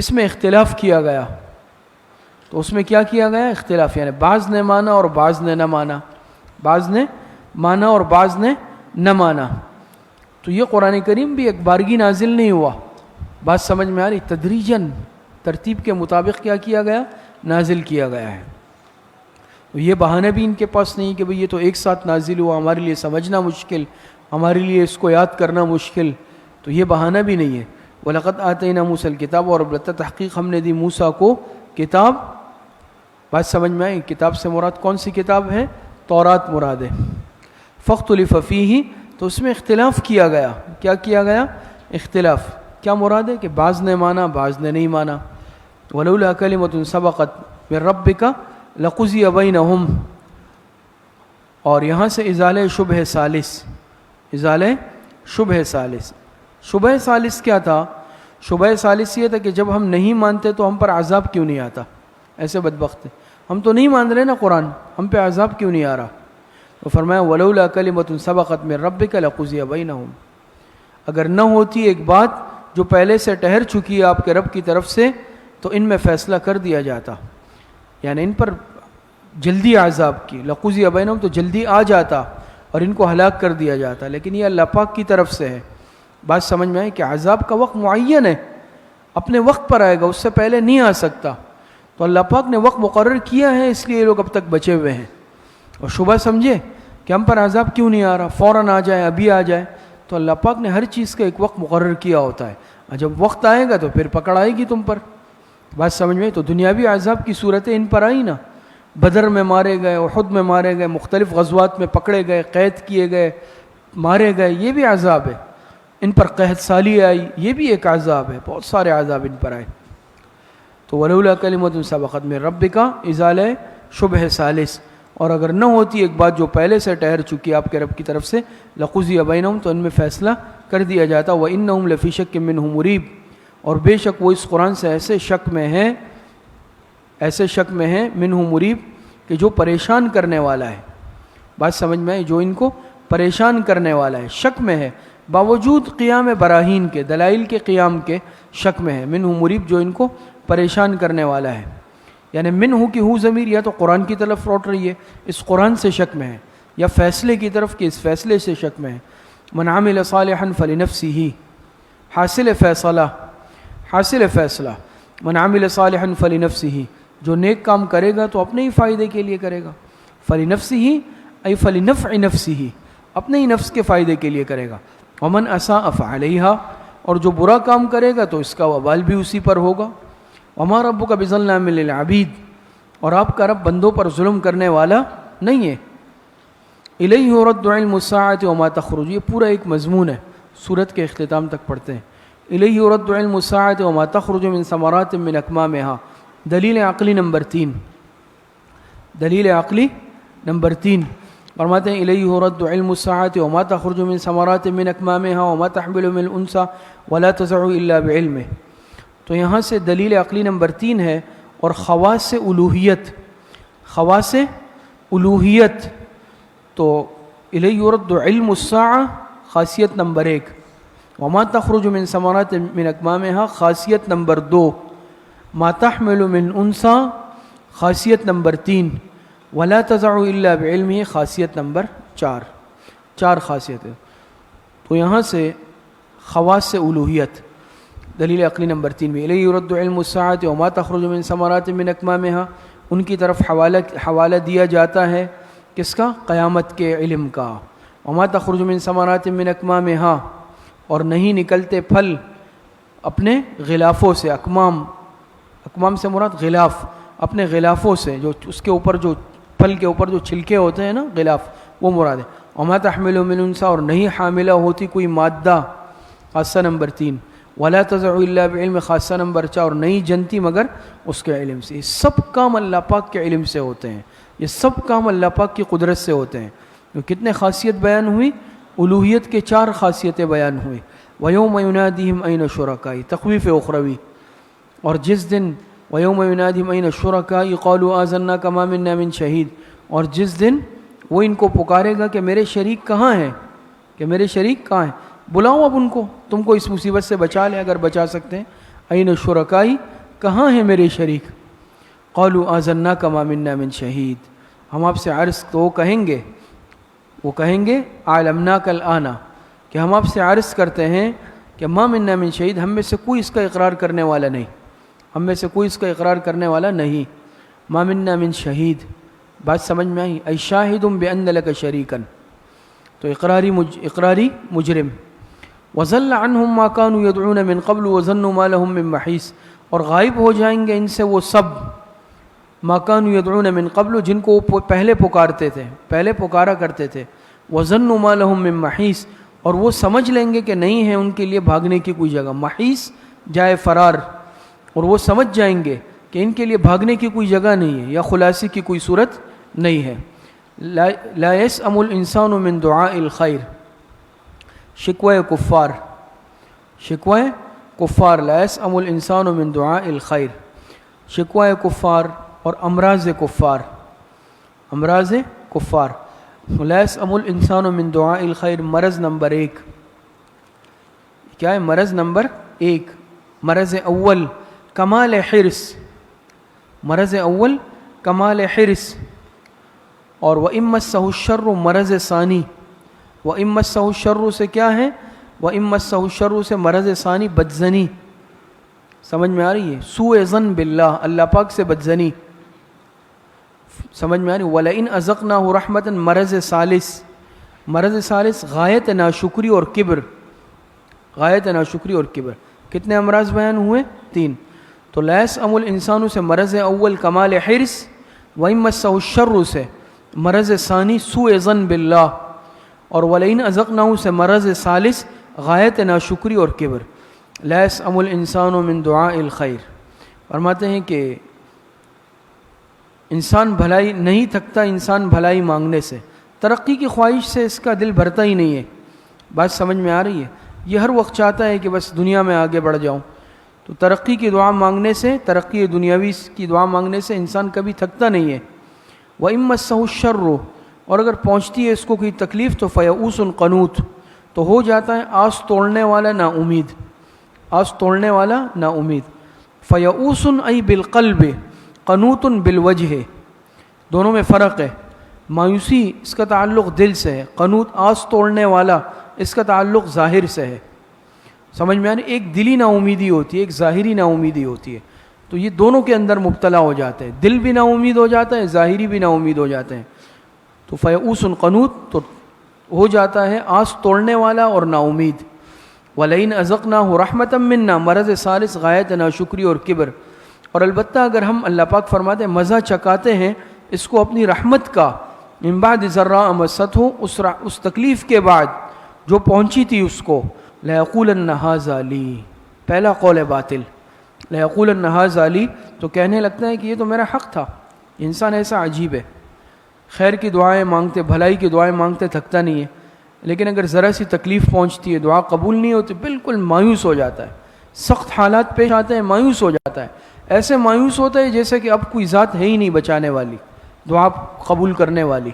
اس میں اختلاف کیا گیا. تو اس میں کیا کیا گیا؟ اختلاف، یعنی بعض نے مانا اور بعض نے نہ مانا، بعض نے مانا اور بعض نے نہ مانا. تو یہ قرآن کریم بھی ایک بارگی نازل نہیں ہوا. بات سمجھ میں آ رہی؟ تدریجاً ترتیب کے مطابق کیا کیا گیا؟ نازل کیا گیا ہے. تو یہ بہانہ بھی ان کے پاس نہیں کہ بھئی یہ تو ایک ساتھ نازل ہوا، ہمارے لیے سمجھنا مشکل، ہمارے لیے اس کو یاد کرنا مشکل. تو یہ بہانہ بھی نہیں ہے. وَلَقَدْ آتَيْنَا مُوسَى الْكِتَابَ، اور البتہ تحقیق ہم نے دی موسیٰ کو کتاب. بات سمجھ میں آئی؟ کتاب سے مراد کون سی کتاب ہے؟ تورات مراد ہے. فَاخْتُلِفَ فِيهِ، تو اس میں اختلاف کیا گیا. کیا کیا گیا؟ اختلاف. کیا مراد ہے؟ کہ بعض نے مانا بعض نے نہیں مانا. وَلَوْلَا كَلِمَةٌ سَبَقَتْ مِن رَبِّكَ لَقُضِيَ بَيْنَهُمْ، اور یہاں سے ازالہ شبہ ثالث، ازالہ شبہ ثالث. شبہ ثالث کیا تھا؟ شبہ ثالث یہ تھا کہ جب ہم نہیں مانتے تو ہم پر عذاب کیوں نہیں آتا؟ ایسے بدبخت ہیں، ہم تو نہیں مان رہے نا قرآن، ہم پہ عذاب کیوں نہیں آ رہا؟ تو فرمایا وَلَوْلَا كَلِمَةٌ سَبَقَتْ مِن رَبِّكَ لَقُضِيَ بَيْنَهُمْ، اگر نہ ہوتی ایک بات جو پہلے سے ٹھہر چکی ہے آپ کے رب کی طرف سے تو ان میں فیصلہ کر دیا جاتا، یعنی ان پر جلدی عذاب کی. لَقُضِيَ بَيْنَهُمْ تو جلدی آ جاتا اور ان کو ہلاک کر دیا جاتا. لیکن یہ اللہ پاک کی طرف سے ہے. بات سمجھ میں آئی کہ عذاب کا وقت معین ہے، اپنے وقت پر آئے گا، اس سے پہلے نہیں آ سکتا. تو اللہ پاک نے وقت مقرر کیا ہے، اس لیے لوگ اب تک بچے ہوئے ہیں. اور شبہ سمجھے کہ ہم پر عذاب کیوں نہیں آ رہا، فوراً آ جائے، ابھی آ جائے. تو اللہ پاک نے ہر چیز کا ایک وقت مقرر کیا ہوتا ہے. جب وقت آئے گا تو پھر پکڑ آئے گی تم پر. بات سمجھ میں؟ تو دنیاوی عذاب کی صورتیں ان پر آئی نا. بدر میں مارے گئے، احد میں مارے گئے، مختلف غزوات میں پکڑے گئے، قید کیے گئے، مارے گئے، یہ بھی عذاب ہے. ان پر قحط سالی آئی، یہ بھی ایک عذاب ہے. بہت سارے عذاب ان پر آئے. تو وَلَوْلَا كَلِمَةٌ سَبَقَتْ مِن رَبِّكَ ازالہ شبہ ثالث، اور اگر نہ ہوتی ایک بات جو پہلے سے ٹھہر چکی آپ کے رب کی طرف سے، لَقُضِيَ بَيْنَهُمْ تو ان میں فیصلہ کر دیا جاتا. وَإِنَّهُمْ لَفِي شَكٍّ مِّنْهُ مُرِيبٍ، اور بے شک وہ اس قرآن سے ایسے شک میں ہیں، ایسے شک میں ہیں، منہ مریب، کہ جو پریشان کرنے والا ہے. بات سمجھ میں آئی؟ جو ان کو پریشان کرنے والا ہے، شک میں ہے، باوجود قیام براہین کے، دلائل کے قیام کے شک میں ہے. منہ مریب، جو ان کو پریشان کرنے والا ہے. یعنی منہ کی ہو ضمیر یا تو قرآن کی طرف لوٹ رہی ہے، اس قرآن سے شک میں ہے، یا فیصلے کی طرف کہ اس فیصلے سے شک میں ہے. من عمل صالحا فلنفسہ، حاصل فیصلہ، حاصل فیصلہ. من عمل صالحا فلنفسہ، جو نیک کام کرے گا تو اپنے ہی فائدے کے لیے کرے گا. فلنفسہ ای فلنفع نفسہ، اپنے ہی نفس کے فائدے کے لیے کرے گا. ومن اساء فعلیہا، اور جو برا کام کرے گا تو اس کا وبال بھی اسی پر ہوگا. وما ربک بظلام للعبید، اور آپ کا رب بندوں پر ظلم کرنے والا نہیں ہے. الیہ یرد علم الساعۃ وما تخرج، یہ پورا ایک مضمون ہے، سورت کے اختتام تک پڑھتے ہیں. الیہ یرد علم الساعۃ وما تخرج من ثمرات من اکمامها، دلیل عقلی نمبر 3، دلیل عقلی نمبر 3 فرماتے ہیں الیہ یرد علم الساعۃ وما تخرج من ثمرات من اکمامها وما تحمل من انثى ولا تضع الا بعلمه. تو یہاں سے دلیل عقلی نمبر 3 ہے. اور خواص الوہیت، خواص الوہیت، تو الیہ یرد علم الساعہ خاصیت نمبر 1، وما تخرج من ثمرات من اکمامها خاصیت نمبر 2، ما تحمل من انثى خاصیت نمبر 3، ولا تضع الا بعلمه خاصیت نمبر 4. 4 خاصیتیں. تو یہاں سے خواص الوہیت دلیل عقلی نمبر 3 میں الیہ یرد علم الساعۃ وما تخرج من ثمرات من اکمامها، ان کی طرف حوالہ دیا جاتا ہے کس کا؟ قیامت کے علم کا. وما تخرج من ثمرات من اکمامها، اور نہیں نکلتے پھل اپنے غلافوں سے. اکمام سے مراد غلاف، اپنے غلافوں سے، جو اس کے اوپر جو پھل کے اوپر جو چھلکے ہوتے ہیں نا، غلاف، وہ مراد ہے. وما تحمل من انثى، اور نہیں حاملہ ہوتی کوئی مادہ، خاصہ نمبر 3. ولا تضع الا بعلم، خاصہ نمبر 4، اور نہیں جنتی مگر اس کے علم سے. یہ سب کام اللہ پاک کے علم سے ہوتے ہیں، یہ سب کام اللہ پاک کی قدرت سے ہوتے ہیں. کتنے خاصیت بیان ہوئی؟ الوہیت کے 4 خاصیتیں بیان ہوئی. وَيَوْمَ يُنَادِهِمْ أَيْنَ شُرَكَائِي، تخویف اخروی. اور جس دن وَيَوْمَ يُنَادِهِمْ أَيْنَ شُرَكَائِي قَالُوا آذَنَّاكَ مَا مِنَّا مِن شَهِيدٍ، اور جس دن وہ ان کو پکارے گا کہ میرے شریک کہاں ہیں، کہ میرے شریک کہاں ہیں، بلاؤ اب ان کو، تم کو اس مصیبت سے بچا لیں اگر بچا سکتے ہیں. أَيْنَ شُرَكَائِي، کہاں ہیں میرے شریک. قَالُوا آذَنَّاكَ مَا مِنَّا مِن شَهِيدٍ، ہم آپ سے عرض، تو وہ کہیں گے عَلَمْنَاكَ الْآنَ، کہ ہم آپ سے عرض کرتے ہیں کہ ما منا من شہید، ہم میں سے کوئی اس کا اقرار کرنے والا نہیں، ہم میں سے کوئی اس کا اقرار کرنے والا نہیں. ما منا من شہید، بات سمجھ میں آئی؟ ای شاہد بأن لک شریکا، تو اقراری مجرم. وضل عنہم ما كانوا يدعون من قبل وظنوا ما لهم من محیص، اور غائب ہو جائیں گے ان سے وہ سب، ما كانوا يدعون من قبل، جن کو وہ پہلے پکارتے تھے، پہلے پکارا کرتے تھے. وظنوا ما لهم من محیص، اور وہ سمجھ لیں گے کہ نہیں ہے ان کے لیے بھاگنے کی کوئی جگہ. محیص جائے فرار، اور وہ سمجھ جائیں گے کہ ان کے لیے بھاگنے کی کوئی جگہ نہیں ہے یا خلاصی کی کوئی صورت نہیں ہے. لا يسأم الانسان من دعاء الخیر، شکوہ کفار، لا يسأم الانسان من دعاء الخیر، شکوہ کفار اور امراض کفار. لا يسأم الانسان من دعاء الخیر، مرض نمبر 1. کیا ہے مرض نمبر 1؟ مرض اول کمال حرص، مرض اول کمال حرص. اور وَإِن مَسَّهُ الشَّرُّ مرض ثانی، وَإِن مَسَّهُ الشَّرُّ سے کیا ہے؟ وَإِن مَسَّهُ الشَّرُّ سے مرض ثانی بدظنی. سمجھ میں آ رہی ہے؟ سوء ظن باللہ، اللہ پاک سے بدظنی. سمجھ میں آ رہی ہے؟ وَلَئِنْ أَذَقْنَاهُ رَحْمَةً مرض ثالث غایت ناشکری اور کبر، غایت ناشکری اور کبر. کتنے امراض بیان ہوئے؟ 3. تو لا يسأم الانسان سے مرض اول کمال حرص، وَإِن مَسَّهُ الشَّرُّ سے مرض ثانی سوء ظن باللہ، اور وَلَئِنْ أَذَقْنَاهُ سے مرض ثالث غایت ناشکری اور کبر. لا يسأم الانسان من دعاء الخیر. فرماتے ہیں کہ انسان بھلائی نہیں تھکتا، انسان بھلائی مانگنے سے، ترقی کی خواہش سے اس کا دل بھرتا ہی نہیں ہے. بات سمجھ میں آ رہی ہے؟ یہ ہر وقت چاہتا ہے کہ بس دنیا میں آگے بڑھ جاؤں. تو ترقی کی دعا مانگنے سے، ترقی دنیاوی کی دعا مانگنے سے انسان کبھی تھکتا نہیں ہے. وَإِن مَسَّهُ الشَّرُّ، اور اگر پہنچتی ہے اس کو کوئی تکلیف تو فَيَئُوسٌ قَنُوطٌ، تو ہو جاتا ہے آس توڑنے والا نا امید، آس توڑنے والا نا امید. فَيَئُوسٌ أَي بِالْقَلْبِ، قَنُوطٌ بِالْوَجْهِ، دونوں میں فرق ہے. مایوسی اس کا تعلق دل سے ہے، قنوط آس توڑنے والا اس کا تعلق ظاہر سے ہے. سمجھ میں آنے؟ ایک دلی نا امیدی ہوتی ہے، ایک ظاہری نا امیدی ہوتی ہے. تو یہ دونوں کے اندر مبتلا ہو جاتے ہیں، دل بھی نا امید ہو جاتا ہے، ظاہری بھی نا امید ہو جاتے ہیں. تو فیئوس قنوط تو ہو جاتا ہے آس توڑنے والا اور نا امید. وَلَئِنْ أَذَقْنَاهُ رَحْمَةً مِنَّا مرض ثالث غایت ناشکری اور کبر. اور البتہ اگر ہم، اللہ پاک فرماتے ہیں، مزہ چکاتے ہیں اس کو اپنی رحمت کا، من بعد ضراء مسته، اس تکلیف کے بعد جو پہنچی تھی اس کو، لَيَقُولَنَّ هَذَا لِي، پہلا قول باطل، لَيَقُولَنَّ هَذَا لِي، تو کہنے لگتا ہے کہ یہ تو میرا حق تھا. انسان ایسا عجیب ہے، خیر کی دعائیں مانگتے، بھلائی کی دعائیں مانگتے تھکتا نہیں ہے، لیکن اگر ذرا سی تکلیف پہنچتی ہے، دعا قبول نہیں ہوتی، بالکل مایوس ہو جاتا ہے. سخت حالات پیش آتے ہیں، مایوس ہو جاتا ہے. ایسے مایوس ہوتا ہے جیسے کہ اب کوئی ذات ہے ہی نہیں بچانے والی، دعا قبول کرنے والی.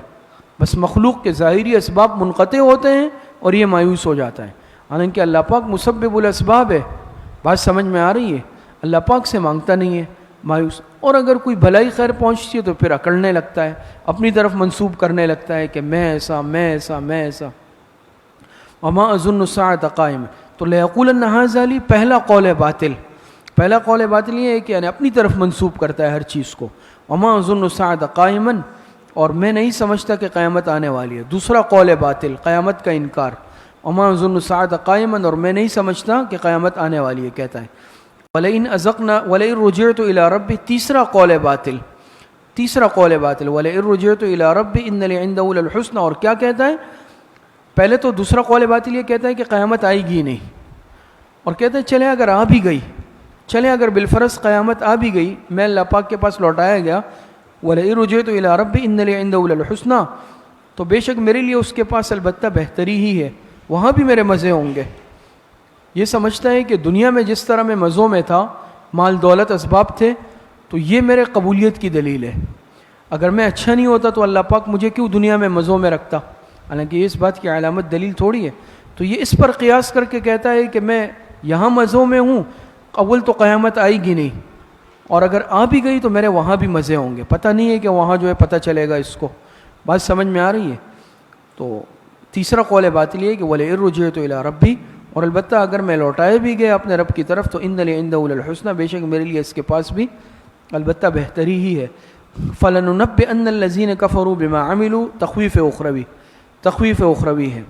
بس مخلوق کے ظاہری اسباب منقطع ہوتے ہیں اور یہ مایوس ہو جاتا ہے. حالانکہ اللہ پاک مسبب الاسباب ہے. بات سمجھ میں آ رہی ہے؟ اللہ پاک سے مانگتا نہیں ہے، مایوس. اور اگر کوئی بھلائی خیر پہنچتی ہے تو پھر اکڑنے لگتا ہے، اپنی طرف منسوب کرنے لگتا ہے کہ میں ایسا، میں ایسا، میں ایسا. وما اظن الساعة قائمة، تو لَيَقُولَنَّ هَذَا لِي، پہلا قول باطل. پہلا قول باطل یہ ہے کہ یعنی اپنی طرف منسوب کرتا ہے ہر چیز کو. وما اظن الساعة قائما، اور میں نہیں سمجھتا کہ قیامت آنے والی ہے. دوسرا قول باطل، قیامت کا انکار. وما اظن الساعة قائما، اور میں نہیں سمجھتا کہ قیامت آنے والی ہے کہتا ہے. ولئن رجعت الى ربی، تیسرا قول باطل، تیسرا قول باطل. ولئن رجعت الى ربی ان لی عنده للحسنى. اور کیا کہتا ہے؟ پہلے تو دوسرا قول باطل یہ کہتا ہے کہ قیامت آئے گی نہیں، اور کہتا ہے چلے اگر آ بھی گئی، چلے اگر بالفرض قیامت آ بھی گئی، میں اللہ پاک کے پاس لوٹایا گیا، وَلَئِن رُجِعْتُ إِلَىٰ رَبِّي إِنَّ لِي عِندَهُ لَلْحُسْنَىٰ، تو بے شک میرے لیے اس کے پاس البتہ بہتری ہی ہے، وہاں بھی میرے مزے ہوں گے. یہ سمجھتا ہے کہ دنیا میں جس طرح میں مزوں میں تھا، مال دولت اسباب تھے، تو یہ میرے قبولیت کی دلیل ہے. اگر میں اچھا نہیں ہوتا تو اللہ پاک مجھے کیوں دنیا میں مزوں میں رکھتا؟ حالانکہ یہ اس بات کی علامت دلیل تھوڑی ہے. تو یہ اس پر قیاس کر کے کہتا ہے کہ میں یہاں مزوں میں ہوں، اول تو قیامت آئے گی نہیں، اور اگر آ بھی گئی تو میرے وہاں بھی مزے ہوں گے. پتہ نہیں ہے کہ وہاں جو ہے پتہ چلے گا اس کو. بات سمجھ میں آ رہی ہے؟ تو تیسرا قول باطل یہ ہے کہ وَلَئِن رُجِعْتُ إِلَىٰ رَبِّي، اور البتہ اگر میں لوٹائے بھی گیا اپنے رب کی طرف تو إِنَّ لِي عِندَهُ لَلْحُسْنَىٰ، بے شک میرے لیے اس کے پاس بھی البتہ بہتری ہی ہے. فَلَنُنَبِّئَنَّ الَّذِينَ كَفَرُوا بِمَا عَمِلُوا، تخویف اخروی، تخویف اخروی ہے.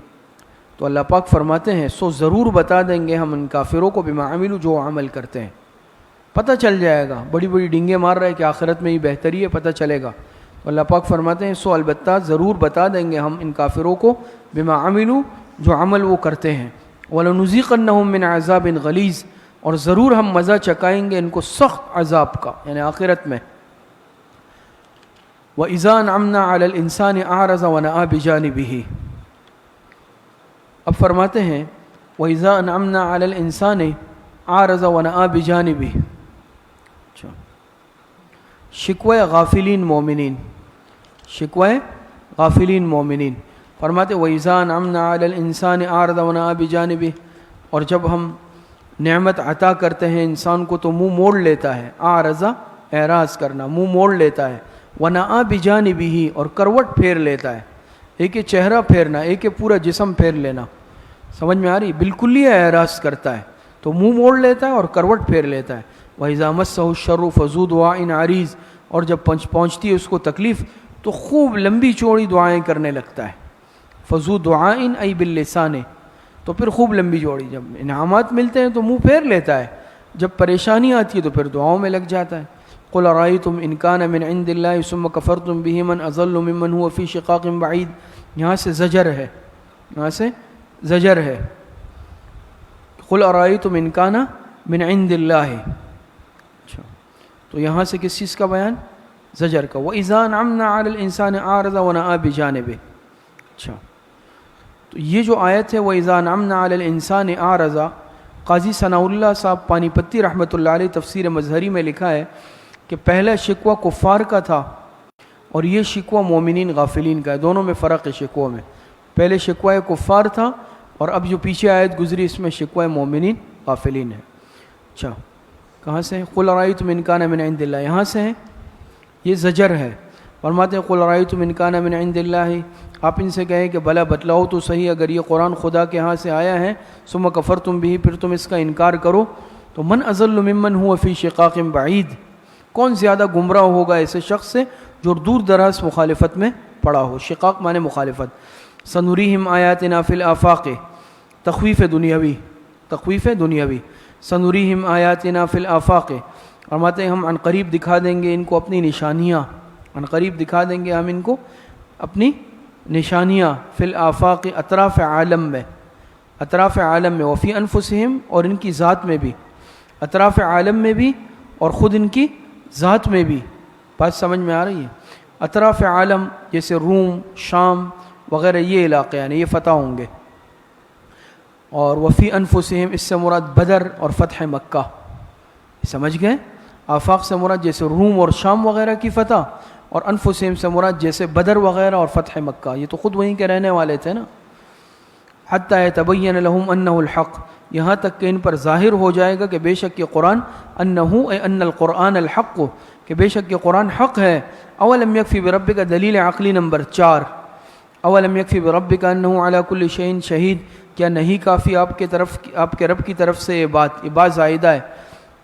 تو اللہ پاک فرماتے ہیں سو ضرور بتا دیں گے ہم ان کافروں کو بما عملوا، جو عمل کرتے ہیں. پتہ چل جائے گا، بڑی بڑی ڈنگیں مار رہے کہ آخرت میں ہی بہتری ہے، پتہ چلے گا. تو اللہ پاک فرماتے ہیں سو البتہ ضرور بتا دیں گے ہم ان کافروں کو بما عملوا، جو عمل وہ کرتے ہیں. وَلَنُذِيقَنَّهُم مِّنْ عَذَابٍ غَلِيظٍ، اور ضرور ہم مزہ چکائیں گے ان کو سخت عذاب کا، یعنی آخرت میں. وَإِذَا أَنْعَمْنَا عَلَى الْإِنسَانِ أَعْرَضَ وَنَأَىٰ بِجَانِبِهِ. اب فرماتے ہیں وَإِذَا أَنْعَمْنَا عَلَى الْإِنسَانِ أَعْرَضَ وَنَأَىٰ بِجَانِبِهِ. شکوہ غافلین مومنین، شکوہ غافلین مومنین. فرماتے وَإِذَا أَنْعَمْنَا عَلَى الْإِنسَانِ أَعْرَضَ وَنَأَىٰ بِجَانِبِهِ، اور جب ہم نعمت عطا کرتے ہیں انسان کو تو منہ موڑ لیتا ہے. اعرض، اعراض کرنا، منہ موڑ لیتا ہے. وَنَأَىٰ بِجَانِبِهِ، اور کروٹ پھیر لیتا ہے. ایک چہرہ پھیرنا، ایک پورا جسم پھیر لینا. سمجھ میں آ رہی؟ بالکل ہی اعراض کرتا ہے تو منہ موڑ لیتا ہے اور کروٹ پھیر لیتا ہے. وَإِذَا مَسَّهُ الشَّرُّ فَذُو دُعَاءٍ عَرِيضٍ، اور جب پہنچتی ہے اس کو تکلیف تو خوب لمبی چوڑی دعائیں کرنے لگتا ہے. فَذُو دُعَاءٍ أَيْ بِاللِّسَانِ، تو پھر خوب لمبی چوڑی. جب انعامات ملتے ہیں تو منہ پھیر لیتا ہے، جب پریشانی آتی ہے تو پھر دعاؤں میں لگ جاتا ہے. قُلْ أَرَأَيْتُمْ إِنْ كَانَ مِنْ عِنْدِ اللَّهِ ثُمَّ كَفَرْتُمْ بِهِ مَنْ أَضَلُّ مِمَّنْ هُوَ فِي شِقَاقٍ بَعِيدٍ. یہاں سے زجر ہے، یہاں سے زجر ہے. قُلْ أَرَأَيْتُمْ إِنْ كَانَ مِنْ عِنْدِ اللَّهِ. اچھا، تو یہاں سے کس چیز کا بیان؟ زجر کا. وَإِذَا أَنْعَمْنَا عَلَى الْإِنسَانِ أَعْرَضَ وَنَأَىٰ بِجَانِبِهِ. اچھا، تو یہ جو آیت ہے وَإِذَا أَنْعَمْنَا عَلَى الْإِنسَانِ أَعْرَضَ، قاضی ثناء اللہ صاحب پانی پتی رحمۃ اللہ علیہ تفسیر مظہری میں لکھا ہے کہ پہلا شکوہ کفار کا تھا اور یہ شکوہ مومنین غافلین کا ہے. دونوں میں فرق ہے شکوہ میں. پہلے شکوہ کفار تھا اور اب جو پیچھے آیت گزری اس میں شکوہ مومنین غافلین ہے. اچھا، کہاں سے؟ قُلْ أَرَأَيْتُمْ إِنْ كَانَ مِنْ عِنْدِ اللَّهِ، یہاں سے ہے. یہ زجر ہے. فرماتے ہیں قُلْ أَرَأَيْتُمْ إِنْ كَانَ مِنْ عِنْدِ اللَّهِ، آپ ان سے کہیں کہ بھلا بتلاؤ تو صحیح اگر یہ قرآن خدا کے ہاں سے آیا ہے، ثم کفرتم بہ، پھر تم اس کا انکار کرو، تو من اضل ممن هو فی شقاق بعید، کون زیادہ گمراہ ہوگا ایسے شخص سے جو دور دراز مخالفت میں پڑا ہو. شقاق معنی مخالفت. سنوریہم آیاتنا فی الآفاق، تخویف دنیاوی، تخویف دنیاوی. سنوریہم آیاتنا فی الآفاق، فرماتے ہیں ہم عن قریب دکھا دیں گے ان کو اپنی نشانیاں، عن قریب دکھا دیں گے ہم ان کو اپنی نشانیاں. فی الآفاق، اطراف عالم میں، اطراف عالم میں. وفی انفسہم، اور ان کی ذات میں بھی، اطراف عالم میں بھی اور خود ان کی ذات میں بھی. بات سمجھ میں آ رہی ہے؟ اطراف عالم جیسے روم، شام وغیرہ یہ علاقے یعنی یہ فتح ہوں گے. اور وفی انفسہم اس سے مراد بدر اور فتح مکہ. سمجھ گئے؟ آفاق سے مراد جیسے روم اور شام وغیرہ کی فتح، اور انفسہم سے مراد جیسے بدر وغیرہ اور فتح مکہ. یہ تو خود وہیں کے رہنے والے تھے نا. حتی یتبین لہم انہ الحق، یہاں تک کہ ان پر ظاہر ہو جائے گا کہ بے شک یہ قرآن، انہو اے ان القرآن الحق، کہ بے شک یہ قرآن حق ہے. اولم یکفی بربک، دلیل عقلی نمبر 4. اولم یکفی بربک انہ علی کل شیء شہید، کیا نہیں کافی آپ کے رب کی طرف سے یہ بات، یہ بات زائدہ ہے،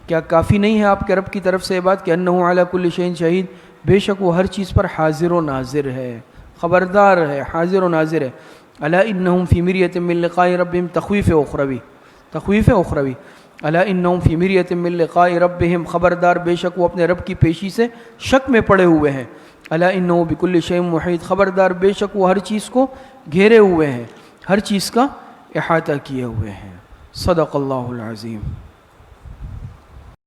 کیا کافی نہیں ہے آپ کے رب کی طرف سے یہ بات کہ انہ علی کل شیء شہید، بے شک وہ ہر چیز پر حاضر و ناظر ہے، خبردار ہے، حاضر و ناظر ہے۔ الا انہم فی مریۃ من لقاء ربہم، تخویف اخروی، الا انہم فی مریۃ من لقاء ربہم، خبردار بے شک وہ اپنے رب کی پیشی سے شک میں پڑے ہوئے ہیں۔ الا انہ بکل شیء محیط، خبردار بے شک وہ ہر چیز کو گھیرے ہوئے ہیں، ہر چیز کا احاطہ کیے ہوئے ہیں۔ صدق اللہ العظیم۔